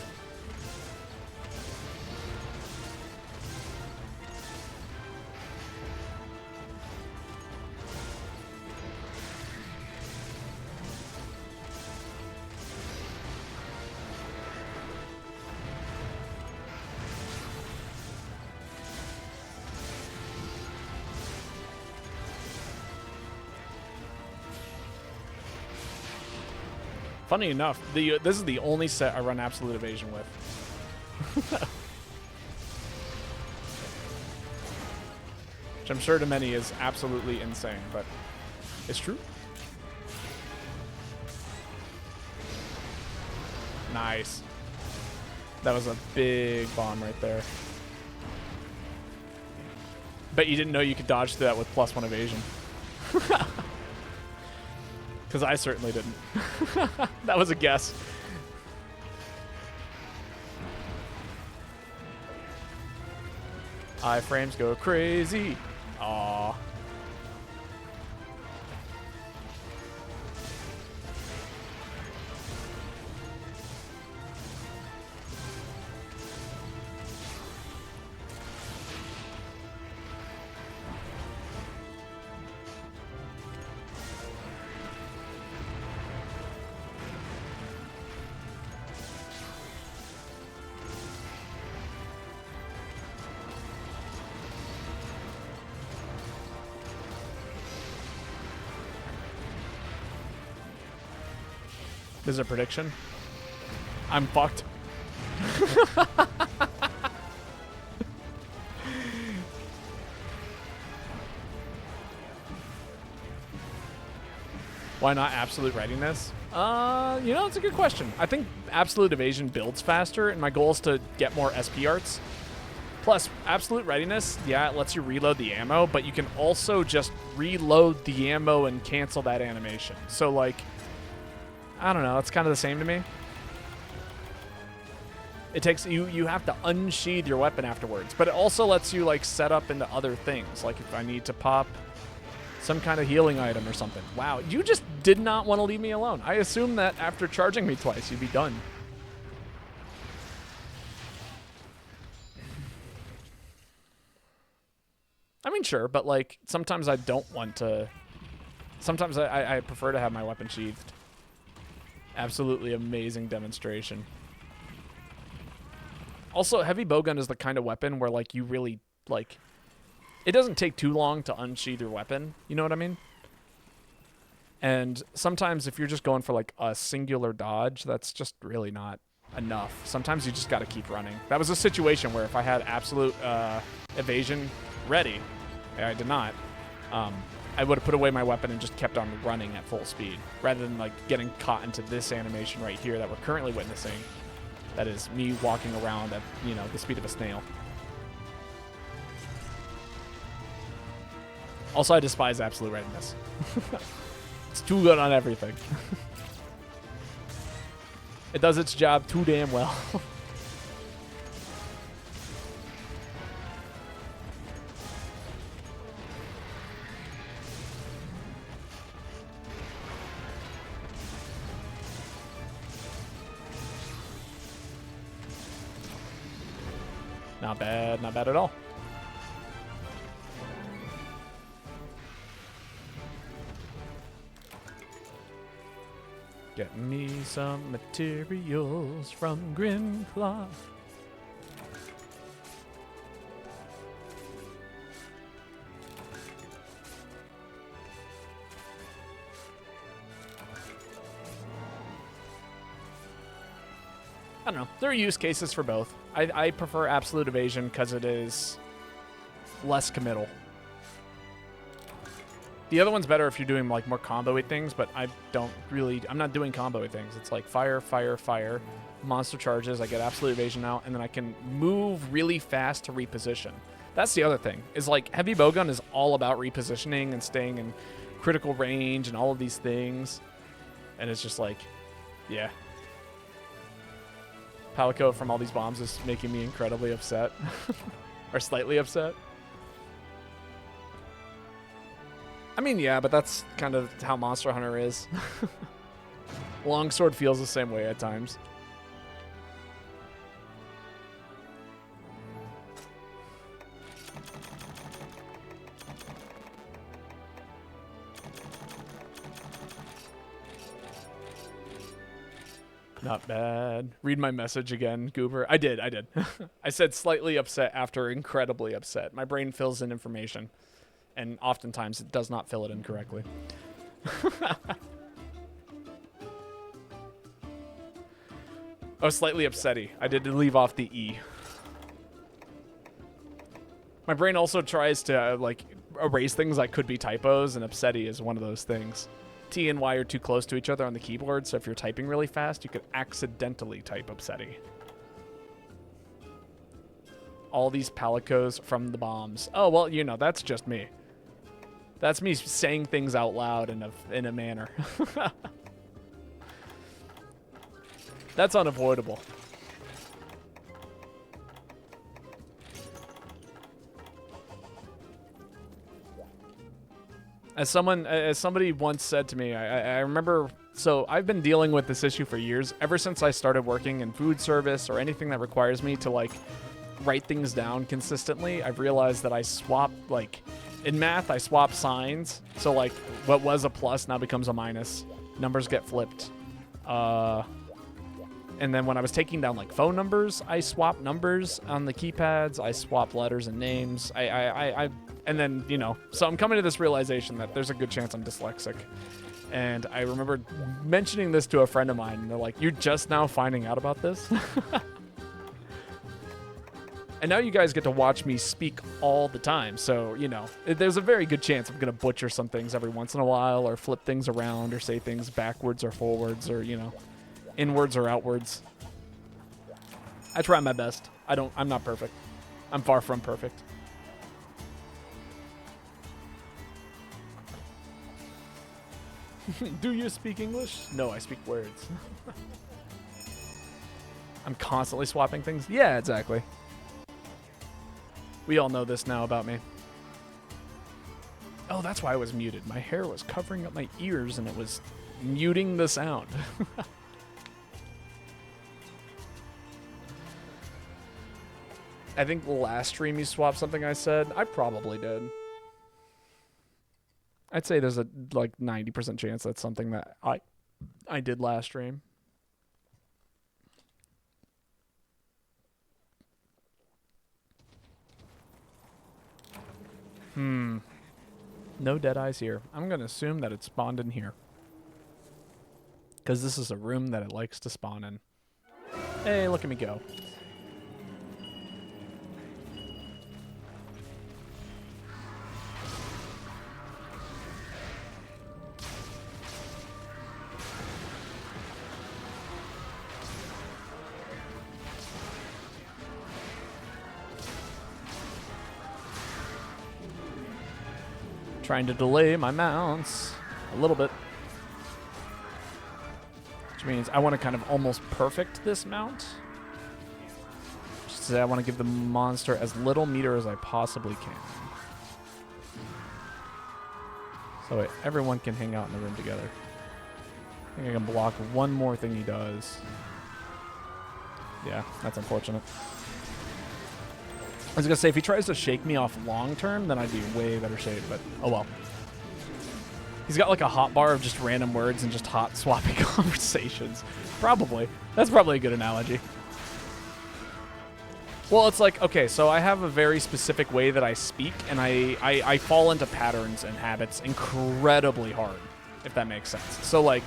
Funny enough, this is the only set I run Absolute Evasion with. Which I'm sure to many is absolutely insane, but it's true. Nice. That was a big bomb right there. Bet you didn't know you could dodge through that with +1 evasion. Because I certainly didn't. That was a guess. Iframes go crazy. Aww. This is a prediction. I'm fucked. Why not absolute readiness? You know, it's a good question. I think absolute evasion builds faster, and my goal is to get more SP arts. Plus, absolute readiness, yeah, it lets you reload the ammo, but you can also just reload the ammo and cancel that animation. So, like, I don't know, it's kind of the same to me. It takes you have to unsheath your weapon afterwards, but it also lets you, like, set up into other things. Like, if I need to pop some kind of healing item or something. Wow, you just did not want to leave me alone. I assumed that after charging me twice, you'd be done. I mean, sure, but, like, sometimes I don't want to... Sometimes I prefer to have my weapon sheathed. Absolutely amazing demonstration. Also, heavy bowgun is the kind of weapon where, like, you really, like... It doesn't take too long to unsheath your weapon. You know what I mean? And sometimes if you're just going for, like, a singular dodge, that's just really not enough. Sometimes you just got to keep running. That was a situation where if I had absolute evasion ready, I did not, I would have put away my weapon and just kept on running at full speed, rather than, like, getting caught into this animation right here that we're currently witnessing. That is me walking around at, you know, the speed of a snail. Also, I despise absolute readiness. It's too good on everything. It does its job too damn well. Not bad, not bad at all. Get me some materials from Grimclaw. I don't know. There are use cases for both. I prefer absolute evasion because it is less committal. The other one's better if you're doing, like, more combo-y things, but I'm not doing combo-y things. It's like fire, fire, fire, monster charges, I get absolute evasion out, and then I can move really fast to reposition. That's the other thing, is, like, heavy bowgun is all about repositioning and staying in critical range and all of these things. And it's just like, yeah. Palico from all these bombs is making me incredibly upset. Or slightly upset. I mean, yeah, but that's kind of how Monster Hunter is. Longsword feels the same way at times. Not bad. Read my message again, Goober. I did. I said slightly upset after incredibly upset. My brain fills in information. And oftentimes it does not fill it in correctly. Oh, slightly upsetty. I did leave off the E. My brain also tries to, like, erase things that could be typos, and upsetty is one of those things. T and Y are too close to each other on the keyboard, so if you're typing really fast, you could accidentally type upsetty. All these palicos from the bombs. Oh, well, you know, that's just me. That's me saying things out loud in a manner. That's unavoidable. As somebody once said to me, I remember, so I've been dealing with this issue for years, ever since I started working in food service or anything that requires me to, like, write things down consistently. I've realized that I swap, like, in math, I swap signs. So, like, what was a plus now becomes a minus. Numbers get flipped. And then when I was taking down, like, phone numbers, I swap numbers on the keypads. I swap letters and names. And then, you know, so I'm coming to this realization that there's a good chance I'm dyslexic. And I remember mentioning this to a friend of mine, and they're like, "You're just now finding out about this?" And now you guys get to watch me speak all the time. So, you know, there's a very good chance I'm going to butcher some things every once in a while, or flip things around, or say things backwards or forwards, or, you know, inwards or outwards. I try my best. I'm not perfect. I'm far from perfect. Do you speak English? No, I speak words. I'm constantly swapping things. Yeah, exactly. We all know this now about me. Oh, that's why I was muted. My hair was covering up my ears and it was muting the sound. I think the last stream you swapped something I said. I probably did. I'd say there's a like 90% chance that's something that I did last stream. No dead eyes here. I'm going to assume that it spawned in here. Because this is a room that it likes to spawn in. Hey, look at me go. Trying to delay my mounts a little bit. Which means I want to kind of almost perfect this mount. Just to say I want to give the monster as little meter as I possibly can. So everyone can hang out in the room together. I think I can block one more thing he does. Yeah, that's unfortunate. I was going to say, if he tries to shake me off long term, then I'd be way better shape, but oh well. He's got like a hot bar of just random words and just hot swapping conversations. Probably. That's probably a good analogy. Well, it's like, okay, so I have a very specific way that I speak, and I fall into patterns and habits incredibly hard, if that makes sense. So like,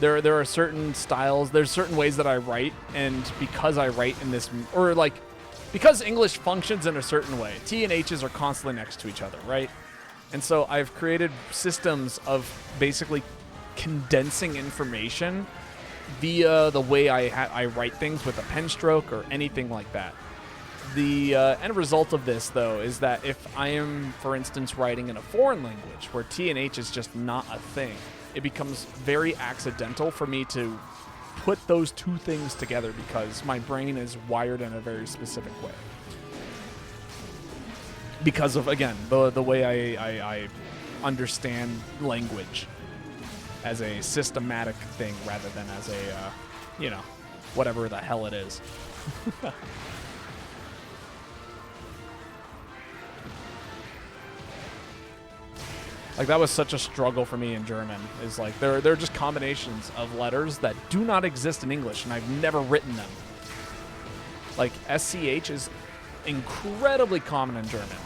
there are certain styles, there's certain ways that I write, and because I write in this, or like, because English functions in a certain way, T and H's are constantly next to each other, right? And so I've created systems of basically condensing information via the way I write things with a pen stroke or anything like that. The end result of this, though, is that if I am, for instance, writing in a foreign language where T and H is just not a thing, it becomes very accidental for me to put those two things together because my brain is wired in a very specific way. Because of, again, the way I understand language as a systematic thing rather than as a, you know, whatever the hell it is. Like, that was such a struggle for me in German, is like, there are just combinations of letters that do not exist in English, and I've never written them. Like, SCH is incredibly common in German.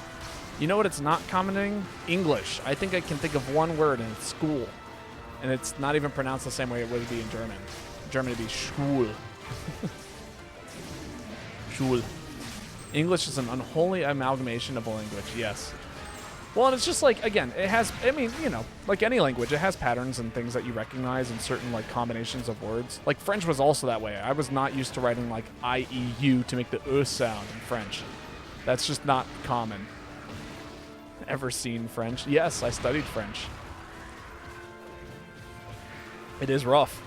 You know what it's not common in? English. I think I can think of one word, and it's school. And it's not even pronounced the same way it would be in German. In German, it'd be Schul. Schul. English is an unholy amalgamation of a language, yes. Well, and it's just like, again, it has, I mean, you know, like any language, it has patterns and things that you recognize in certain, like, combinations of words. Like, French was also that way. I was not used to writing, like, I-E-U to make the U sound in French. That's just not common. Ever seen French? Yes, I studied French. It is rough.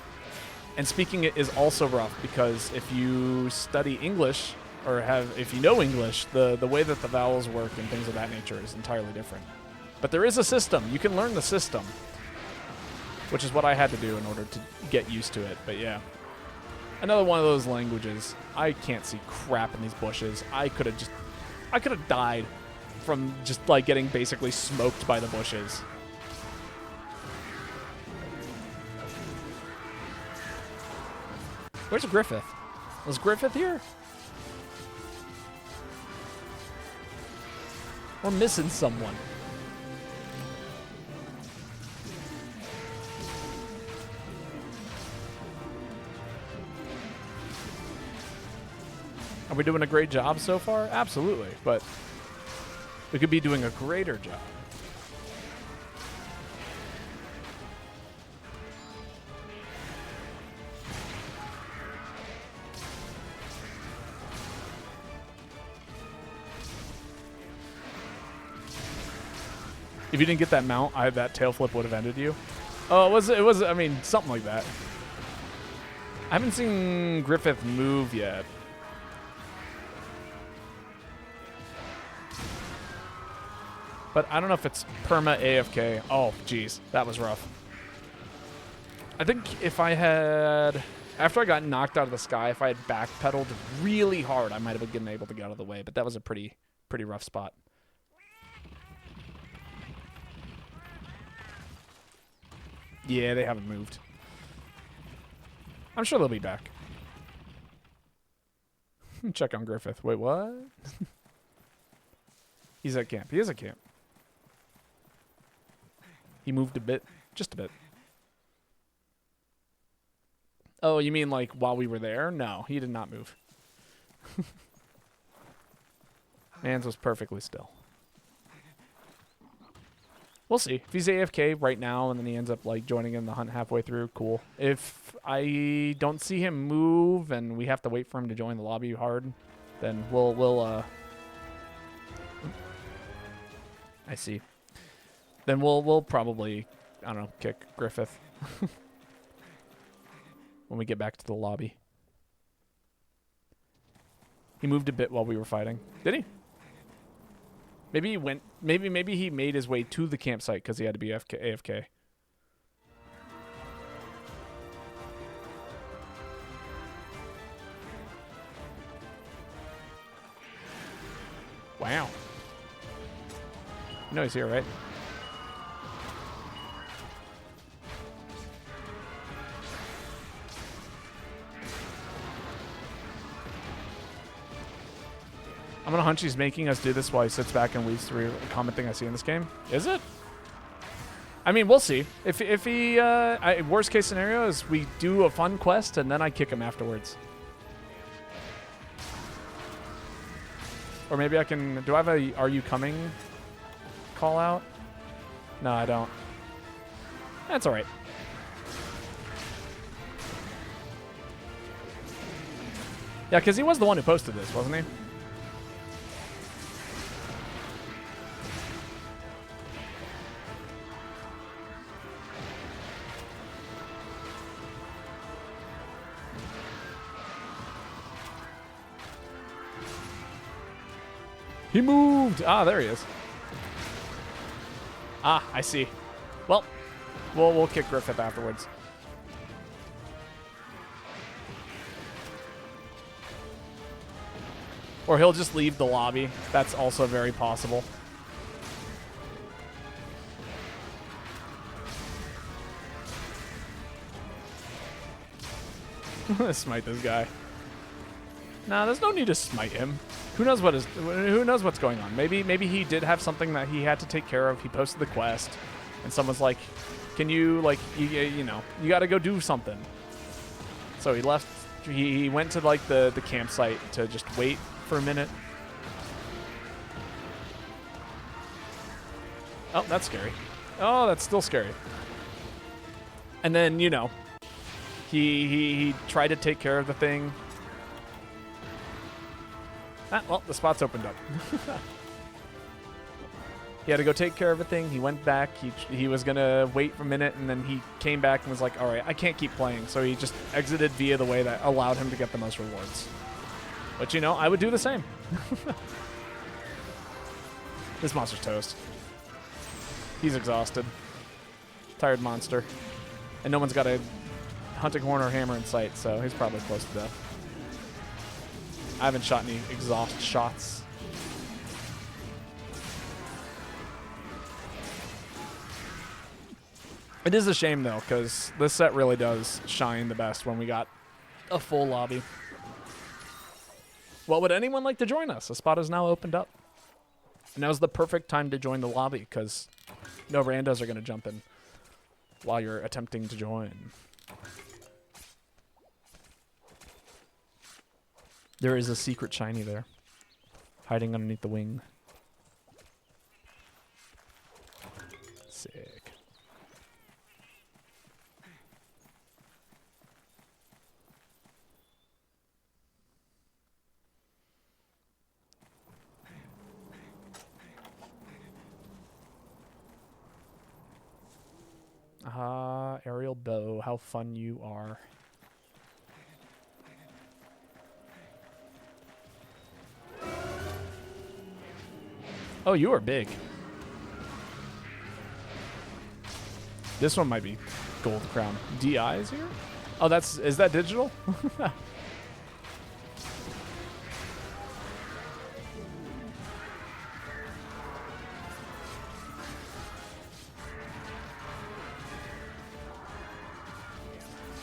And speaking it is also rough because if you study English, or if you know English, the way that the vowels work and things of that nature is entirely different. But there is a system. You can learn the system, which is what I had to do in order to get used to it. But yeah, another one of those languages. I can't see crap in these bushes. I could have died from just like getting basically smoked by the bushes. Where's Griffith? Was Griffith here? We're missing someone. Are we doing a great job so far? Absolutely, but we could be doing a greater job. If you didn't get that mount, that tail flip would have ended you. Oh, it was, I mean, something like that. I haven't seen Griffith move yet. But I don't know if it's perma AFK. Oh, geez, that was rough. I think if I had, after I got knocked out of the sky, if I had backpedaled really hard, I might have been able to get out of the way. But that was a pretty rough spot. Yeah, they haven't moved. I'm sure they'll be back. Check on Griffith. Wait, what? He's at camp. He is at camp. He moved a bit. Just a bit. Oh, you mean like while we were there? No, he did not move. Mans was perfectly still. We'll see. If he's AFK right now and then he ends up like joining in the hunt halfway through, cool. If I don't see him move and we have to wait for him to join the lobby hard, then we'll I see. Then we'll probably, I don't know, kick Griffith when we get back to the lobby. He moved a bit while we were fighting. Did he? Maybe he went. Maybe he made his way to the campsite because he had to be AFK. Wow. You know he's here, right? I'm gonna hunch he's making us do this while he sits back and weaves through a common thing I see in this game. Is it? I mean, we'll see. If he, worst case scenario is we do a fun quest and then I kick him afterwards. Or maybe I can, do I have a "Are you coming" call out? No, I don't. That's all right. Yeah, because he was the one who posted this, wasn't he? He moved! Ah, there he is. Ah, I see. Well, we'll kick Griffith afterwards. Or he'll just leave the lobby. That's also very possible. Smite this guy. Nah, there's no need to smite him. Who knows what's going on? Maybe he did have something that he had to take care of. He posted the quest, and someone's like, "Can you like you know you got to go do something." So he left. He went to like the campsite to just wait for a minute. Oh, that's scary. Oh, that's still scary. And then he tried to take care of the thing. Ah, well, the spot's opened up. He had to go take care of a thing. He went back. He was going to wait for a minute, and then he came back and was like, all right, I can't keep playing. So he just exited via the way that allowed him to get the most rewards. But, I would do the same. This monster's toast. He's exhausted. Tired monster. And no one's got a hunting horn or hammer in sight, so he's probably close to death. I haven't shot any exhaust shots. It is a shame, though, because this set really does shine the best when we got a full lobby. Well, would anyone like to join us? The spot is now opened up. And now's the perfect time to join the lobby, because no randos are going to jump in while you're attempting to join. There is a secret shiny there, hiding underneath the wing. Sick. Ah, aerial bow. How fun you are. Oh, you are big. This one might be gold crown. DI is here? Oh, is that digital?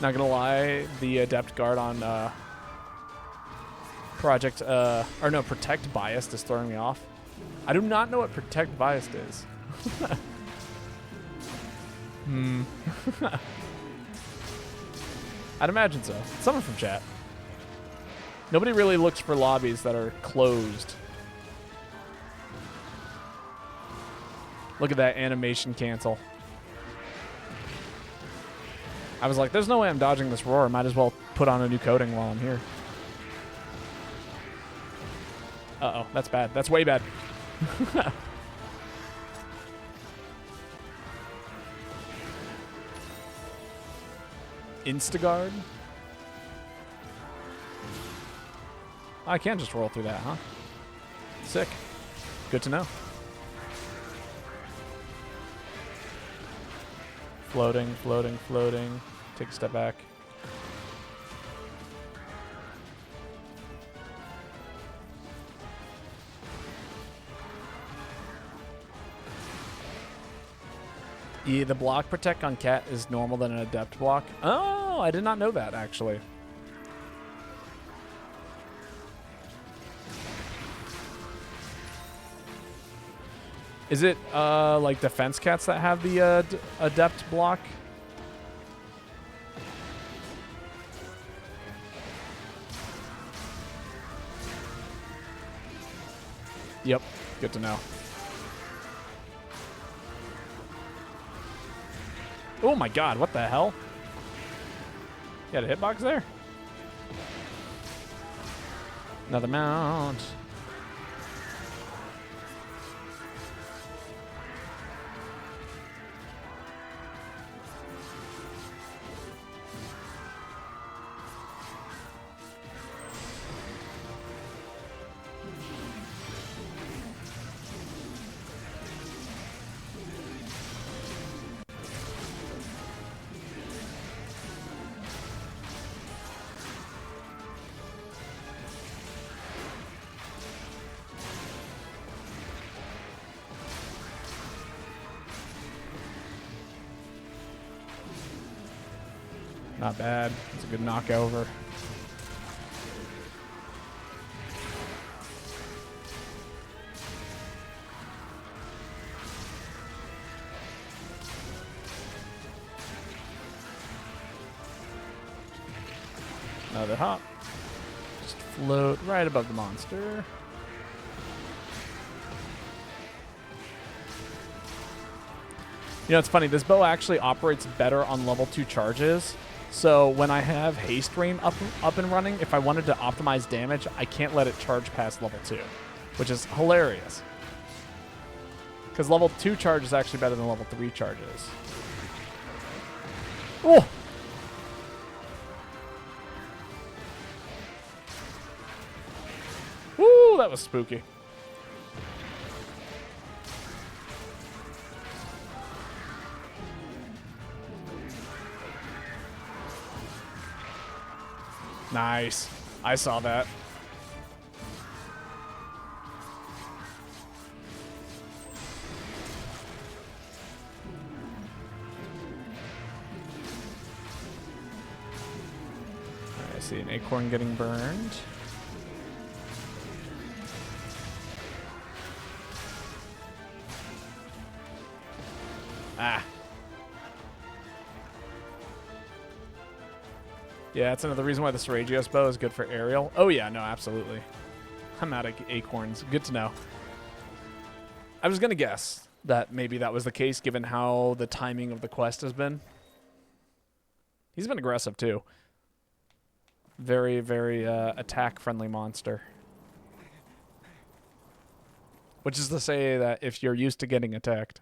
Not gonna lie, the adept guard on Protect Biased is throwing me off. I do not know what Protect Biased is. I'd imagine so. Someone from chat. Nobody really looks for lobbies that are closed. Look at that animation cancel. I was like, there's no way I'm dodging this roar. Might as well put on a new coating while I'm here. Uh-oh, that's bad. That's way bad. Instaguard? I can just roll through that, huh? Sick. Good to know. Floating, floating, floating. Take a step back. Yeah, the block protect on cat is normal than an adept block. Oh, I did not know that, actually. Is it like defense cats that have the adept block? Yep, good to know. Oh my god, what the hell? You had a hitbox there? Another mount. Not bad. It's a good knockover. Another hop. Just float right above the monster. You know, it's funny. This bow actually operates better on level 2 charges. So when I have haste rain up and running, if I wanted to optimize damage, I can't let it charge past level 2, which is hilarious. Because level 2 charge is actually better than level 3 charges. Oh! Woo, that was spooky. Nice. I saw that. I see an acorn getting burned. Ah. Yeah, that's another reason why the Seragios bow is good for aerial. Oh yeah, no, absolutely. I'm out of acorns. Good to know. I was going to guess that maybe that was the case given how the timing of the quest has been. He's been aggressive too. Very, very attack-friendly monster. Which is to say that if you're used to getting attacked.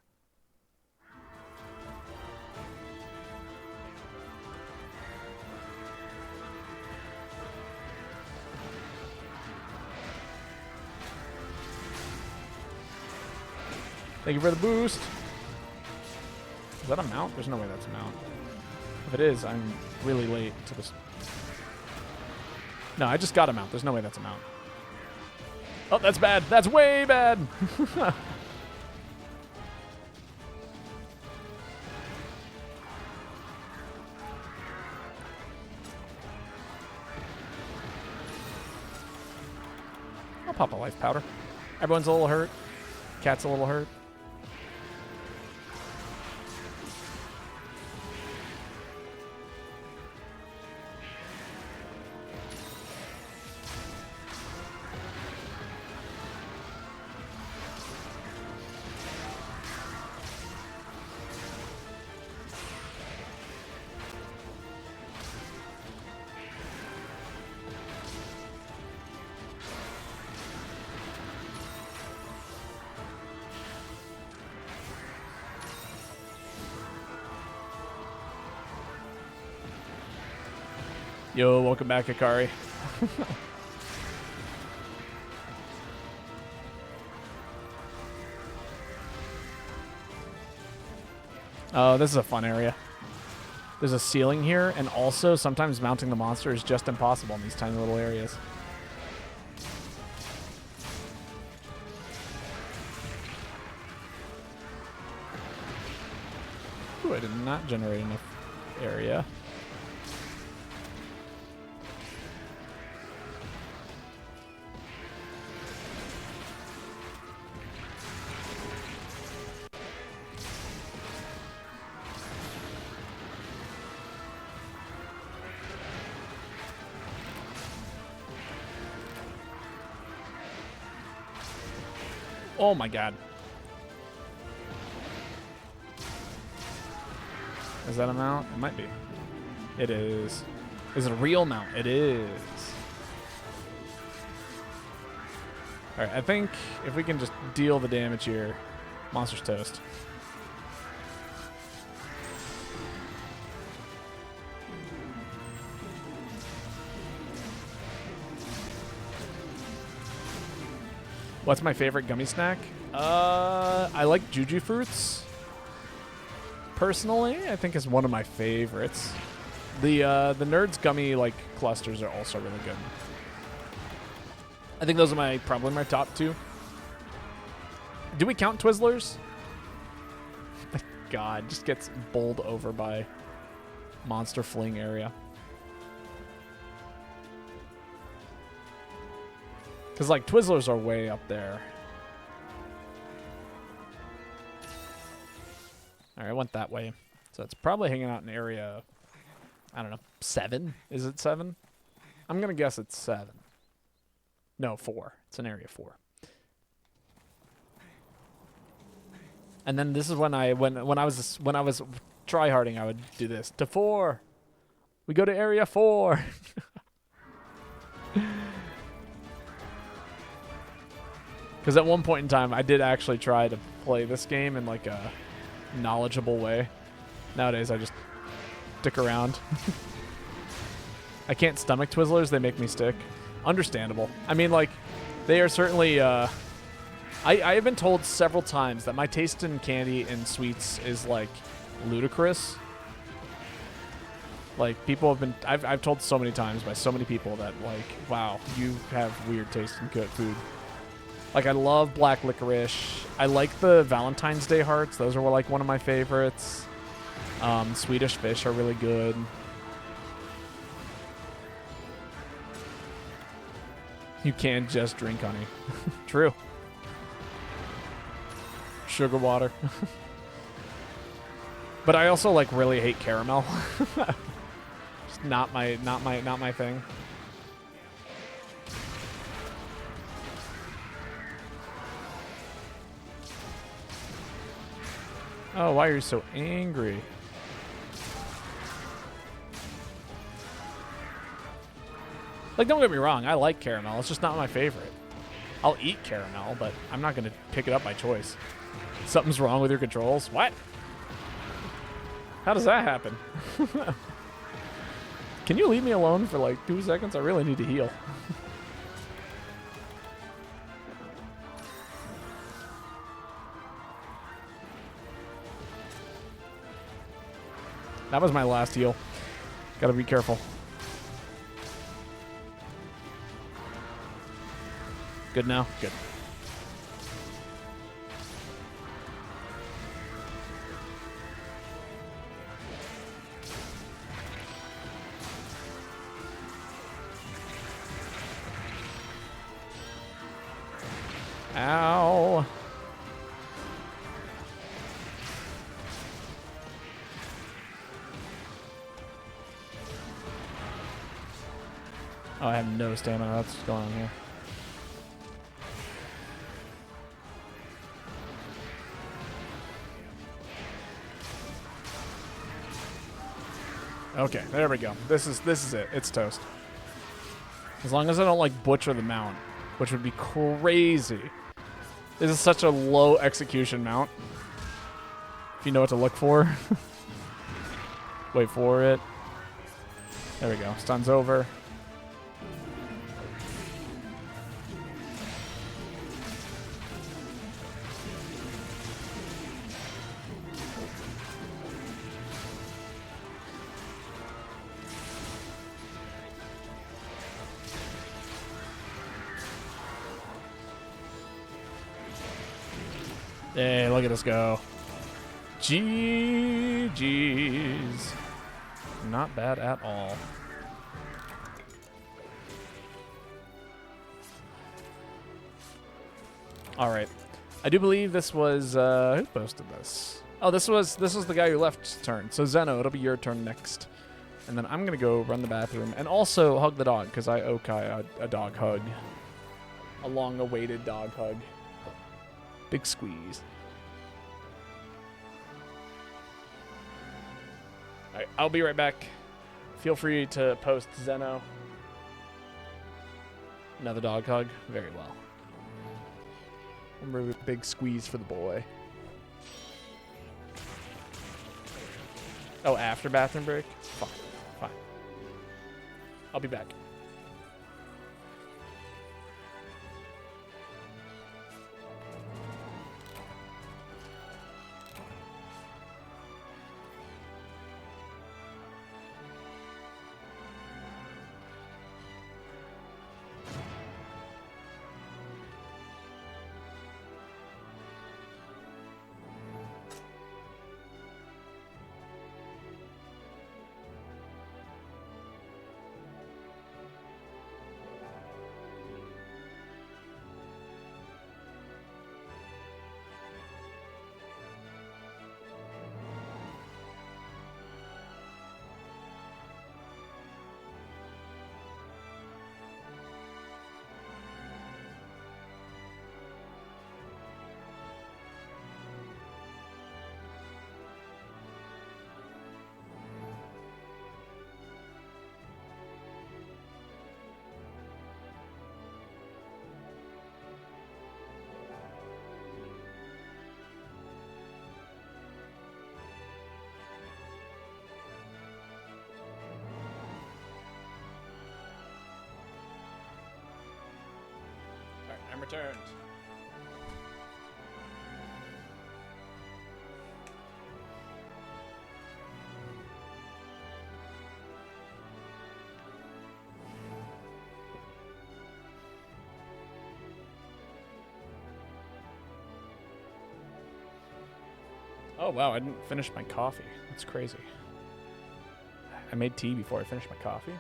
Thank you for the boost. Is that a mount? There's no way that's a mount. If it is, I'm really late to this. No, I just got a mount. There's no way that's a mount. Oh, that's bad. That's way bad. I'll pop a life powder. Everyone's a little hurt. Cat's a little hurt. Yo, welcome back, Akari. Oh, this is a fun area. There's a ceiling here, and also sometimes mounting the monster is just impossible in these tiny little areas. Ooh, I did not generate enough area. Oh my god. Is that a mount? It might be. It is. Is it a real mount? It is. Alright, I think if we can just deal the damage here, monster's toast. What's my favorite gummy snack? I like Juju fruits. Personally, I think is one of my favorites. The Nerds gummy like clusters are also really good. I think those are probably my top two. Do we count Twizzlers? My God, just gets bowled over by monster fling area. Because, like, Twizzlers are way up there. All right, I went that way. So it's probably hanging out in area, I don't know, 7? Is it 7? I'm going to guess it's 7. No, 4. It's in area 4. And then this is when when I was tryharding, I would do this. To 4. We go to area 4. Because at one point in time, I did actually try to play this game in like a knowledgeable way. Nowadays, I just stick around. I can't stomach Twizzlers. They make me sick. Understandable. I mean, like, they are certainly... I have been told several times that my taste in candy and sweets is, like, ludicrous. Like, people have been... I've told so many times by so many people that, like, wow, you have weird taste in good food. Like, I love black licorice. I like the Valentine's Day hearts. Those are, like, one of my favorites. Swedish fish are really good. You can't just drink honey. True. Sugar water. But I also, like, really hate caramel. Just just not my thing. Oh, why are you so angry? Like, don't get me wrong, I like caramel. It's just not my favorite. I'll eat caramel, but I'm not going to pick it up by choice. Something's wrong with your controls? What? How does that happen? Can you leave me alone for like 2 seconds? I really need to heal. That was my last heal. Gotta be careful. Good now? Good. Ow. Oh, I have no stamina. That's what's going on here. Okay, there we go. This is it. It's toast. As long as I don't like butcher the mount, which would be crazy. This is such a low execution mount. If you know what to look for. Wait for it. There we go. Stun's over. Hey, look at us go. GG's. Not bad at all. All right. I do believe this was who posted this? Oh, this was the guy who left's turn. So Zeno, it'll be your turn next. And then I'm gonna go run the bathroom and also hug the dog because I owe Kai a dog hug. A long-awaited dog hug. Big squeeze. All right, I'll be right back. Feel free to post Zeno. Another dog hug. Very well. Remember, big squeeze for the boy. Oh, after bathroom break? Fine. Fine. I'll be back. I'm returned. Oh wow, I didn't finish my coffee. That's crazy. I made tea before I finished my coffee.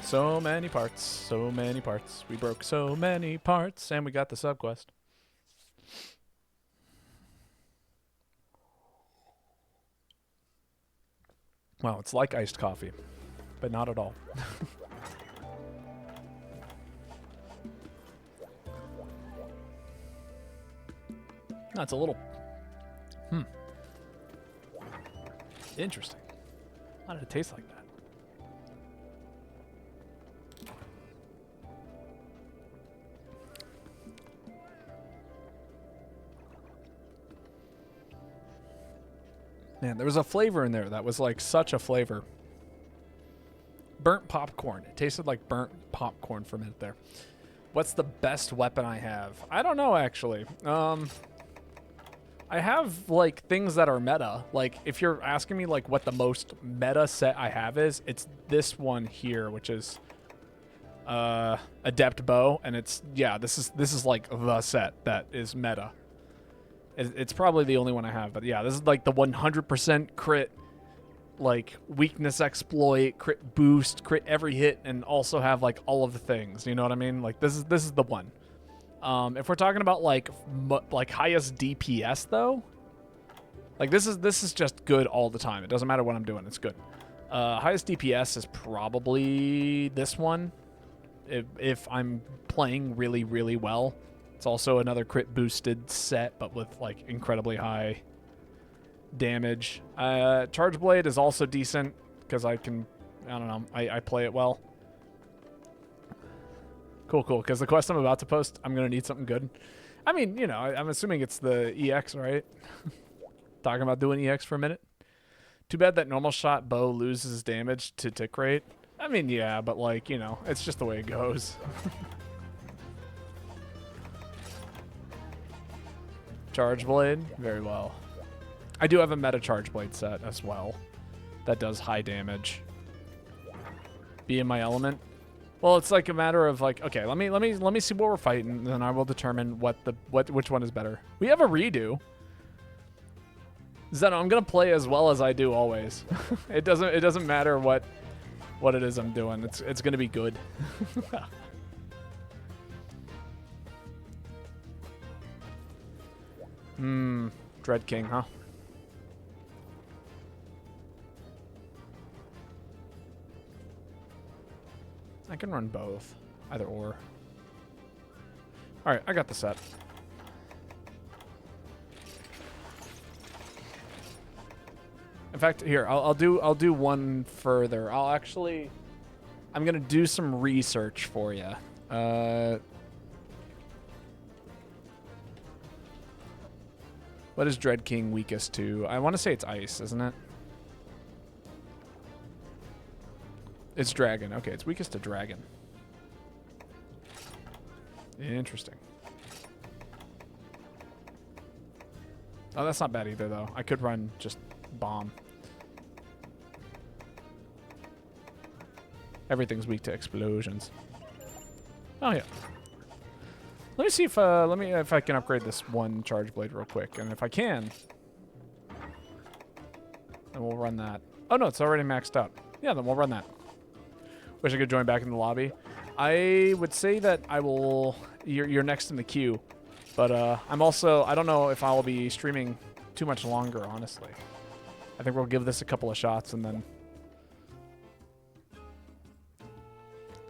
So many parts, so many parts. We broke so many parts, and we got the subquest. Wow, it's like iced coffee, but not at all. That's a little... Interesting. How did it taste like that? Man, there was a flavor in there that was like such a flavor. Burnt popcorn. It tasted like burnt popcorn for a minute there. What's the best weapon I have? I don't know, actually. I have, like, things that are meta. Like, if you're asking me, like, what the most meta set I have is, it's this one here, which is Adept Bow. And it's, yeah, this is like, the set that is meta. It's probably the only one I have. But, yeah, this is, like, the 100% crit, like, weakness exploit, crit boost, crit every hit, and also have, like, all of the things. You know what I mean? Like, this is the one. If we're talking about like highest DPS though, like this is just good all the time. It doesn't matter what I'm doing; it's good. Highest DPS is probably this one, if I'm playing really really well. It's also another crit boosted set, but with like incredibly high damage. Charge Blade is also decent because I don't know, I play it well. Cool, because the quest I'm about to post, I'm going to need something good. I mean, you know, I'm assuming it's the EX, right? Talking about doing EX for a minute. Too bad that normal shot bow loses damage to tick rate. I mean, yeah, but like, you know, it's just the way it goes. Charge Blade, very well. I do have a meta Charge Blade set as well that does high damage. Be in my element. Well, it's like a matter of like, okay, let me see what we're fighting, and then I will determine which one is better. We have a redo. Zeno, I'm gonna play as well as I do always. It doesn't matter what it is I'm doing. It's gonna be good. Dread King, huh? I can run both. Either or. Alright, I got the set. In fact, here, I'll do one further. I'm gonna do some research for you. What is Dread King weakest to? I want to say it's ice, isn't it? It's dragon. Okay, it's weakest to dragon. Interesting. Oh, that's not bad either, though. I could run just bomb. Everything's weak to explosions. Oh yeah. Let me see if if I can upgrade this one charge blade real quick, and if I can, then we'll run that. Oh no, it's already maxed out. Yeah, then we'll run that. Wish I could join back in the lobby. I would say that I will. You're next in the queue, but I'm also. I don't know if I will be streaming too much longer. Honestly, I think we'll give this a couple of shots, and then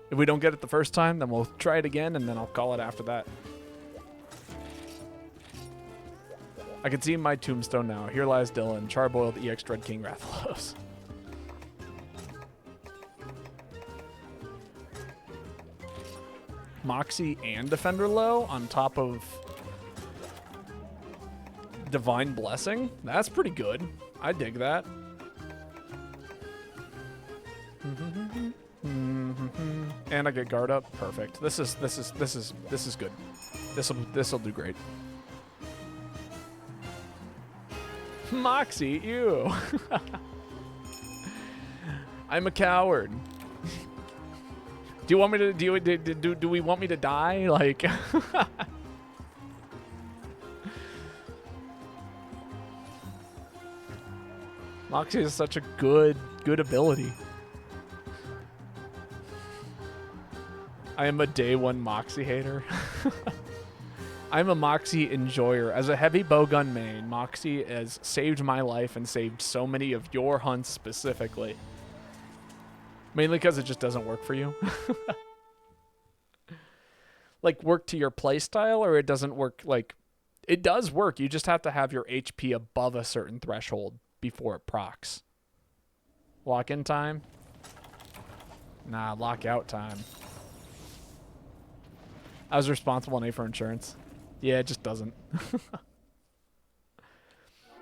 if we don't get it the first time, then we'll try it again, and then I'll call it after that. I can see my tombstone now. Here lies Dylan, Charboiled EX Dread King Rathalos. Moxie and Defender low on top of Divine Blessing. That's pretty good. I dig that. And I get guard up. Perfect. This is good. This'll do great. Moxie, ew. I'm a coward. Do you want me to do we want me to die? Like Moxie is such a good ability. I am a day one Moxie hater. I'm a Moxie enjoyer. As a heavy bowgun main, Moxie has saved my life and saved so many of your hunts specifically. Mainly because it just doesn't work for you. Like, work to your playstyle, or it doesn't work, like... It does work. You just have to have your HP above a certain threshold before it procs. Lock-in time? Nah, lockout time. I was responsible for insurance. Yeah, it just doesn't.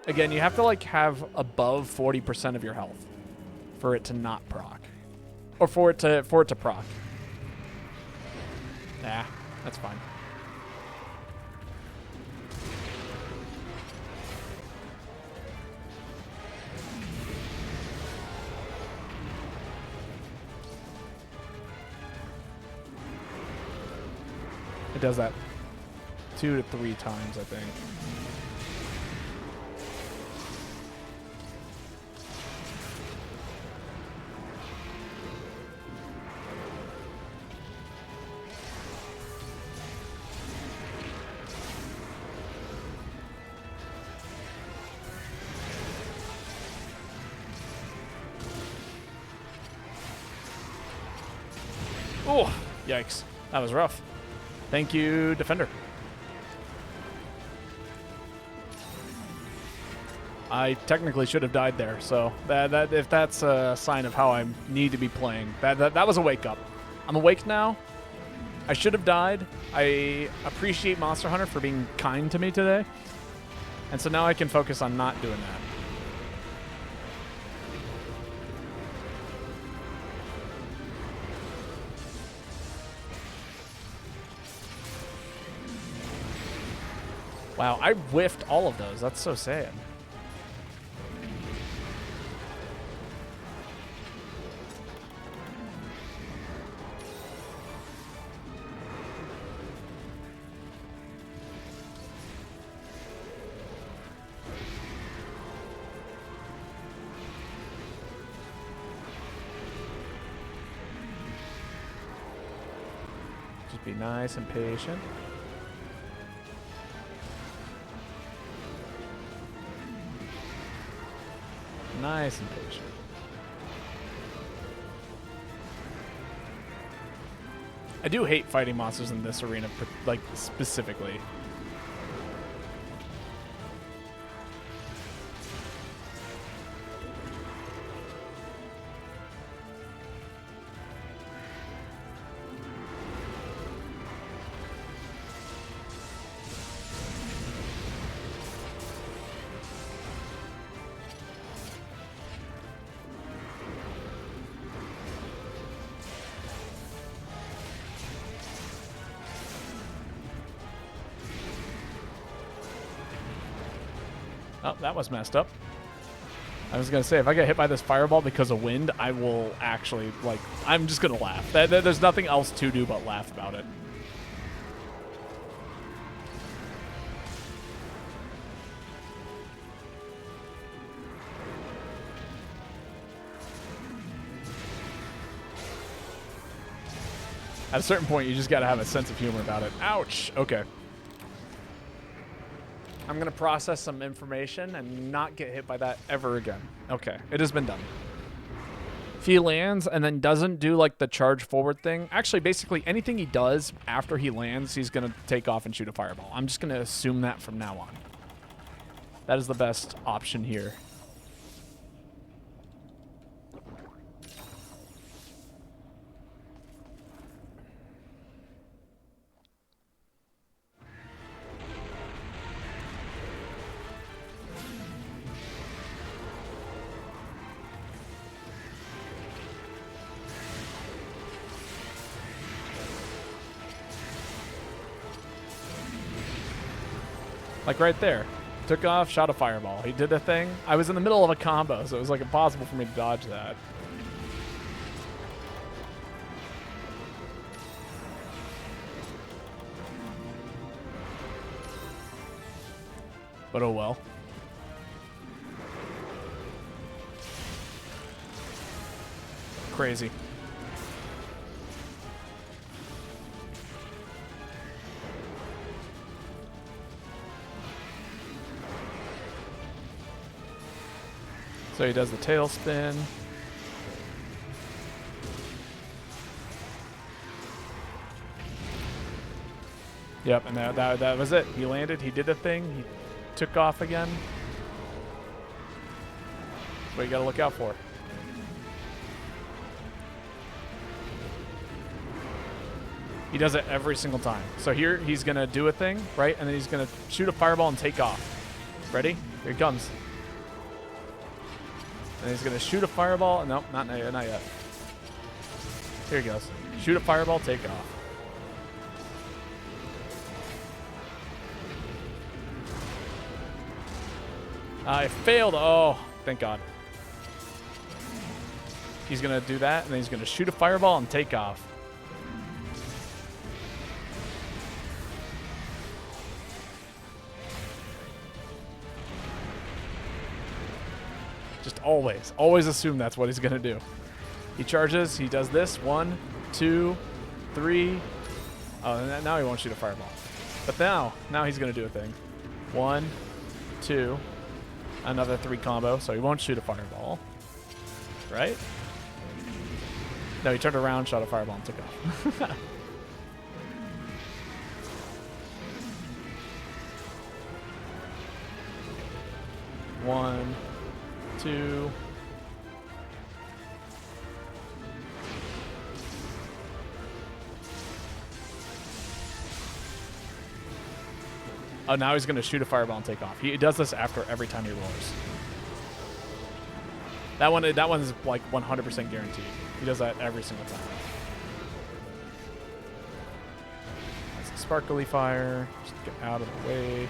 Again, you have to like have above 40% of your health for it to not proc. Or for it to proc. Nah, that's fine. It does that 2 to 3 times, I think. Oh, yikes. That was rough. Thank you, Defender. I technically should have died there, so that if that's a sign of how I need to be playing, that was a wake up. I'm awake now. I should have died. I appreciate Monster Hunter for being kind to me today, and so now I can focus on not doing that. Wow, I whiffed all of those. That's so sad. Just be nice and patient. Nice and patient. I do hate fighting monsters in this arena, like, specifically. Oh, that was messed up. I was going to say, if I get hit by this fireball because of wind, I will actually, like, I'm just going to laugh. There's nothing else to do but laugh about it. At a certain point, you just got to have a sense of humor about it. Ouch. Okay. I'm going to process some information and not get hit by that ever again. Okay, it has been done. If he lands and then doesn't do like the charge forward thing, actually basically anything he does after he lands, he's going to take off and shoot a fireball. I'm just going to assume that from now on. That is the best option here. Like right there. Took off, shot a fireball. He did a thing. I was in the middle of a combo, so it was like impossible for me to dodge that. But oh well. So he does the tail spin. Yep, and that was it. He landed, he did the thing, he took off again. That's what you gotta look out for. He does it every single time. So here he's gonna do a thing, right? And then he's gonna shoot a fireball and take off. Ready? Here he comes. And he's gonna shoot a fireball. Nope, not yet. Here he goes. Shoot a fireball, take off. I failed. Oh, thank God. He's gonna do that, and then he's gonna shoot a fireball and take off. Just always assume that's what he's gonna do. He charges, he does this, 1, 2, 3. Oh, and now he won't shoot a fireball. But now he's gonna do a thing. 1, 2, another 3 combo, so he won't shoot a fireball. Right? No, he turned around, shot a fireball, and took off. One, 2. Oh, now he's going to shoot a fireball and take off. He does this after every time he roars. That one's like 100% guaranteed. He does that every single time. That's a sparkly fire. Just get out of the way.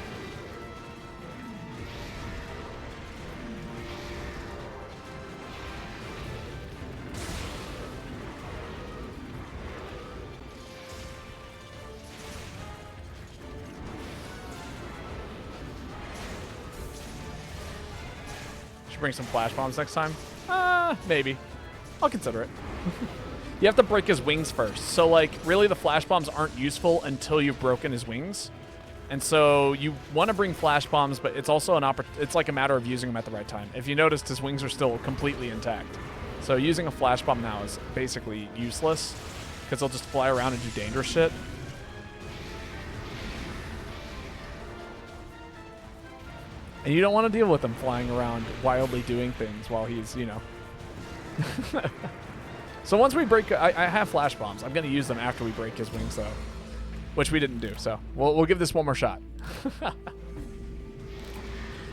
Should bring some flash bombs next time. Maybe. I'll consider it. You have to break his wings first. So, like, really the flash bombs aren't useful until you've broken his wings. And so you want to bring flash bombs, but it's also it's like a matter of using them at the right time. If you noticed, his wings are still completely intact. So using a flash bomb now is basically useless because they'll just fly around and do dangerous shit. And you don't want to deal with him flying around wildly doing things while he's, you know. So once we break, I have flash bombs. I'm going to use them after we break his wings, though, which we didn't do. So we'll give this one more shot.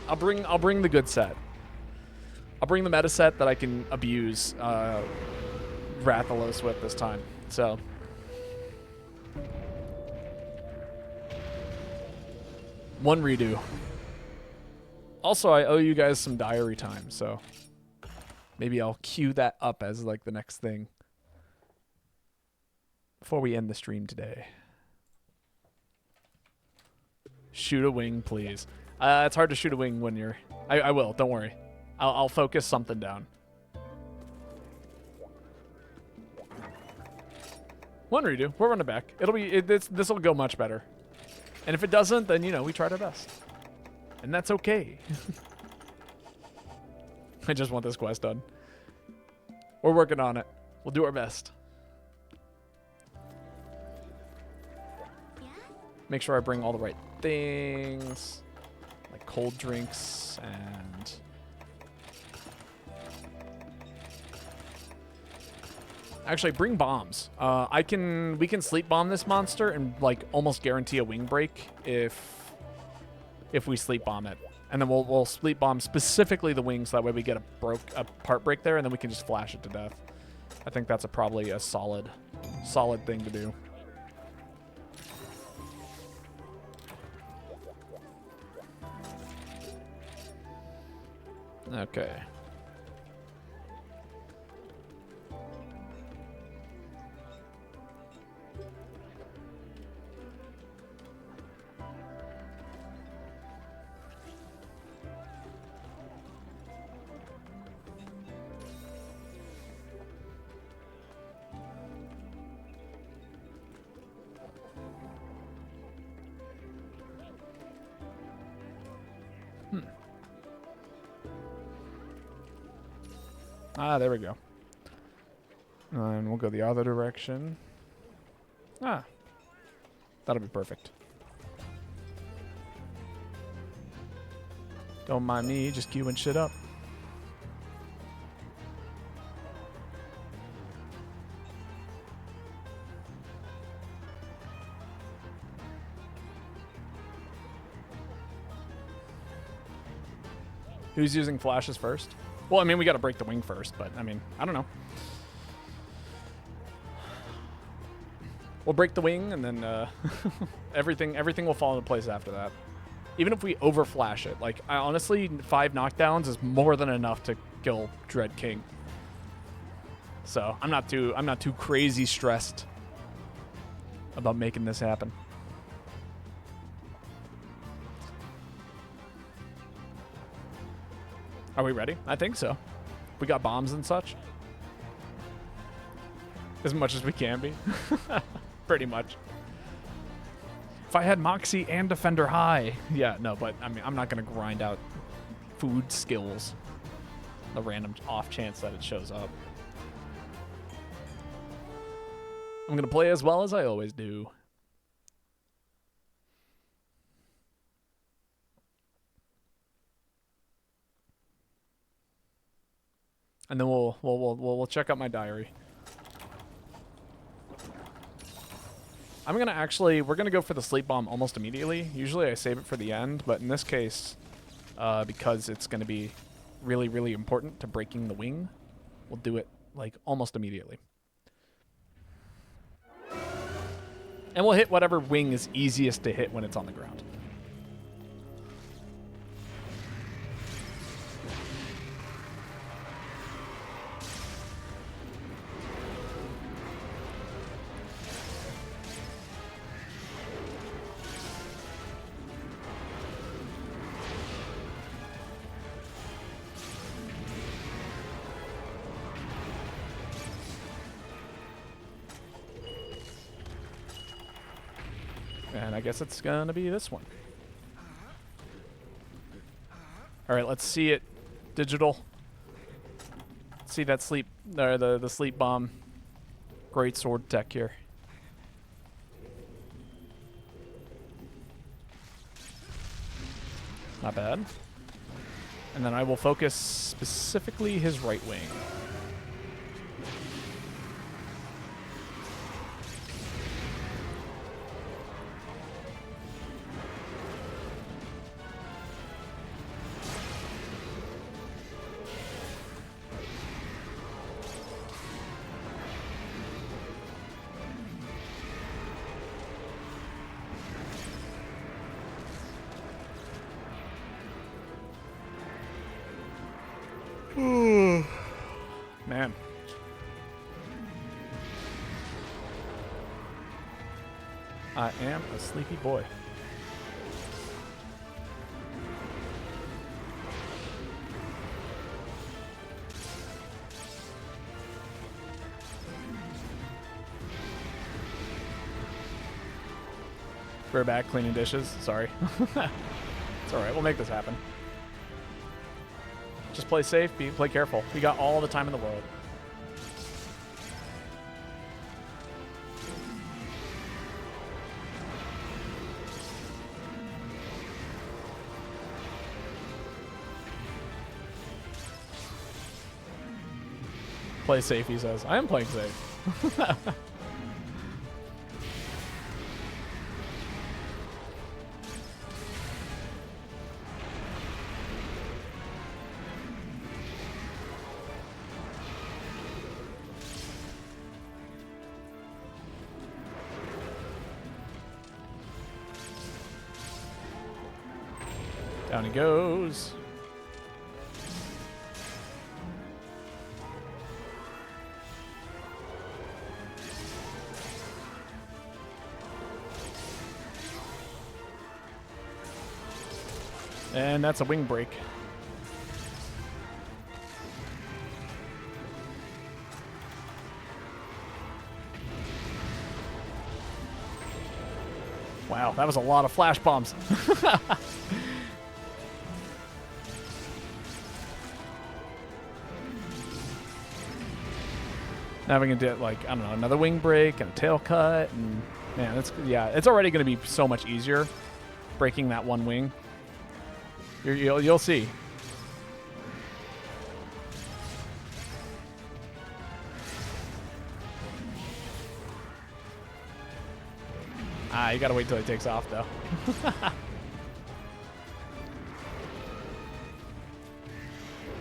I'll bring the good set. I'll bring the meta set that I can abuse Rathalos with this time. So. One redo. Also, I owe you guys some diary time, so maybe I'll queue that up as like the next thing before we end the stream today. Shoot a wing, please. It's hard to shoot a wing when you're... I will, don't worry. I'll focus something down. One redo. We'll run it back. This will go much better. And if it doesn't, then, you know, we tried our best. And that's okay. I just want this quest done. We're working on it. We'll do our best. Make sure I bring all the right things. Like cold drinks and... Actually, bring bombs. We can sleep bomb this monster and like almost guarantee a wing break if we sleep bomb it. And then we'll sleep bomb specifically the wings, so that way we get a part break there, and then we can just flash it to death. I think that's probably a solid thing to do. Okay. Ah, there we go. And we'll go the other direction. Ah, that'll be perfect. Don't mind me, just queuing shit up. Who's using flashes first? Well, I mean, we got to break the wing first, but I mean, I don't know. We'll break the wing, and then everything will fall into place after that. Even if we overflash it, like honestly, 5 knockdowns is more than enough to kill Dread King. So I'm not too crazy stressed about making this happen. Are we ready? I think so. We got bombs and such. As much as we can be. Pretty much. If I had Moxie and Defender High. Yeah, no, but I mean, I'm not going to grind out food skills. The random off chance that it shows up. I'm going to play as well as I always do. And then we'll check out my diary. We're gonna go for the sleep bomb almost immediately. Usually I save it for the end, but in this case, because it's gonna be really, really important to breaking the wing, we'll do it like almost immediately. And we'll hit whatever wing is easiest to hit when it's on the ground. And I guess it's gonna be this one. All right, let's see it. Digital. See that sleep, or the sleep bomb. Great sword tech here. Not bad. And then I will focus specifically his right wing. Man. I am a sleepy boy. We're back cleaning dishes. Sorry. It's alright. We'll make this happen. Just play safe, play careful. We got all the time in the world. Play safe, he says. I am playing safe. Down he goes. And that's a wing break. Wow, that was a lot of flash bombs. Now we can do like, I don't know, another wing break and a tail cut, and man, it's already going to be so much easier breaking that one wing. You'll see. You gotta wait till he takes off, though.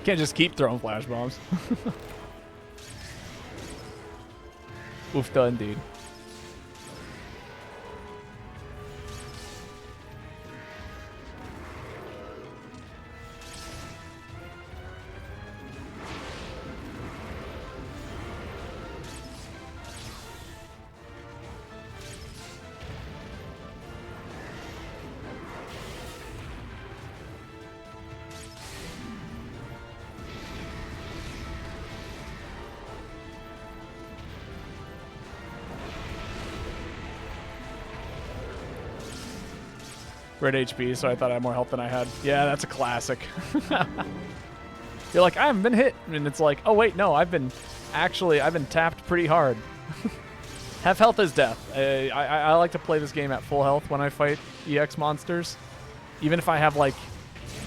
Can't just keep throwing flash bombs. Oofta indeed. Red HP, so I thought I had more health than I had. Yeah, that's a classic. You're like, I haven't been hit. And it's like, oh, wait, no, I've been tapped pretty hard. Half health is death. I like to play this game at full health when I fight EX monsters. Even if I have, like,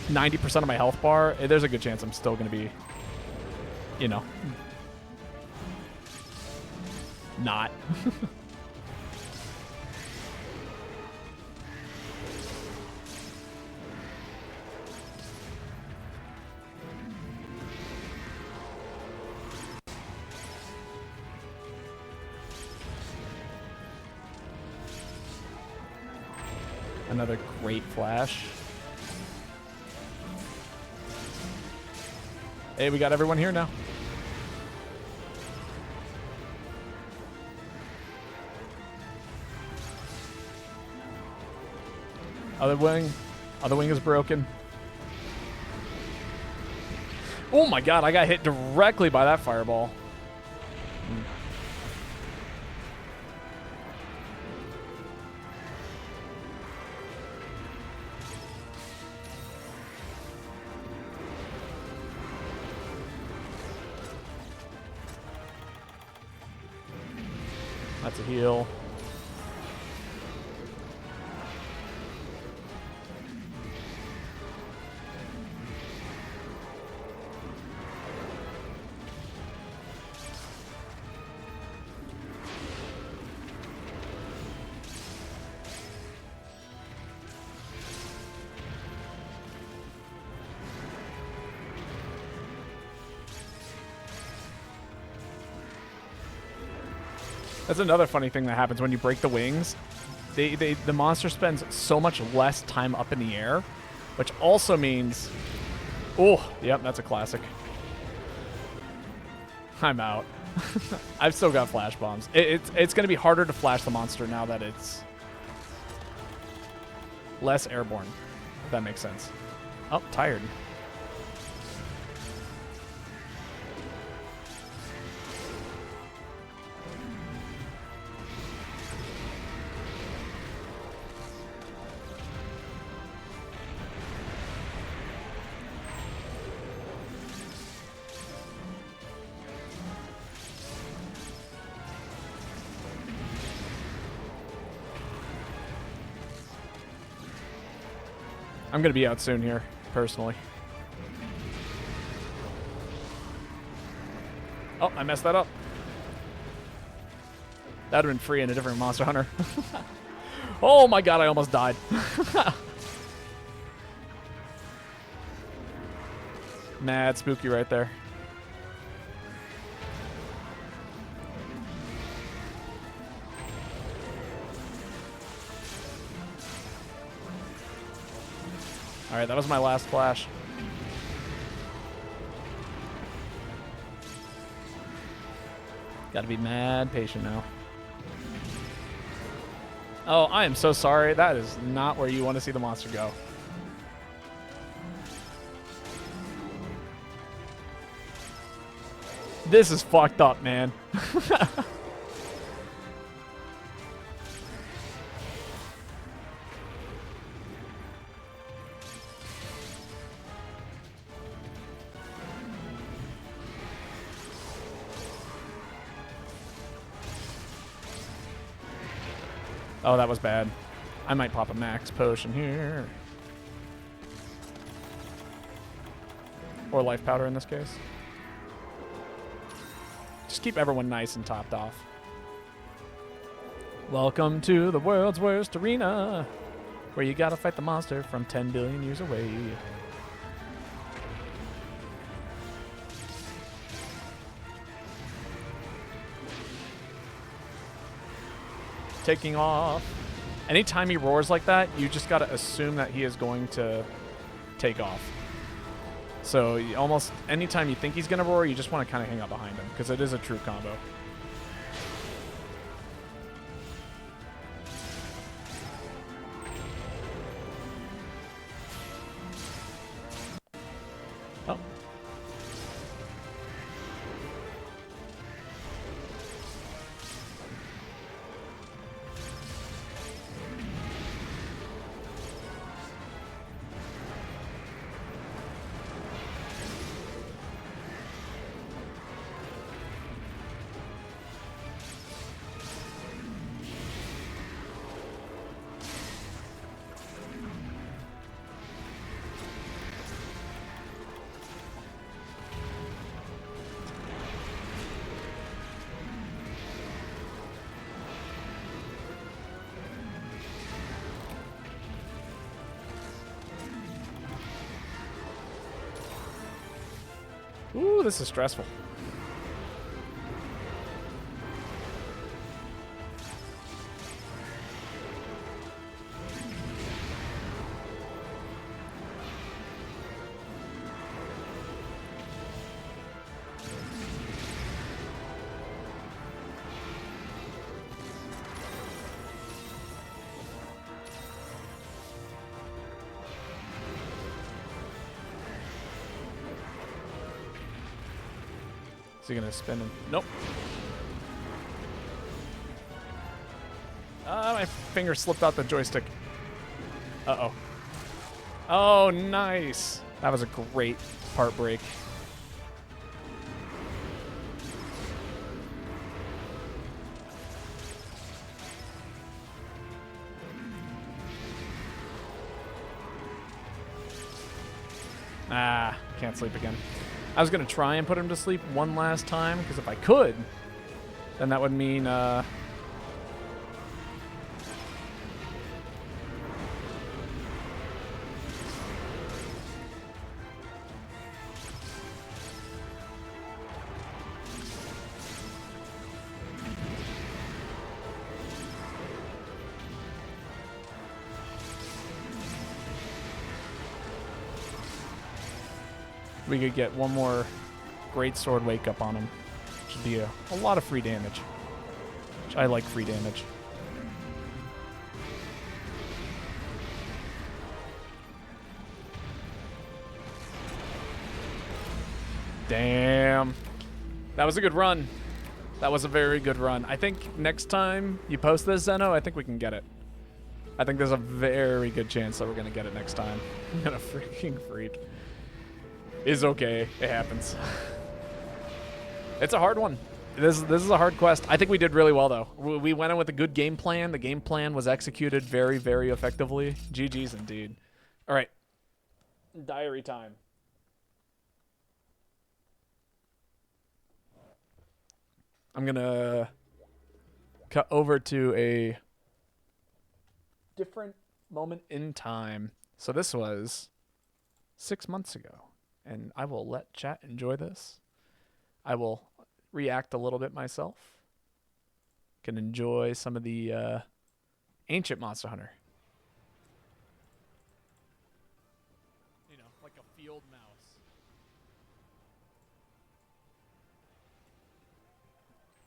90% of my health bar, there's a good chance I'm still going to be, you know, not. Another great flash. Hey, we got everyone here now. Other wing is broken. Oh my god, I got hit directly by that fireball. That's a heal. That's another funny thing that happens when you break the wings. The monster spends so much less time up in the air, which also means... Oh, yep, that's a classic. I'm out. I've still got flash bombs. It's going to be harder to flash the monster now that it's less airborne, if that makes sense. Oh, tired. I'm going to be out soon here, personally. Oh, I messed that up. That would have been free in a different Monster Hunter. Oh my god, I almost died. Mad spooky right there. Alright, that was my last flash. Gotta be mad patient now. Oh, I am so sorry. That is not where you want to see the monster go. This is fucked up, man. Oh, that was bad. I might pop a max potion here. Or life powder in this case. Just keep everyone nice and topped off. Welcome to the world's worst arena, where you gotta fight the monster from 10 billion years away. Taking off. Anytime he roars like that, you just gotta assume that he is going to take off. So almost anytime you think he's gonna roar, you just want to kind of hang out behind him, because it is a true combo. Oh. Ooh, this is stressful. Is he gonna spin him? Nope. My finger slipped out the joystick. Uh-oh. Oh, nice. That was a great part break. Ah, can't sleep again. I was going to try and put him to sleep one last time, because if I could, then that would mean... we could get one more great sword wake up on him, which would be a lot of free damage. Which I like free damage. Damn. That was a good run. That was a very good run. I think next time you post this, Zeno, I think we can get it. I think there's a very good chance that we're going to get it next time. I'm going to freaking freak. Is okay. It happens. It's a hard one. This is a hard quest. I think we did really well, though. We went in with a good game plan. The game plan was executed very, very effectively. GG's indeed. All right. Diary time. I'm going to cut over to a different moment in time. So this was 6 months ago. And I will let chat enjoy this. I will react a little bit myself. Can enjoy some of the ancient Monster Hunter. You know, like a field mouse.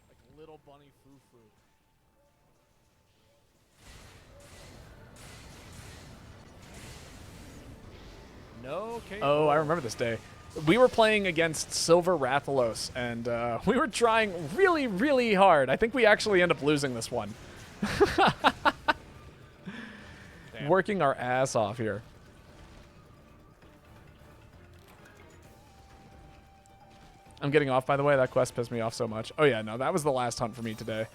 Like a little bunny foo-foo. No KO. Oh, I remember this day. We were playing against Silver Rathalos, and we were trying really, really hard. I think we actually end up losing this one. Working our ass off here. I'm getting off, by the way. That quest pissed me off so much. Oh, yeah, no, that was the last hunt for me today.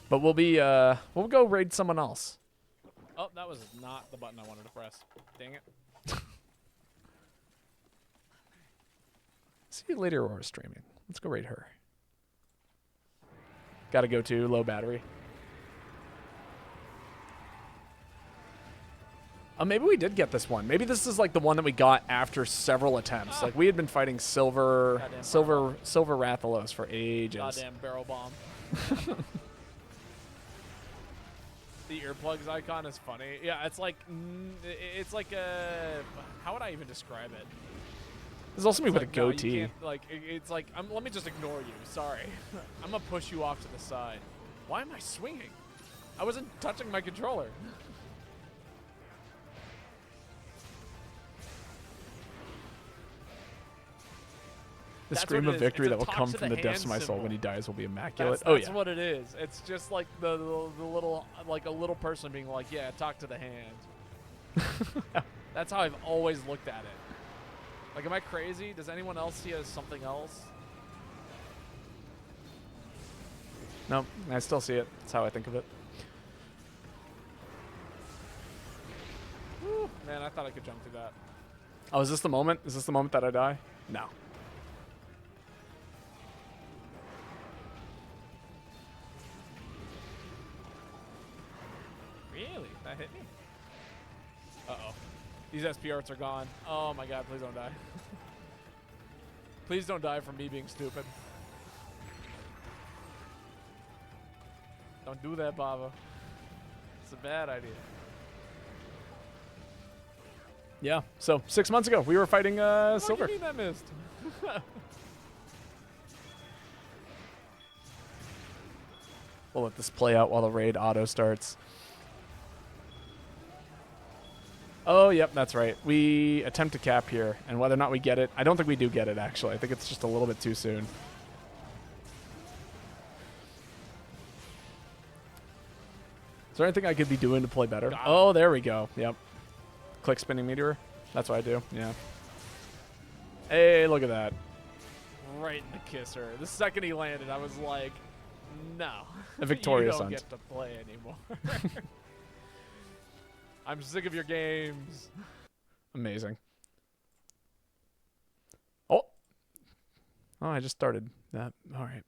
But we'll go raid someone else. Oh, that was not the button I wanted to press. Dang it. See you later, Aurora streaming. Let's go raid her. Gotta go to low battery. Maybe we did get this one. Maybe this is like the one that we got after several attempts. Like we had been fighting silver Rathalos for ages. Goddamn barrel bomb. The earplugs icon is funny. Yeah, it's like a. How would I even describe it? There's also me with like, a goatee. No, you can't, like it's like let me just ignore you. Sorry, I'm gonna push you off to the side. Why am I swinging? I wasn't touching my controller. The That's scream what of it is. victory It's that a will talk come to from the the depths of my hand soul when he symbol. dies will be immaculate. That's what it is. It's just like the little like a little person being like, yeah, talk to the hand. That's how I've always looked at it. Like, am I crazy? Does anyone else see it as something else? No, I still see it. That's how I think of it. Whew, man, I thought I could jump through that. Oh, is this the moment? Is this the moment that I die? No. Really? That hit me? Uh-oh. These SP arts are gone. Oh my god, please don't die. Please don't die from me being stupid. Don't do that, Baba. It's a bad idea. Yeah. So 6 months ago, we were fighting silver. What do you mean I missed? We'll let this play out while the raid auto starts. Oh, yep, that's right. We attempt to cap here, and whether or not we get it, I don't think we do get it, actually. I think it's just a little bit too soon. Is there anything I could be doing to play better? Oh, there we go. Yep. Click spinning meteor. That's what I do. Yeah. Hey, look at that. Right in the kisser. The second he landed, I was like, no. A victorious you don't hunt. get to play anymore. I'm sick of your games. Amazing. Oh. Oh, I just started that. All right.